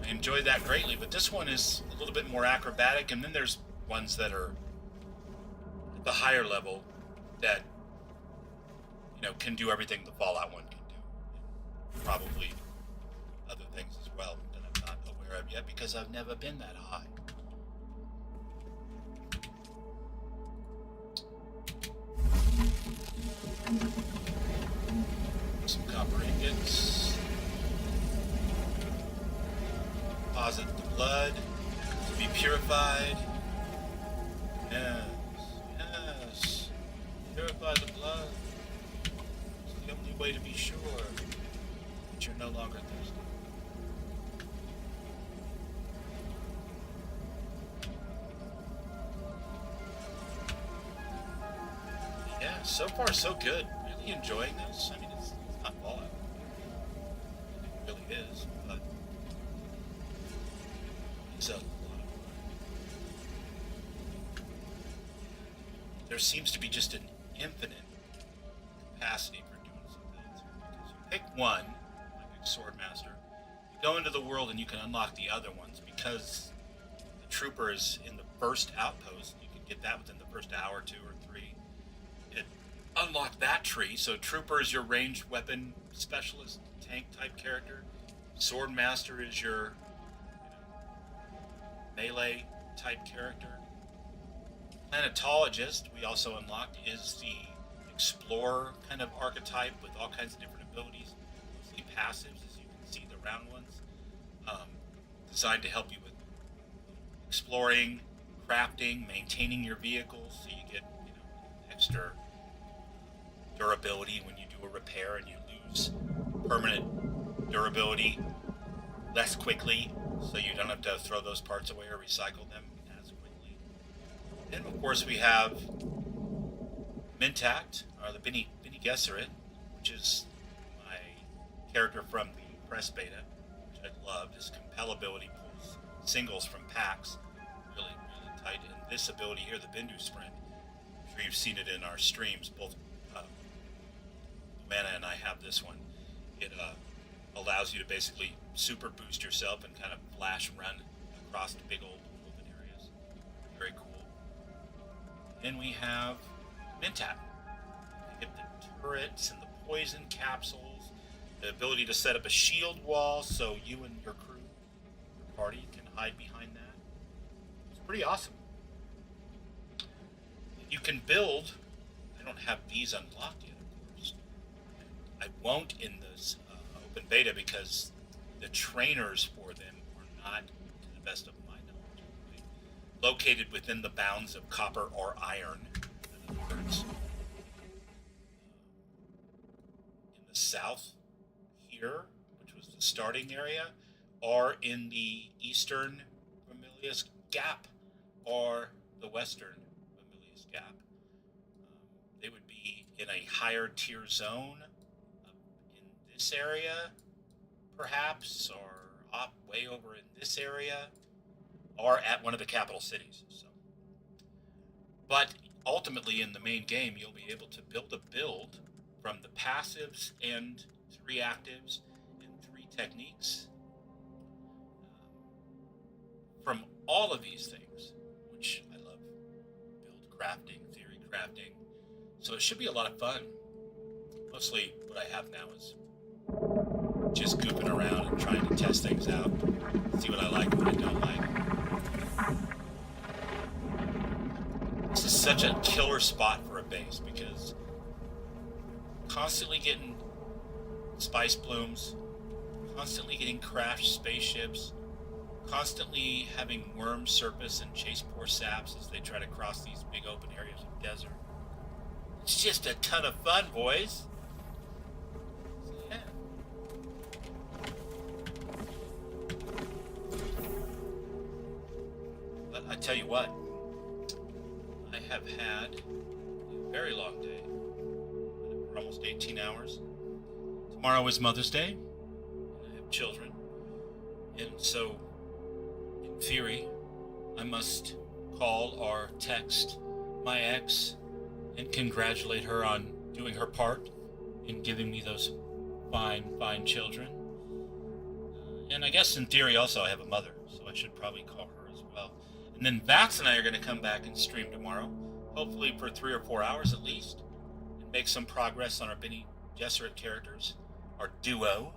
I enjoyed that greatly, but this one is a little bit more acrobatic, and then there's ones that are at the higher level that can do everything the Fallout one can do. Probably other things as well that I'm not aware of yet because I've never been that high. Some copper ingots. Deposit the blood to be purified. Yes. Purify the blood. It's the only way to be sure that you're no longer thirsty. Yeah, so far so good. Really enjoying this. I mean, it's not Fallout. It really is, but it's a lot of fun. There seems to be just an infinite capacity for doing some things. Because you pick one, like Swordmaster, you go into the world and you can unlock the other ones. Because the trooper is in the first outpost, you can get that within the first hour, 2 or 3. It unlock that tree. So trooper is your ranged weapon specialist, tank type character. Swordmaster is your melee type character. Planetologist, we also unlocked, is the explorer kind of archetype with all kinds of different abilities, mostly passives, as you can see, the round ones, designed to help you with exploring, crafting, maintaining your vehicles, so you get extra durability when you do a repair, and you lose permanent durability less quickly, so you don't have to throw those parts away or recycle them as quickly. Then, of course, we have Mintact, or the Bene Gesserit, which is my character from the press beta, which I love. His compel ability pulls singles from packs really, really tight. And this ability here, the Bindu Sprint, I'm sure you've seen it in our streams. Both Luana and I have this one. It allows you to basically super boost yourself and kind of flash run across the big old open areas. Very cool. Then we have Mintact. You get the turrets and the poison capsules, the ability to set up a shield wall so you and your crew, your party, can hide behind that. It's pretty awesome. You can build, I don't have these unlocked yet, of course. I won't in this open beta because the trainers for them are not, to the best of my knowledge, located within the bounds of copper or iron. In other words, in the south here, which was the starting area, or in the eastern Vermilius Gap, or the western Vermilius Gap. They would be in a higher tier zone in this area, perhaps, or up way over in this area, or at one of the capital cities. So, but ultimately in the main game, you'll be able to build a build from the passives and 3 actives and 3 techniques from all of these things, which I love. Build crafting, theory crafting. So it should be a lot of fun. Mostly what I have now is just goofing around and trying to test things out, see what I like and what I don't like. This is such a killer spot for a base because constantly getting spice blooms, constantly getting crashed spaceships, constantly having worms surface and chase poor saps as they try to cross these big open areas of desert. It's just a ton of fun, boys. So, yeah. But I tell you what, I have had a very long day. For almost 18 hours. Tomorrow is Mother's Day. I have children. And so, in theory, I must call or text my ex and congratulate her on doing her part in giving me those fine, fine children. And I guess in theory also I have a mother, so I should probably call her as well. And then Vax and I are going to come back and stream tomorrow, hopefully for 3 or 4 hours at least. And make some progress on our Bene Gesserit characters, our duo.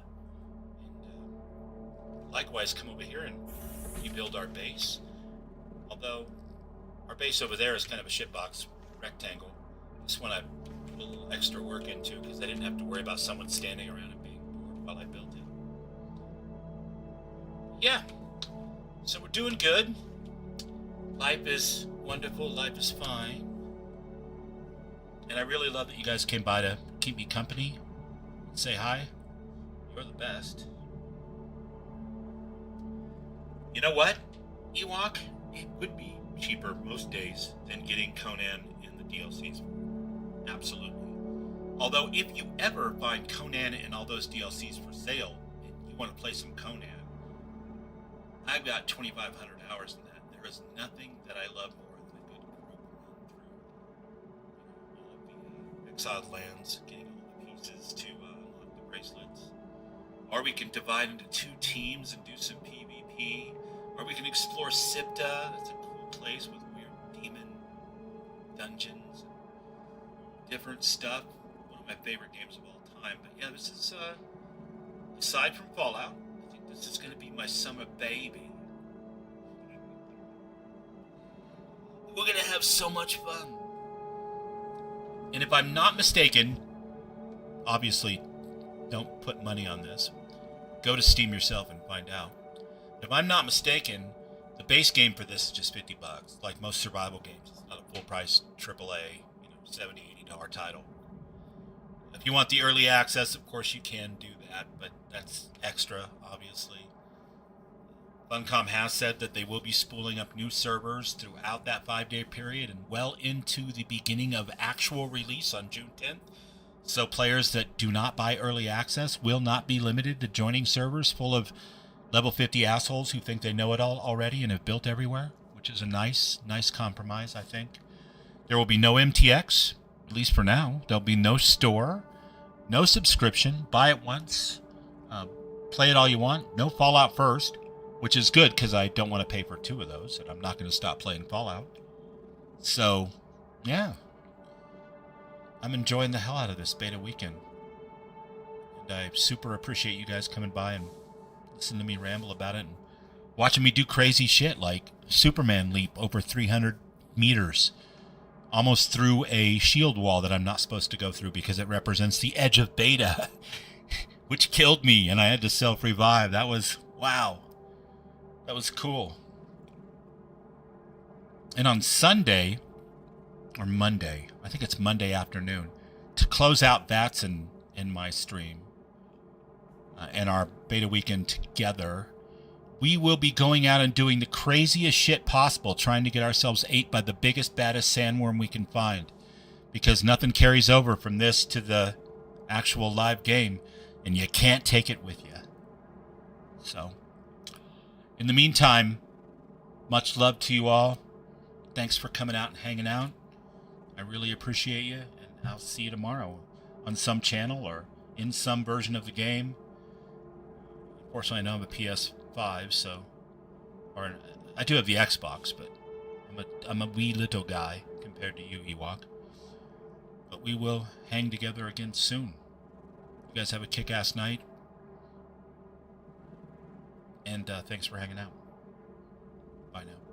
And likewise, come over here and rebuild our base. Although, our base over there is kind of a shitbox rectangle. This one I put a little extra work into because I didn't have to worry about someone standing around and being bored while I built it. Yeah, so we're doing good. Life is wonderful, life is fine. And I really love that you guys came by to keep me company. Say hi. You're the best. You know what, Ewok? It would be cheaper most days than getting Conan in the DLCs. Absolutely. Although, if you ever find Conan and all those DLCs for sale, and you want to play some Conan, I've got 2,500 hours in that. There is nothing that I love more than a good group run through all of the exiled lands, getting all the pieces to unlock the bracelets. Or we can divide into 2 teams and do some PvP. Or we can explore Sipta. That's a cool place with weird demon dungeons and different stuff. One of my favorite games of all time. But yeah, this is, aside from Fallout, I think this is going to be my summer baby. We're going to have so much fun. And if I'm not mistaken, obviously, don't put money on this. Go to Steam yourself and find out. If I'm not mistaken, the base game for this is just $50. Like most survival games, it's not a full price AAA, $70, $80 title. If you want the early access, of course you can do that, but that's extra, obviously. Funcom has said that they will be spooling up new servers throughout that 5-day period and well into the beginning of actual release on June 10th. So players that do not buy early access will not be limited to joining servers full of level 50 assholes who think they know it all already and have built everywhere, which is a nice compromise, I think. There will be no MTX, at least for now. There'll be no store, no subscription, buy it once, play it all you want, no Fallout first, which is good because I don't want to pay for 2 of those, and I'm not going to stop playing Fallout. So, yeah. I'm enjoying the hell out of this beta weekend. And I super appreciate you guys coming by and listen to me ramble about it and watching me do crazy shit like Superman leap over 300 meters almost through a shield wall that I'm not supposed to go through because it represents the edge of beta, which killed me and I had to self-revive. That was, wow. That was cool. And on Sunday, or Monday, I think it's Monday afternoon, to close out that's in my stream, and our beta weekend together, we will be going out and doing the craziest shit possible, trying to get ourselves ate by the biggest, baddest sandworm we can find. Because nothing carries over from this to the actual live game, and you can't take it with you. So, in the meantime, much love to you all. Thanks for coming out and hanging out. I really appreciate you, and I'll see you tomorrow on some channel or in some version of the game. Unfortunately, I know I'm a PS5, so, or I do have the Xbox, but I'm a wee little guy compared to you, Ewok. But we will hang together again soon. You guys have a kick-ass night, and thanks for hanging out. Bye now.